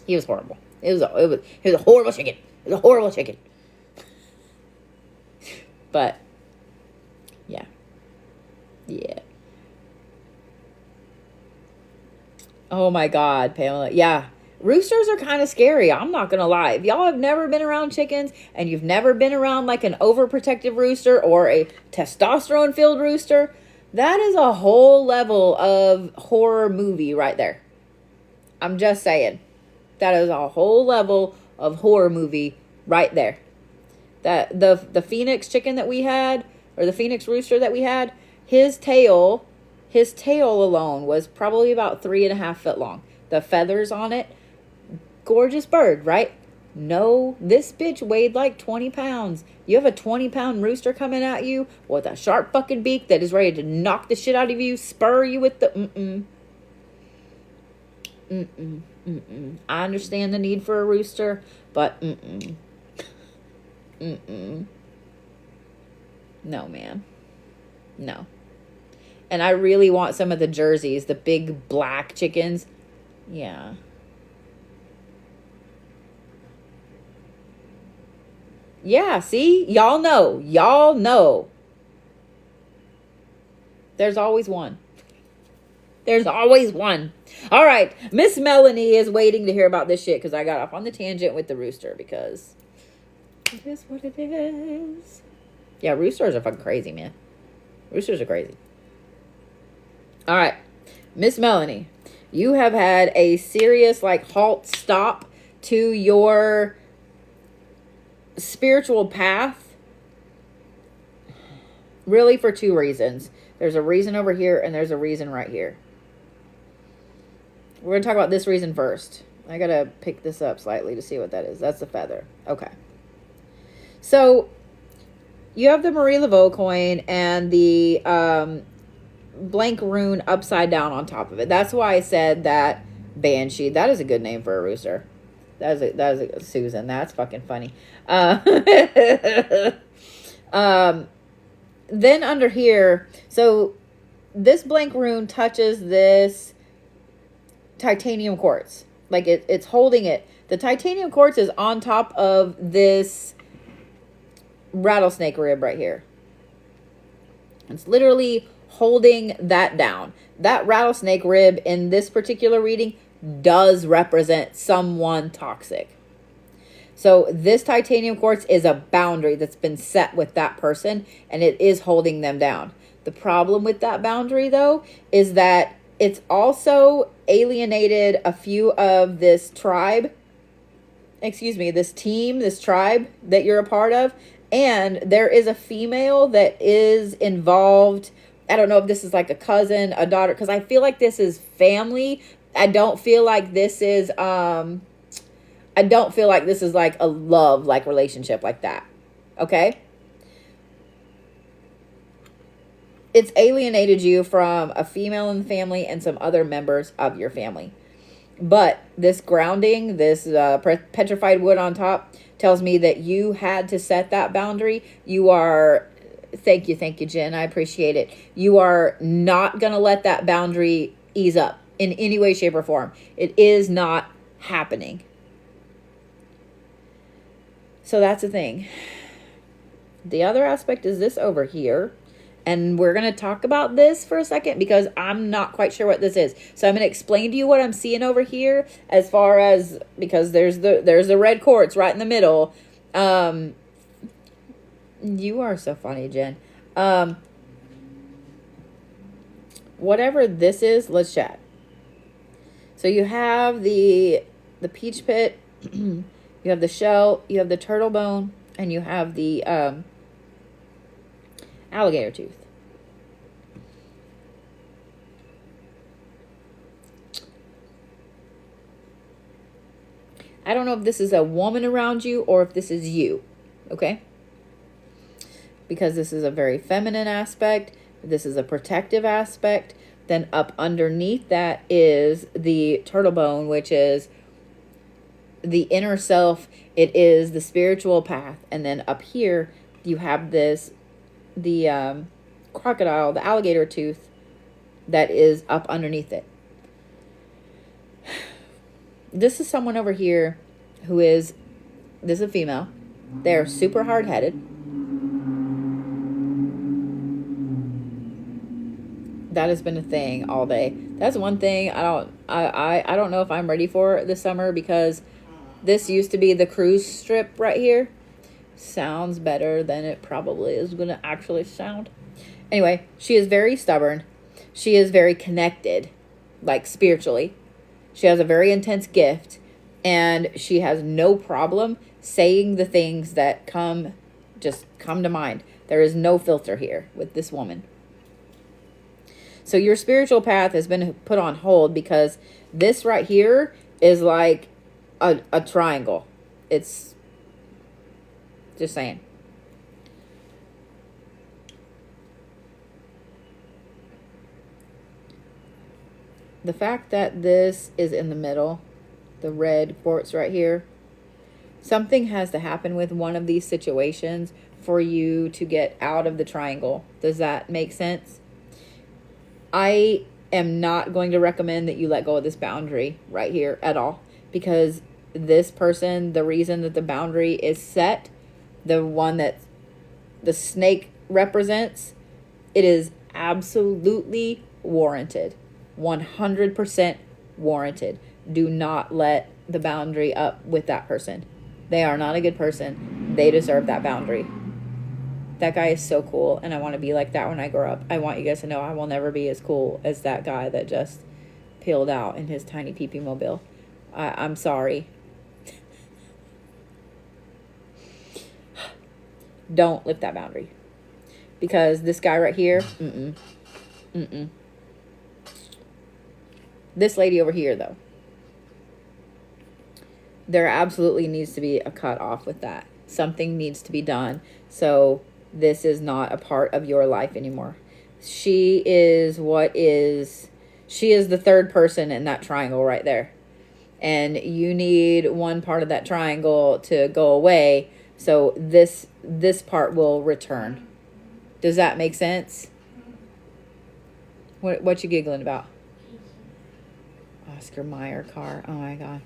He was horrible. He was a horrible chicken. It was a horrible chicken. But yeah. Yeah. Oh my God, Pamela. Yeah. Roosters are kind of scary. I'm not going to lie. If y'all have never been around chickens and you've never been around like an overprotective rooster or a testosterone filled rooster, that is a whole level of horror movie right there. I'm just saying. That is a whole level of horror movie right there. That the Phoenix chicken that we had, or the Phoenix rooster that we had, his tail alone was probably about 3.5 feet long. The feathers on it, gorgeous bird, right? No, this bitch weighed like 20 pounds. You have a 20-pound rooster coming at you with a sharp fucking beak that is ready to knock the shit out of you, spur you with the I understand the need for a rooster, but no, man. No. And I really want some of the jerseys, the big black chickens. Yeah. Yeah, see? Y'all know. There's always one. There's always one. All right. Miss Melanie is waiting to hear about this shit because I got off on the tangent with the rooster because it is what it is. Yeah, roosters are fucking crazy, man. Roosters are crazy. All right. Miss Melanie, you have had a serious halt stop to your spiritual path, really for 2 reasons. There's a reason over here and there's a reason right here. We're going to talk about this reason first. I got to pick this up slightly to see what that is. That's the feather. Okay. So you have the Marie Laveau coin and the blank rune upside down on top of it. That's why I said that Banshee. That is a good name for a rooster. That is a Susan. That's fucking funny. Then under here, so this blank rune touches this titanium quartz. Like it's holding it. The titanium quartz is on top of this rattlesnake rib right here. It's literally holding that down. That rattlesnake rib in this particular reading does represent someone toxic. So this titanium quartz is a boundary that's been set with that person, and it is holding them down. The problem with that boundary, though, is that it's also alienated a few of this tribe, this team, this tribe that you're a part of, and there is a female that is involved. I don't know if this is like a cousin, a daughter, because I feel like this is family. I don't feel like this is like a love relationship like that. Okay? It's alienated you from a female in the family and some other members of your family. But this grounding, this petrified wood on top tells me that you had to set that boundary. You are, thank you, Jen. I appreciate it. You are not going to let that boundary ease up in any way, shape, or form. It is not happening. So that's the thing. The other aspect is this over here. And we're going to talk about this for a second because I'm not quite sure what this is. So I'm going to explain to you what I'm seeing over here as far as, because there's the red quartz right in the middle. You are so funny, Jen. Whatever this is, let's chat. So you have the peach pit, you have the shell, you have the turtle bone, and you have the alligator tooth. I don't know if this is a woman around you or if this is you, okay? Because this is a very feminine aspect. This is a protective aspect. Then up underneath that is the turtle bone, which is the inner self. It is the spiritual path. And then up here, you have this, the crocodile, the alligator tooth that is up underneath it. This is someone over here who is, this is a female. They're super hard-headed. That has been a thing all day. That's one thing I don't know if I'm ready for this summer, because this used to be the cruise strip right here. Sounds better than it probably is going to actually sound. Anyway, she is very stubborn. She is very connected, like spiritually. She has a very intense gift, and she has no problem saying the things that come to mind. There is no filter here with this woman. So your spiritual path has been put on hold because this right here is like a triangle. It's just saying. The fact that this is in the middle, the red quartz right here, something has to happen with one of these situations for you to get out of the triangle. Does that make sense? I am not going to recommend that you let go of this boundary right here at all, because this person, the reason that the boundary is set, the one that the snake represents, it is absolutely warranted. 100% warranted. Do not let the boundary up with that person. They are not a good person. They deserve that boundary. That guy is so cool, and I want to be like that when I grow up. I want you guys to know I will never be as cool as that guy that just peeled out in his tiny pee-pee mobile. I'm sorry. Don't lift that boundary. Because this guy right here, This lady over here, though, there absolutely needs to be a cut off with that. Something needs to be done. So this is not a part of your life anymore. She is the third person in that triangle right there. And you need one part of that triangle to go away, so this part will return. Does that make sense? What you giggling about? Oscar Mayer car. Oh my God.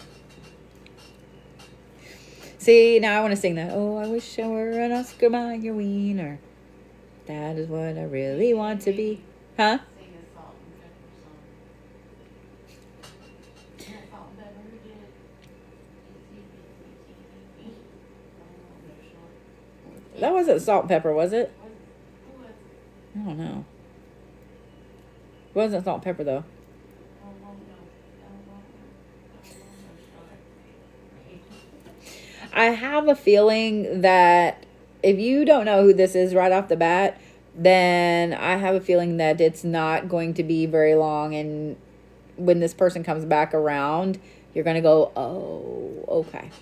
See, now I want to sing that. Oh, I wish I were an Oscar Mayer wiener. That is what I really want to be. Huh? Sing a salt and pepper song. That salt and pepper who did it? That wasn't Salt and Pepper, was it? Who was it? I don't know. It wasn't Salt and Pepper, though. I have a feeling that if you don't know who this is right off the bat, then I have a feeling that it's not going to be very long. And when this person comes back around, you're going to go, oh, okay.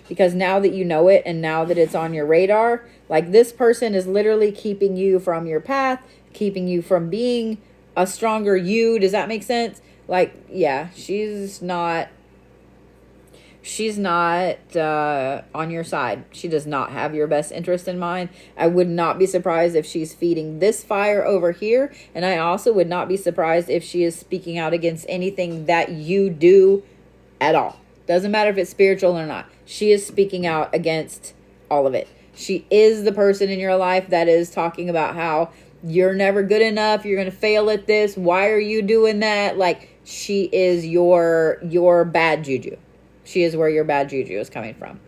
Because now that you know it and now that it's on your radar, like this person is literally keeping you from your path, keeping you from being a stronger you. Does that make sense? Like, yeah, she's not on your side. She does not have your best interest in mind. I would not be surprised if she's feeding this fire over here. And I also would not be surprised if she is speaking out against anything that you do at all. Doesn't matter if it's spiritual or not. She is speaking out against all of it. She is the person in your life that is talking about how you're never good enough. You're going to fail at this. Why are you doing that? Like, she is your bad juju. She is where your bad juju is coming from.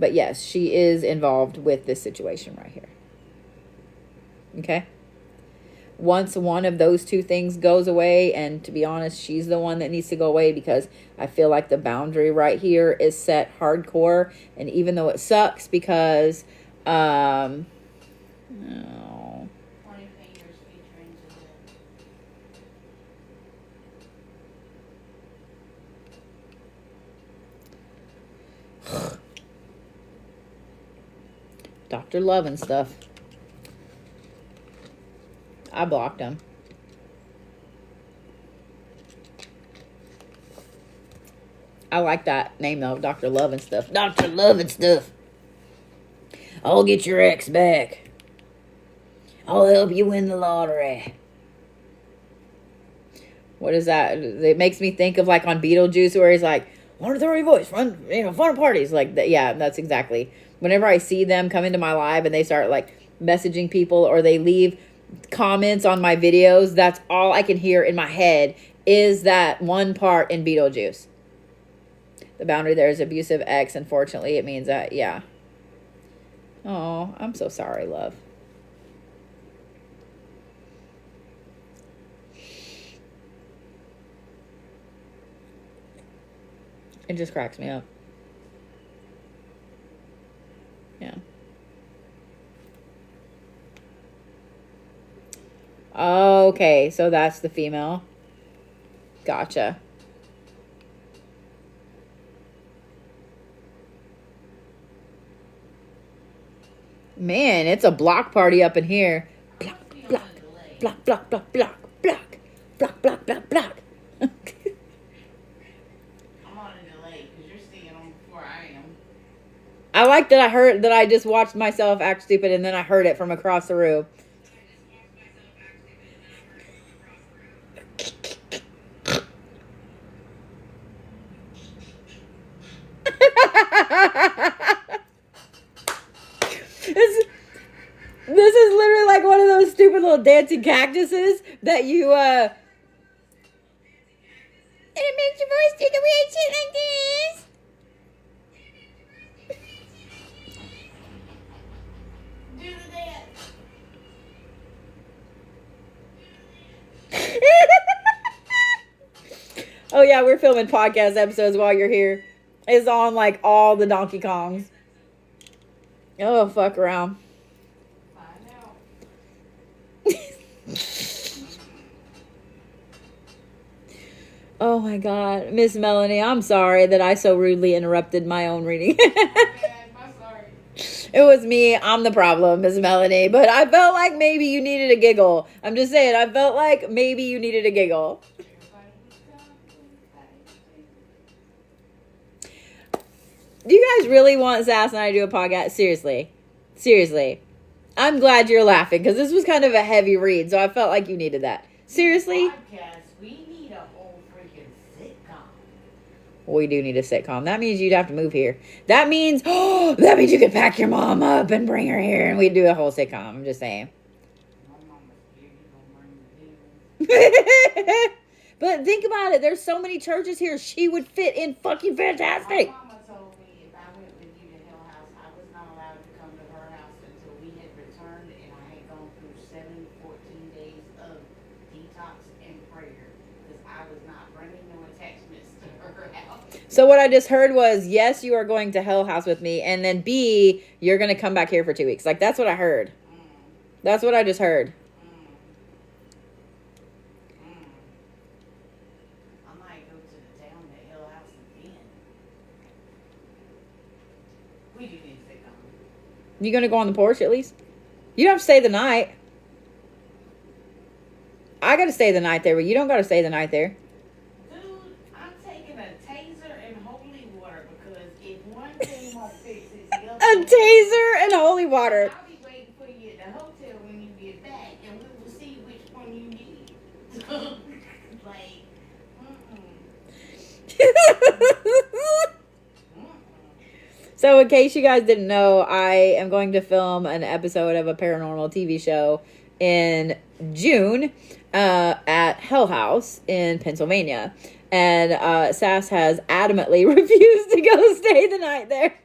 But yes, she is involved with this situation right here. Okay? Once one of those two things goes away, and to be honest, she's the one that needs to go away, because I feel like the boundary right here is set hardcore. And even though it sucks because, oh, 20 fingers featuring Giselle. Dr. Love and stuff. I blocked him. I like that name though, Dr. Love and stuff. Dr. Love and stuff. I'll get your ex back. I'll help you win the lottery. What is that? It makes me think of like on Beetlejuice, where he's like, "Want to throw your voice, fun at parties." Like that. Yeah, that's exactly. Whenever I see them come into my live and they start like messaging people, or they leave comments on my videos, that's all I can hear in my head is that one part in Beetlejuice. The boundary there is abusive ex. Unfortunately, it means that, yeah. Oh, I'm so sorry, love. It just cracks me up. Yeah. Okay, so that's the female. Gotcha. Man, it's a block party up in here. Block, block, block, block, block, block, block, block, block, block, block. I'm on a delay because you're seeing them before I am. I like that I heard that I just watched myself act stupid and then I heard it from across the room. This is literally like one of those stupid little dancing cactuses that you, and it makes your voice do the weird shit like this. Do the dance. Oh yeah, we're filming podcast episodes while you're here. It's on like all the Donkey Kongs. Oh, fuck around. Oh my God, Miss Melanie, I'm sorry that I so rudely interrupted my own reading. I'm sorry. It was me. I'm the problem, Miss Melanie. But I felt like maybe you needed a giggle. I'm just saying, I felt like maybe you needed a giggle. Do you guys really want Sass and I to do a podcast? Seriously. Seriously. I'm glad you're laughing, because this was kind of a heavy read, so I felt like you needed that. Seriously? Podcast, we need a whole freaking sitcom. We do need a sitcom. That means you'd have to move here. That means you could pack your mom up and bring her here, and we'd do a whole sitcom. I'm just saying. My mama's scared you gonna bring the demons. But think about it. There's so many churches here. She would fit in fucking fantastic. My mama told me if I went with you to Hill House, I was not allowed to come to her house until we had returned and I had gone through 14 days of detox and prayer, because I was not bringing no attachments to her house. So what I just heard was, yes, you are going to Hell House with me, and then B, you're going to come back here for 2 weeks. Like, that's what I heard. That's what I just heard. I might go to the town to Hill House again. We do need a sitcom. You going to go on the porch at least? You don't have to stay the night. I got to stay the night there, but you don't got to stay the night there. Dude, I'm taking a taser and holy water, because if one thing won't fix it, the other A taser and holy water. I'll be waiting for you at the hotel when you get back, and we will see which one you need. Like, So in case you guys didn't know, I am going to film an episode of a paranormal TV show in June at Hell House in Pennsylvania. And Sass has adamantly refused to go stay the night there. Girl,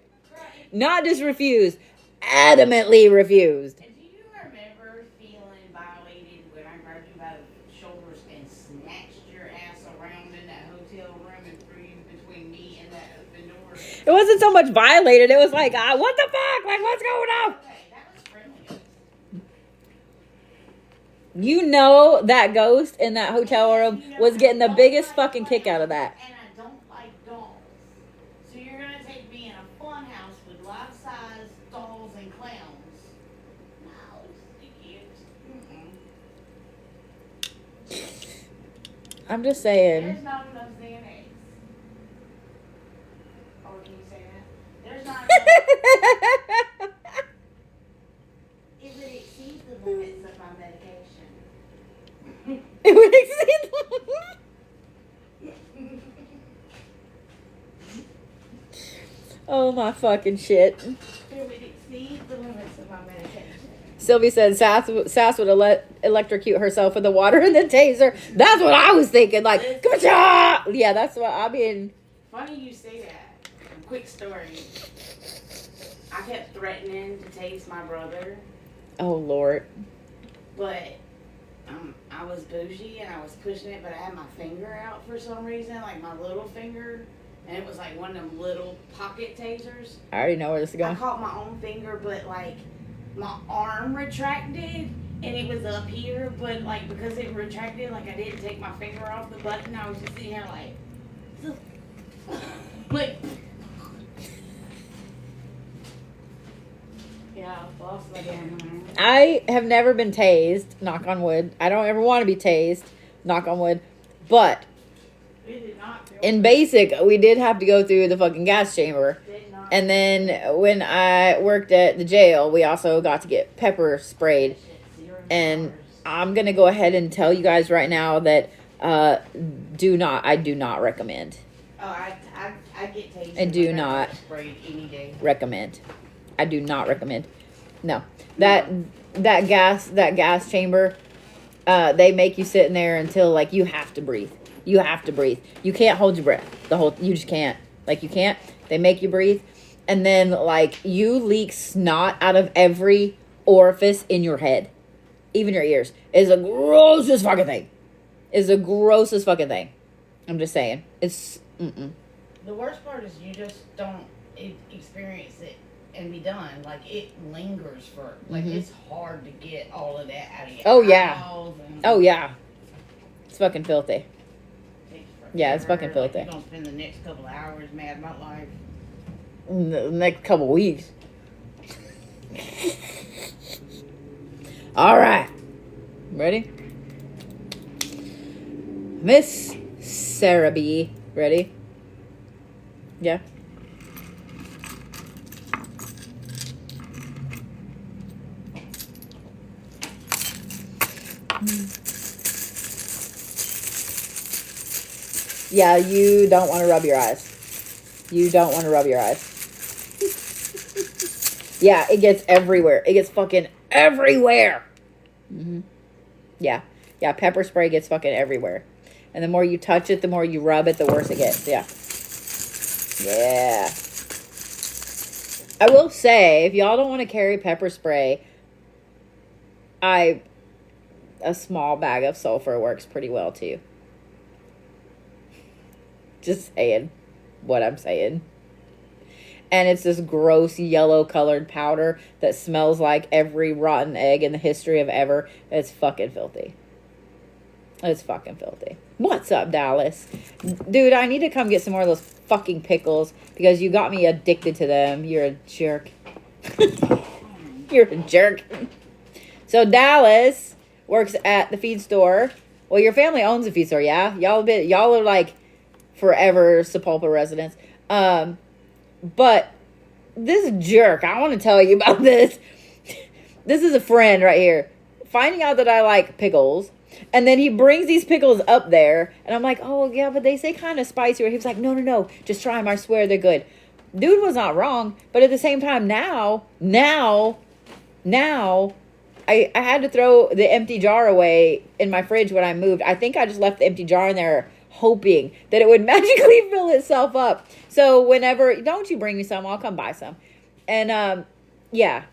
if not just refused, adamantly refused. Do you remember feeling violated when I grabbed you by the shoulders and snatched your ass around in that hotel room and threw you between me and that open door? It wasn't so much violated. It was like, what the fuck? Like, what's going on? Okay, that was friendly. You know that ghost in that hotel room was getting the biggest fucking kick out of that. And I don't like dolls. So you're going to take me in a fun house with life-size dolls and clowns. No, it's too cute. I'm just saying. There's not enough Xanax. Or can you say that? There's not enough. If it exceeds the limits of my medication. It would exceed Oh my fucking shit. It would exceed the limits of my medication. Sylvie said Sass would electrocute herself with the water and the taser. That's what I was thinking. Like, ka-cha! Yeah, that's what I mean. Funny you say that. Quick story. I kept threatening to tase my brother, Oh, Lord. but I was bougie and I was pushing it, but I had my finger out for some reason, like my little finger, and it was like one of them little pocket tasers. I already know where this is I going. caught my own finger, but like my arm retracted and it was up here, but like because it retracted, like I didn't take my finger off the button. I was just sitting there like yeah, lost my damn mind. I have never been tased, knock on wood. I don't ever want to be tased, knock on wood. But It did not feel in basic, we did have to go through the fucking gas chamber. did not And then when I worked at the jail, we also got to get pepper sprayed. And I'm going to go ahead and tell you guys right now that I do not recommend. Oh, I get tased. And do not sprayed any day. recommend. I do not recommend. No. That gas chamber, they make you sit in there until like you have to breathe. You have to breathe. You can't hold your breath. You just can't. Like you can't. They make you breathe. And then like you leak snot out of every orifice in your head. Even your ears. It's the grossest fucking thing. It's the grossest fucking thing. I'm just saying. It's The worst part is you just don't experience it and be done. Like it lingers for it's hard to get all of that out of your Oh, yeah. eyeballs and Oh yeah. It's fucking filthy. takes Yeah, it's forever. fucking filthy. You're gonna spend the next couple of hours mad about life. The next couple weeks. All right. Ready? Miss Sarah B. Ready? Yeah. Yeah, you don't want to rub your eyes. You don't want to rub your eyes. Yeah, it gets everywhere. It gets fucking everywhere. Yeah. Yeah, pepper spray gets fucking everywhere. And the more you touch it, the more you rub it, the worse it gets. Yeah. Yeah. I will say, if y'all don't want to carry pepper spray, a small bag of sulfur works pretty well too. Just saying what I'm saying. And it's this gross yellow colored powder that smells like every rotten egg in the history of ever. It's fucking filthy. It's fucking filthy. What's up, Dallas? Dude, I need to come get some more of those fucking pickles because you got me addicted to them. You're a jerk. You're a jerk. So Dallas works at the feed store. Well, your family owns the feed store, yeah? Y'all are like forever Sepulpa residents. But this jerk, I want to tell you about this. This is a friend right here. Finding out that I like pickles. And then he brings these pickles up there. And I'm like, oh, yeah, but they say kind of spicy. He was like, no, just try them. I swear they're good. Dude was not wrong. But at the same time, now, I had to throw the empty jar away in my fridge when I moved. I think I just left the empty jar in there hoping that it would magically fill itself up. So whenever, don't you bring me some, I'll come buy some. And, yeah.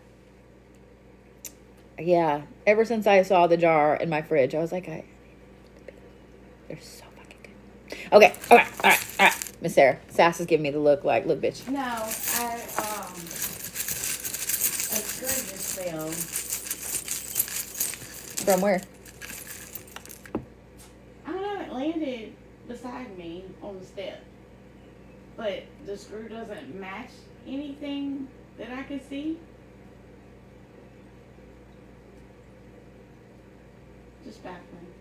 Yeah. Ever since I saw the jar in my fridge, I was like, they're so fucking good. Okay. All right. Miss Sarah, Sass is giving me the look like, look, bitch. No, a screw just fell. From where? I don't know, it landed beside me on the step. But the screw doesn't match anything that I can see. Just baffling.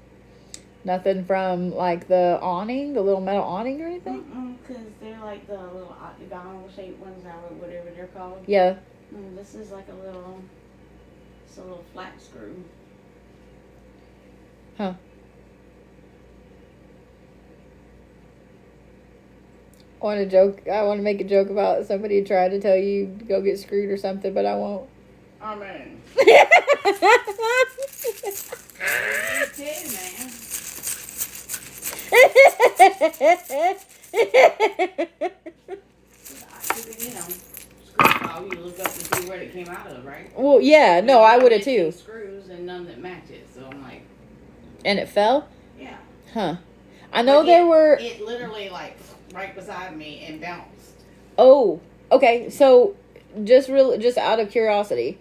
Nothing from, like, the awning, the little metal awning or anything? Because they're like the little octagonal shaped ones, or whatever they're called. Yeah. This is like it's a little flat screw. Huh. I want to make a joke about somebody tried to tell you to go get screwed or something, but I won't. Amen. You look up and see where it came out of, right? Well, yeah, no, I would have too. Screws and none that match it, so I'm like. And it fell? Yeah. Huh. I know there were. It literally like right beside me and bounced. Oh, okay. So, just out of curiosity,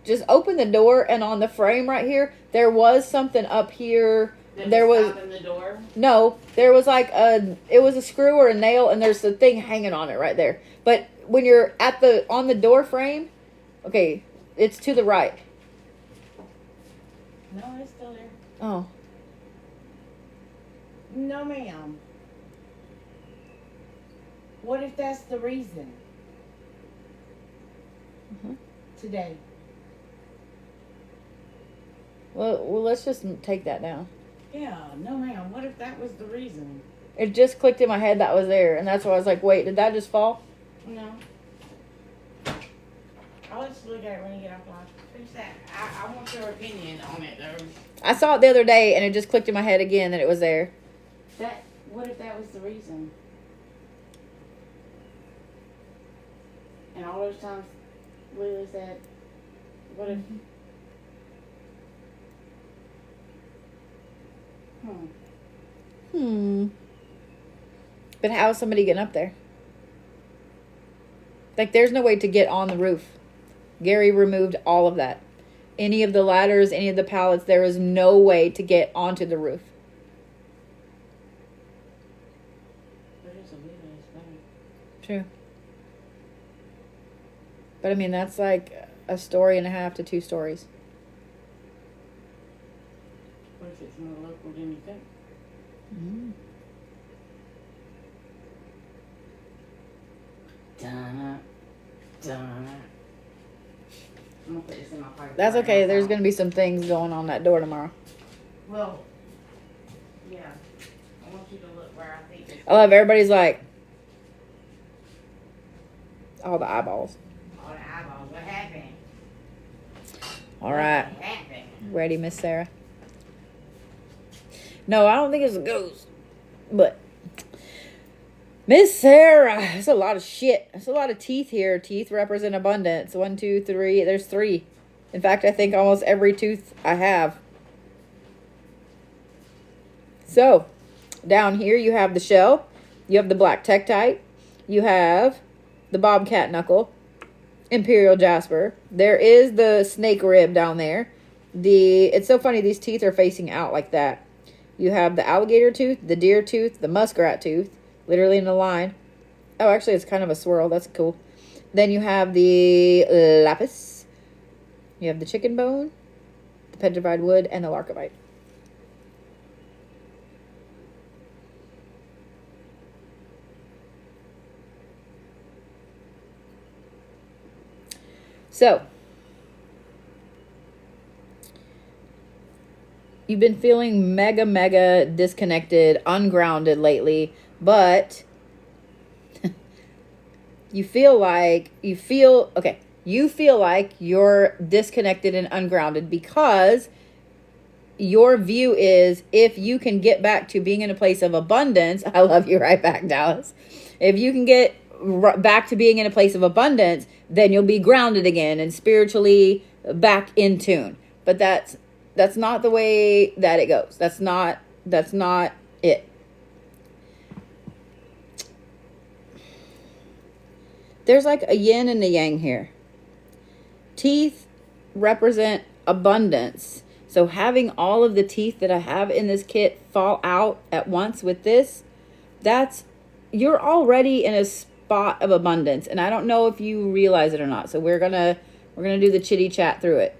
just open the door, and on the frame right here, there was something up here. There was in the door. No, there was like it was a screw or a nail, and there's the thing hanging on it right there. But when you're on the door frame, okay, it's to the right. No, it's still there. Oh. No, ma'am. What if that's the reason? Today. Well, let's just take that down. Yeah, no, ma'am. What if that was the reason? It just clicked in my head that was there, and that's why I was like, wait, did that just fall? No. I'll let you look at it when you get off live. Finish that. I want your opinion on it, though. I saw it the other day, and it just clicked in my head again that it was there. What if that was the reason? And all those times Lily said, what if... But how is somebody getting up there? Like, there's no way to get on the roof. Gary removed all of that. Any of the ladders, any of the pallets, there is no way to get onto the roof. True. But I mean, that's like a story and a half to 2 stories. What if it's more local than you think? Donna. I'm gonna put this in my pocket. That's okay. There's going to be some things going on that door tomorrow. Well, yeah. I want you to look where I think it's... I love everybody's like, all the eyeballs. All the eyeballs. What happened? All right. What happened? Ready, Miss Sarah? No, I don't think it's a ghost. But Miss Sarah, that's a lot of shit. That's a lot of teeth here. Teeth represent abundance. 1, 2, 3. There's 3. In fact, I think almost every tooth I have. So, down here you have the shell. You have the black tektite. You have the bobcat knuckle. Imperial jasper. There is the snake rib down there. It's so funny, these teeth are facing out like that. You have the alligator tooth, the deer tooth, the muskrat tooth, literally in a line. Oh, actually, it's kind of a swirl. That's cool. Then you have the lapis. You have the chicken bone, the petrified wood, and the larcovite. So, you've been feeling mega disconnected, ungrounded lately, but you feel like you're disconnected and ungrounded because your view is if you can get back to being in a place of abundance, I love you right back, Dallas. If you can get back to being in a place of abundance, then you'll be grounded again and spiritually back in tune. But that's not the way that it goes. That's not it. There's like a yin and a yang here. Teeth represent abundance. So having all of the teeth that I have in this kit fall out at once with this, you're already in a spot of abundance. And I don't know if you realize it or not. So we're gonna do the chitty chat through it.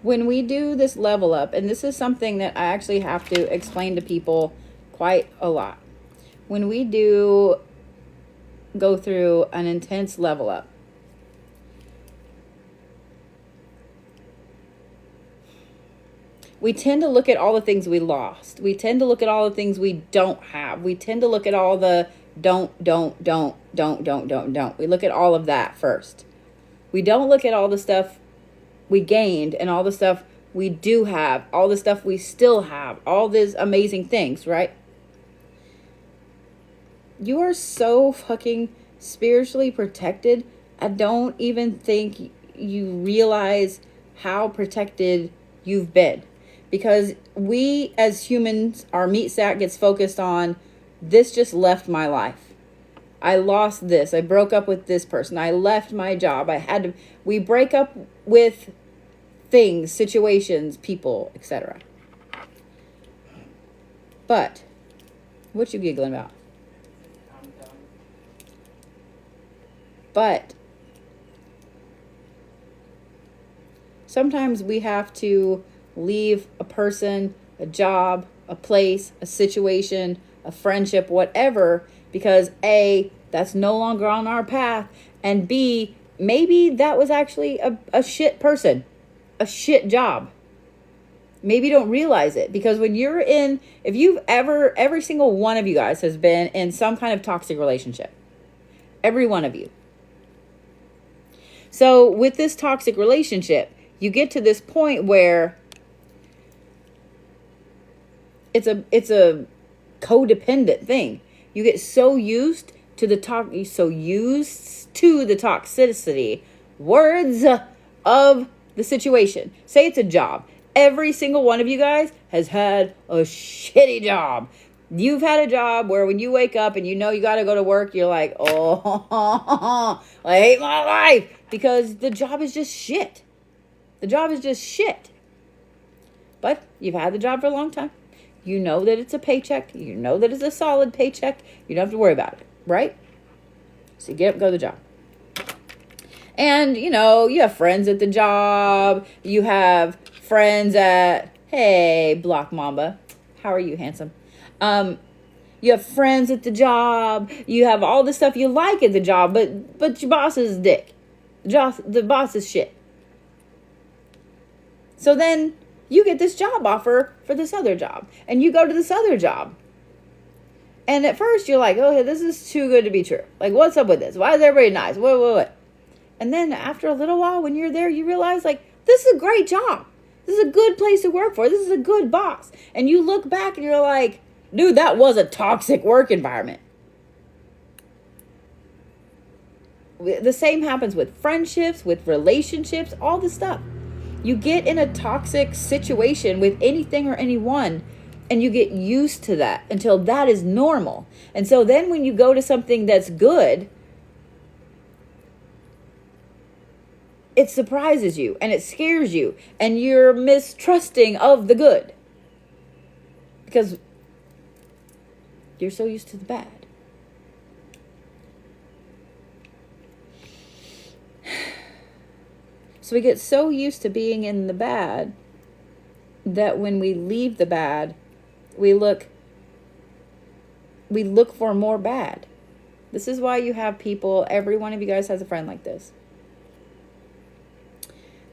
When we do this level up, and this is something that I actually have to explain to people quite a lot. When we do go through an intense level up, we tend to look at all the things we lost. We tend to look at all the things we don't have. We tend to look at all the don't. We look at all of that first. We don't look at all the stuff we gained and all the stuff we do have, all the stuff we still have, all these amazing things, right? You are so fucking spiritually protected. I don't even think you realize how protected you've been. Because we as humans, our meat sack gets focused on, this just left my life. I lost this. I broke up with this person. I left my job. We break up with things, situations, people, etc. But, what you giggling about? But, sometimes we have to leave a person, a job, a place, a situation, a friendship, whatever, because A, that's no longer on our path, and B, maybe that was actually a shit person, a shit job. Maybe you don't realize it, because when you're in, every single one of you guys has been in some kind of toxic relationship. Every one of you. So with this toxic relationship, you get to this point where it's a codependent thing. You get so used to the toxicity words of the situation. Say it's a job. Every single one of you guys has had a shitty job. You've had a job where when you wake up and you know you got to go to work, you're like, oh, I hate my life, because the job is just shit. The job is just shit. But you've had the job for a long time. You know that it's a paycheck. You know that it's a solid paycheck. You don't have to worry about it, right? So you get up, go to the job. And, you have friends at the job. You have friends hey, Block Mamba. How are you, handsome? You have friends at the job. You have all the stuff you like at the job, but your boss is a dick. The boss is shit. So then you get this job offer for this other job, and you go to this other job. And at first you're like, oh, this is too good to be true. Like, what's up with this? Why is everybody nice? What? And then after a little while, when you're there, you realize, like, this is a great job. This is a good place to work for. This is a good boss. And you look back and you're like, dude, that was a toxic work environment. The same happens with friendships, with relationships, all this stuff. You get in a toxic situation with anything or anyone, and you get used to that until that is normal. And so then when you go to something that's good, it surprises you and it scares you, and you're mistrusting of the good because you're so used to the bad. So we get so used to being in the bad that when we leave the bad, we look for more bad. This is why you have people, every one of you guys has a friend like this.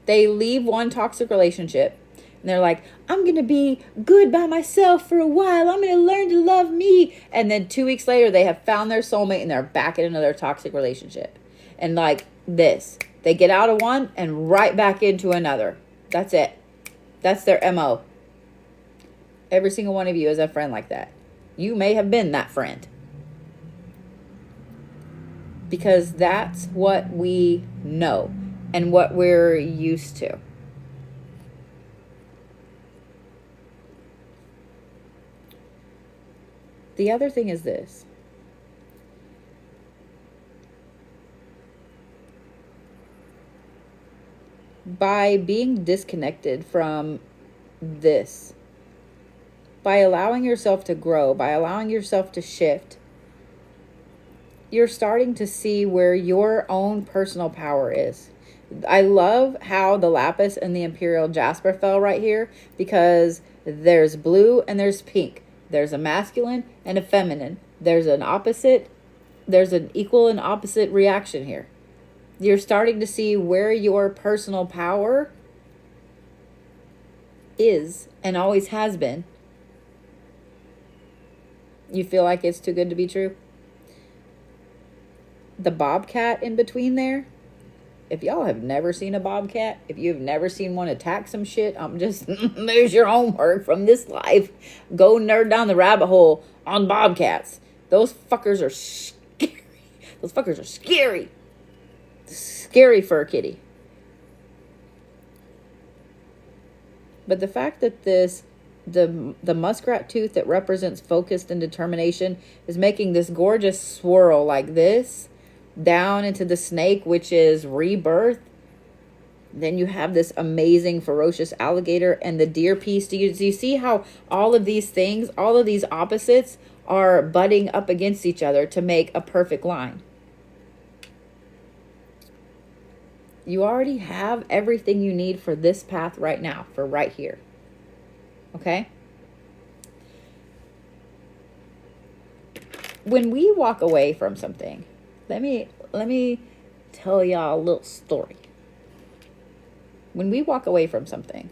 They leave one toxic relationship and they're like, I'm going to be good by myself for a while. I'm going to learn to love me. And then 2 weeks later, they have found their soulmate and they're back in another toxic relationship. And like this, they get out of one and right back into another. That's it. That's their MO. Every single one of you is a friend like that. You may have been that friend. Because that's what we know and what we're used to. The other thing is this. By being disconnected from this, by allowing yourself to grow, by allowing yourself to shift, you're starting to see where your own personal power is. I love how the lapis and the imperial jasper fell right here, because there's blue and there's pink. There's a masculine and a feminine. There's an opposite. There's an equal and opposite reaction here. You're starting to see where your personal power is and always has been. You feel like it's too good to be true? The bobcat in between there, if y'all have never seen a bobcat, if you've never seen one attack some shit, I'm just, there's your homework from this life. Go nerd down the rabbit hole on bobcats. Those fuckers are scary. Those fuckers are scary. Scary fur kitty. But the fact that the muskrat tooth that represents focused and determination is making this gorgeous swirl like this down into the snake, which is rebirth. Then you have this amazing ferocious alligator and the deer piece. Do you see how all of these things, all of these opposites are butting up against each other to make a perfect line? You already have everything you need for this path right now, for right here. Okay? When we walk away from something, let me tell y'all a little story. When we walk away from something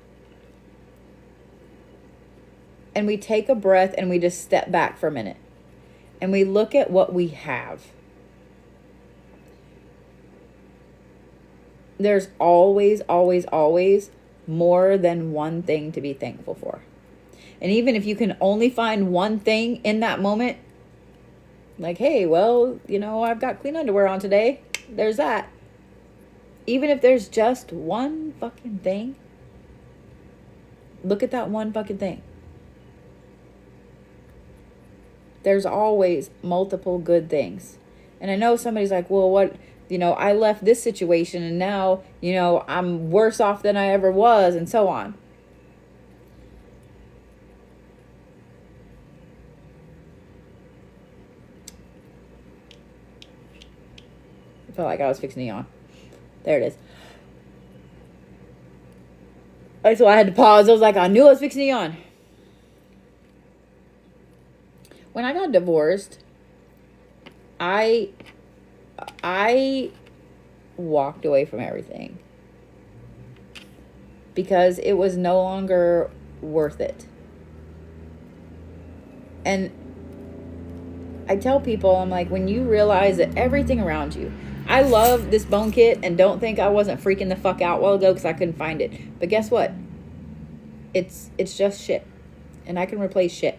and we take a breath and we just step back for a minute and we look at what we have, there's always, always, always more than one thing to be thankful for. And even if you can only find one thing in that moment, like, hey, well, I've got clean underwear on today. There's that. Even if there's just one fucking thing, look at that one fucking thing. There's always multiple good things. And I know somebody's like, well, what, I left this situation and now, I'm worse off than I ever was, and so on. I felt like I was fixing to yawn. There it is. That's why I had to pause. I was like, I knew I was fixing to yawn. When I got divorced, I walked away from everything because it was no longer worth it. And I tell people, I'm like, when you realize that everything around you, I love this bone kit and don't think I wasn't freaking the fuck out a while ago because I couldn't find it. But guess what? It's just shit. And I can replace shit.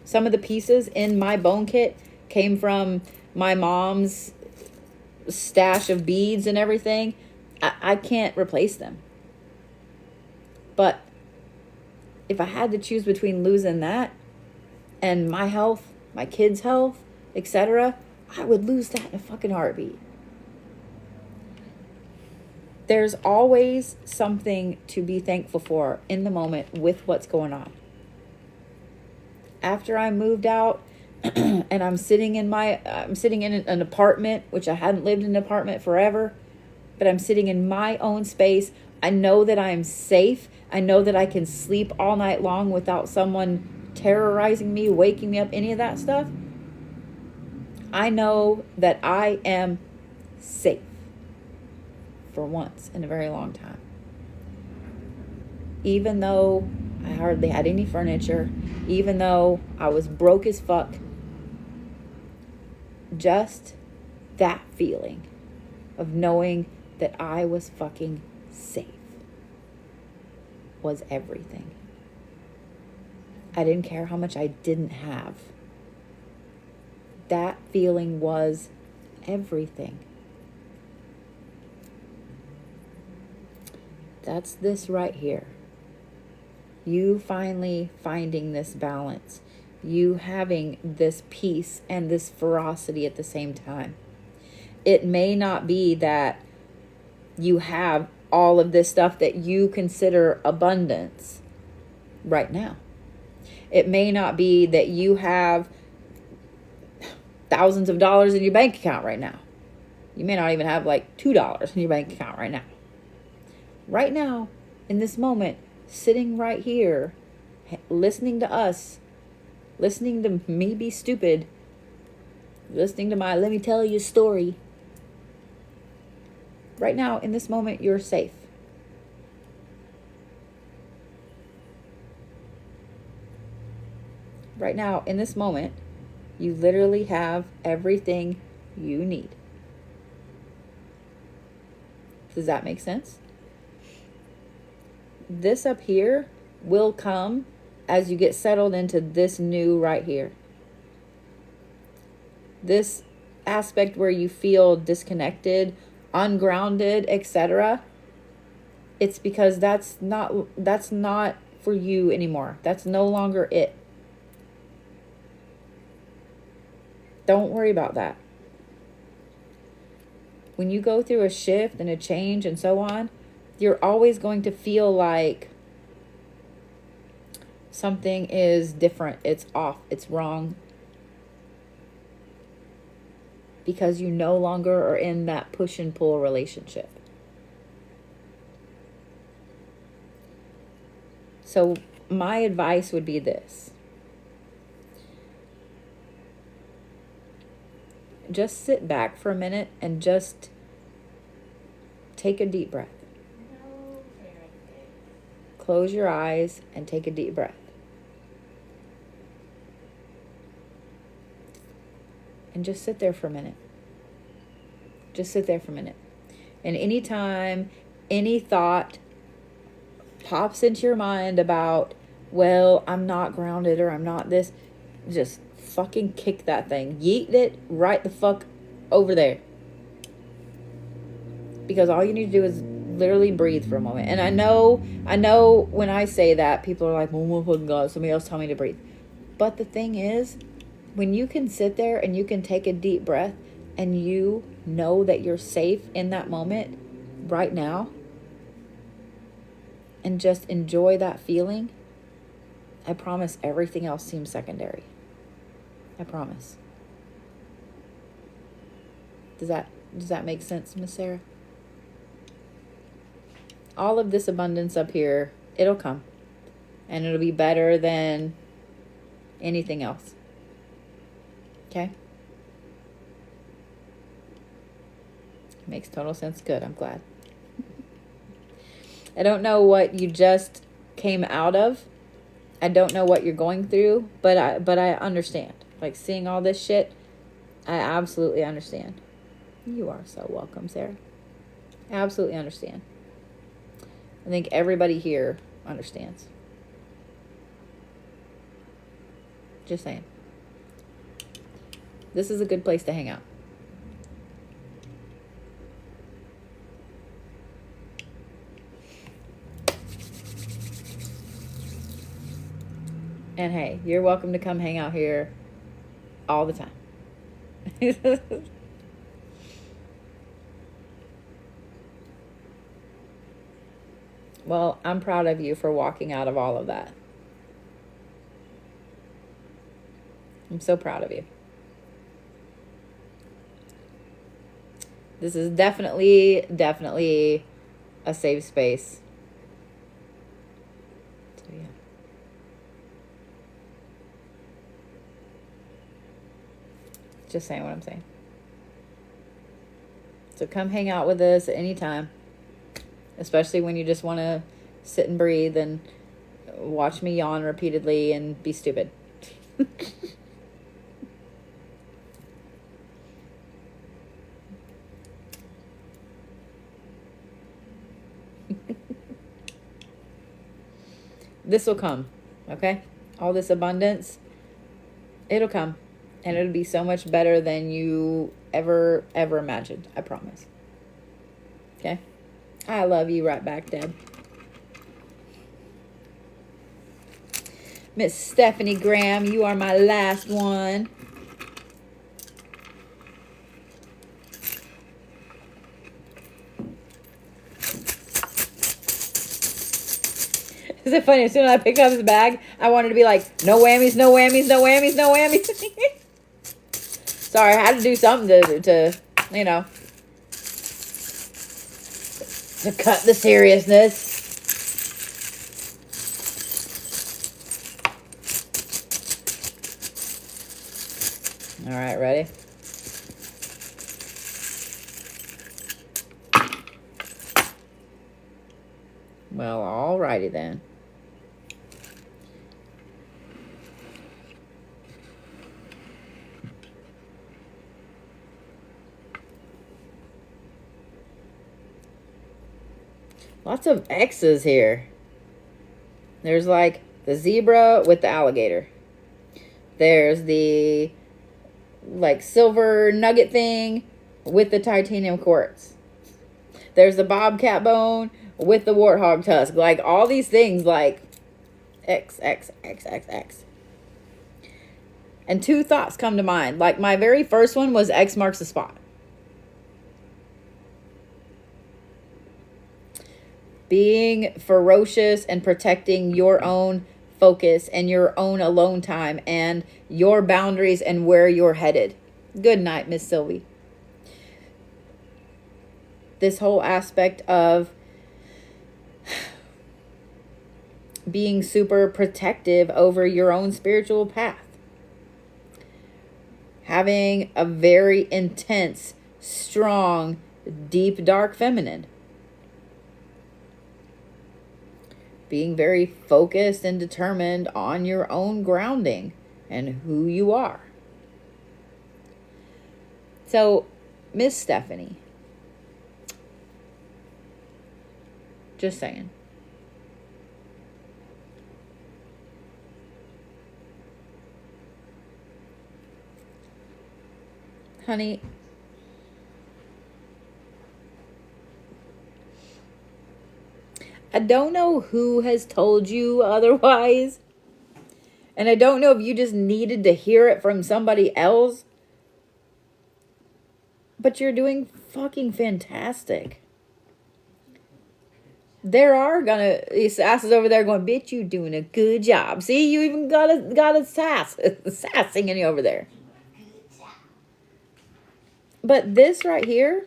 Some of the pieces in my bone kit came from my mom's stash of beads and everything. I can't replace them. But if I had to choose between losing that and my health, my kids' health, etc., I would lose that in a fucking heartbeat. There's always something to be thankful for in the moment with what's going on. After I moved out and I'm sitting in an apartment, which I hadn't lived in an apartment forever, but I'm sitting in my own space. I know that I'm safe. I know that I can sleep all night long without someone terrorizing me, waking me up, any of that stuff. I know that I am safe for once in a very long time. Even though I hardly had any furniture, even though I was broke as fuck, just that feeling of knowing that I was fucking safe was everything. I didn't care how much I didn't have. That feeling was everything. That's this right here. You finally finding this balance. You having this peace and this ferocity at the same time. It may not be that you have all of this stuff that you consider abundance right now. It may not be that you have thousands of dollars in your bank account right now. You may not even have like $2 in your bank account right now. Right now, in this moment, sitting right here, listening to us, listening to me be stupid, listening to my let me tell you a story. Right now, in this moment, you're safe. Right now, in this moment, you literally have everything you need. Does that make sense? This up here will come as you get settled into this new right here. This aspect where you feel disconnected, ungrounded, etc. It's because that's not for you anymore. That's no longer it. Don't worry about that. When you go through a shift and a change and so on, you're always going to feel like something is different. It's off. It's wrong. Because you no longer are in that push and pull relationship. So my advice would be this. Just sit back for a minute and just take a deep breath. Close your eyes and take a deep breath. And just sit there for a minute. Just sit there for a minute. And anytime any thought pops into your mind about, well, I'm not grounded or I'm not this, just fucking kick that thing. Yeet it right the fuck over there. Because all you need to do is literally breathe for a moment. And I know when I say that, people are like, oh my fucking God, somebody else tell me to breathe. But the thing is, when you can sit there and you can take a deep breath and you know that you're safe in that moment right now and just enjoy that feeling, I promise everything else seems secondary. I promise. Does that make sense, Miss Sarah? All of this abundance up here, it'll come. And it'll be better than anything else. Okay? Makes total sense. Good. I'm glad. I don't know what you just came out of. I don't know what you're going through, but I understand. Like seeing all this shit, I absolutely understand. You are so welcome, Sarah. I absolutely understand. I think everybody here understands. Just saying. This is a good place to hang out. And hey, you're welcome to come hang out here all the time. Well, I'm proud of you for walking out of all of that. I'm so proud of you. This is definitely a safe space. So, yeah. Just saying what I'm saying. So come hang out with us at any time. Especially when you just want to sit and breathe and watch me yawn repeatedly and be stupid. This will come, okay? all this abundance, it'll come. And it'll be so much better than you ever imagined. I promise. Okay? I love you right back, Deb. Miss Stephanie Graham, you are my last one. Is it funny? As soon as I picked up his bag, I wanted to be like, no whammies, no whammies, no whammies, no whammies. Sorry, I had to do something to you know, to cut the seriousness. All right, ready? Well, alrighty then. Lots of X's here. There's like the zebra with the alligator. There's the like silver nugget thing with the titanium quartz. There's the bobcat bone with the warthog tusk. Like all these things like X, X, X, X, X. And two thoughts come to mind. Like my very first one was X marks the spot. Being ferocious and protecting your own focus and your own alone time and your boundaries and where you're headed. Good night, Miss Sylvie. This whole aspect of being super protective over your own spiritual path. Having a very intense, strong, deep, dark feminine. Being very focused and determined on your own grounding and who you are. So, Miss Stephanie, just saying. Honey, I don't know who has told you otherwise. And I don't know if you just needed to hear it from somebody else. But you're doing fucking fantastic. There are these asses over there going, bitch, you doing a good job. See, you even got a sassing in you over there. But this right here,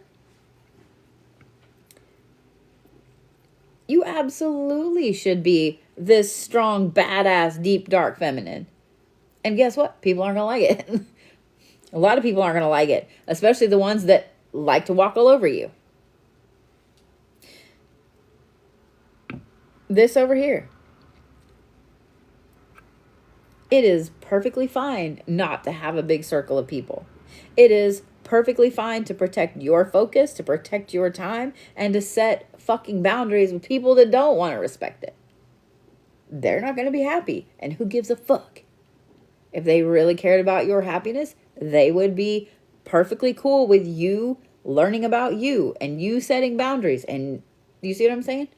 you absolutely should be this strong, badass, deep, dark feminine. And guess what? People aren't going to like it. A lot of people aren't going to like it. Especially the ones that like to walk all over you. This over here. It is perfectly fine not to have a big circle of people. It is perfectly fine to protect your focus, to protect your time, and to set fucking boundaries with people that don't want to respect it. They're not going to be happy. And who gives a fuck? If they really cared about your happiness, they would be perfectly cool with you learning about you and you setting boundaries. And you see what I'm saying?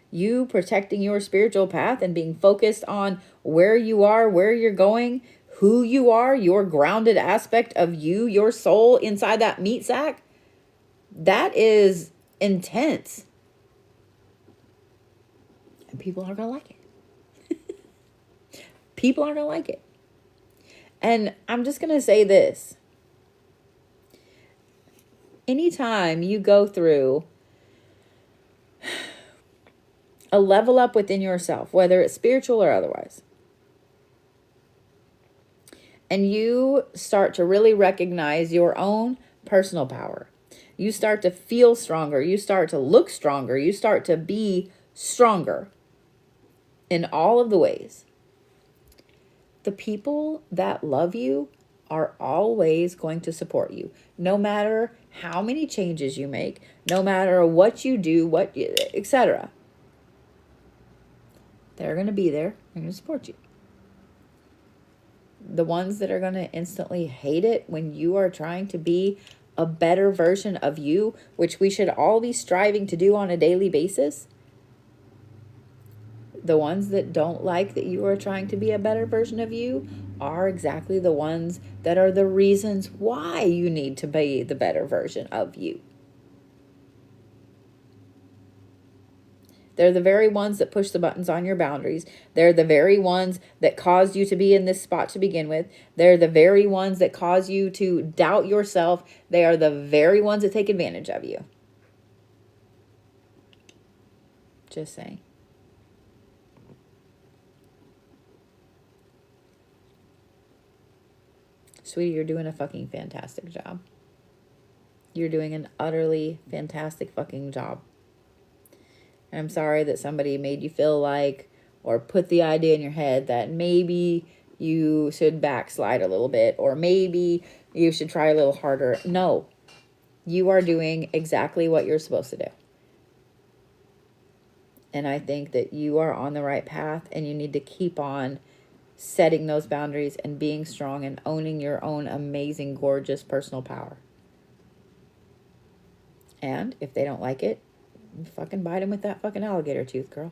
You protecting your spiritual path and being focused on where you are, where you're going, who you are, your grounded aspect of you, your soul inside that meat sack. That is intense. And people aren't going to like it. People aren't going to like it. And I'm just going to say this. Anytime you go through a level up within yourself, whether it's spiritual or otherwise, and you start to really recognize your own personal power, you start to feel stronger, you start to look stronger, you start to be stronger in all of the ways. The people that love you are always going to support you, no matter how many changes you make, no matter what you do, etc. They're going to be there. They're going to support you. The ones that are going to instantly hate it when you are trying to be a better version of you, which we should all be striving to do on a daily basis. The ones that don't like that you are trying to be a better version of you are exactly the ones that are the reasons why you need to be the better version of you. They're the very ones that push the buttons on your boundaries. They're the very ones that caused you to be in this spot to begin with. They're the very ones that cause you to doubt yourself. They are the very ones that take advantage of you. Just saying. Sweetie, you're doing a fucking fantastic job. You're doing an utterly fantastic fucking job. And I'm sorry that somebody made you feel like, or put the idea in your head that maybe you should backslide a little bit, or maybe you should try a little harder. No, you are doing exactly what you're supposed to do. And I think that you are on the right path, and you need to keep on setting those boundaries and being strong and owning your own amazing, gorgeous personal power. And if they don't like it, fucking bite them with that fucking alligator tooth, girl.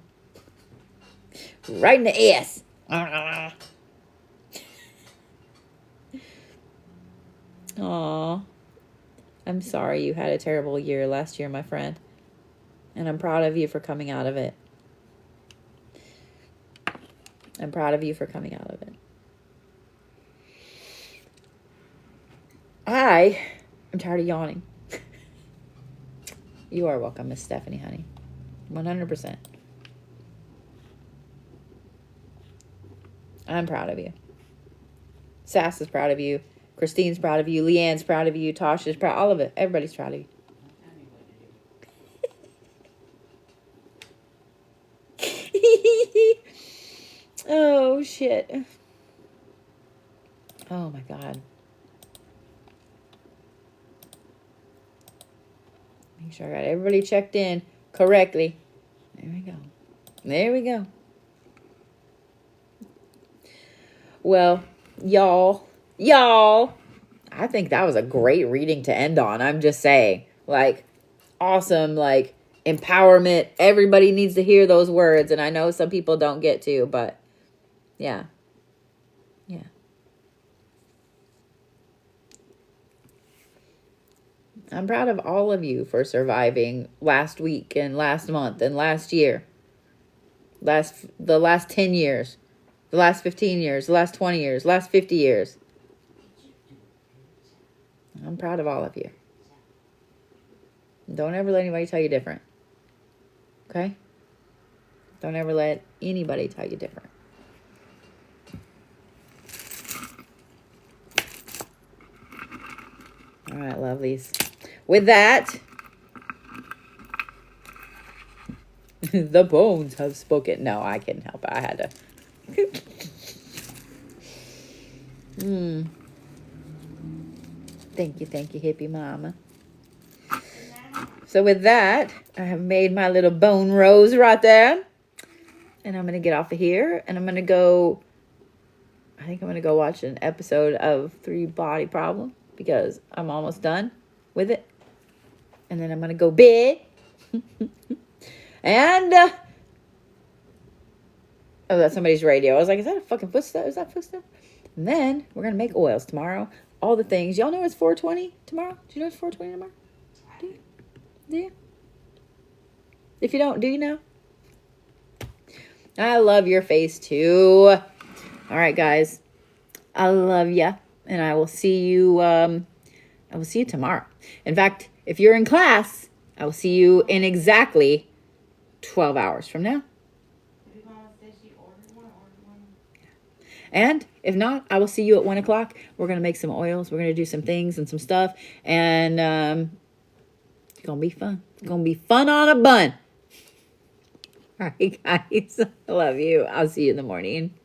Right in the ass. Aw. I'm sorry you had a terrible year last year, my friend. And I'm proud of you for coming out of it. I'm proud of you for coming out of it. I am tired of yawning. You are welcome, Miss Stephanie, honey. 100%. I'm proud of you. Sass is proud of you. Christine's proud of you. Leanne's proud of you. Tasha's proud. All of it. Everybody's proud of you. Oh, shit. Oh, my God. Make sure I got everybody checked in correctly. There we go. There we go. Well, y'all, I think that was a great reading to end on. I'm just saying, like, awesome, like, empowerment. Everybody needs to hear those words. And I know some people don't get to, but yeah. Yeah. I'm proud of all of you for surviving last week and last month and last year. The last 10 years. The last 15 years. The last 20 years. The last 50 years. I'm proud of all of you. Don't ever let anybody tell you different. Okay? Don't ever let anybody tell you different. All right, lovelies. With that, the bones have spoken. No, I couldn't help it. I had to. Thank you, hippie mama. So with that, I have made my little bone rose right there. And I'm going to get off of here. And I'm going to go, I think I'm going to go watch an episode of 3 Body Problem. Because I'm almost done with it. And then I'm going to go bed. And, oh, that's somebody's radio. I was like, is that a fucking footstep? Is that footstep? And then we're going to make oils tomorrow. All the things. Y'all know it's 420 tomorrow? Do you know it's 420 tomorrow? Do you? Do you? If you don't, do you know? I love your face too. All right, guys. I love ya. And I will see you, tomorrow. In fact, if you're in class, I will see you in exactly 12 hours from now. And if not, I will see you at 1 o'clock. We're going to make some oils. We're going to do some things and some stuff. And it's going to be fun. It's going to be fun on a bun. All right, guys. I love you. I'll see you in the morning.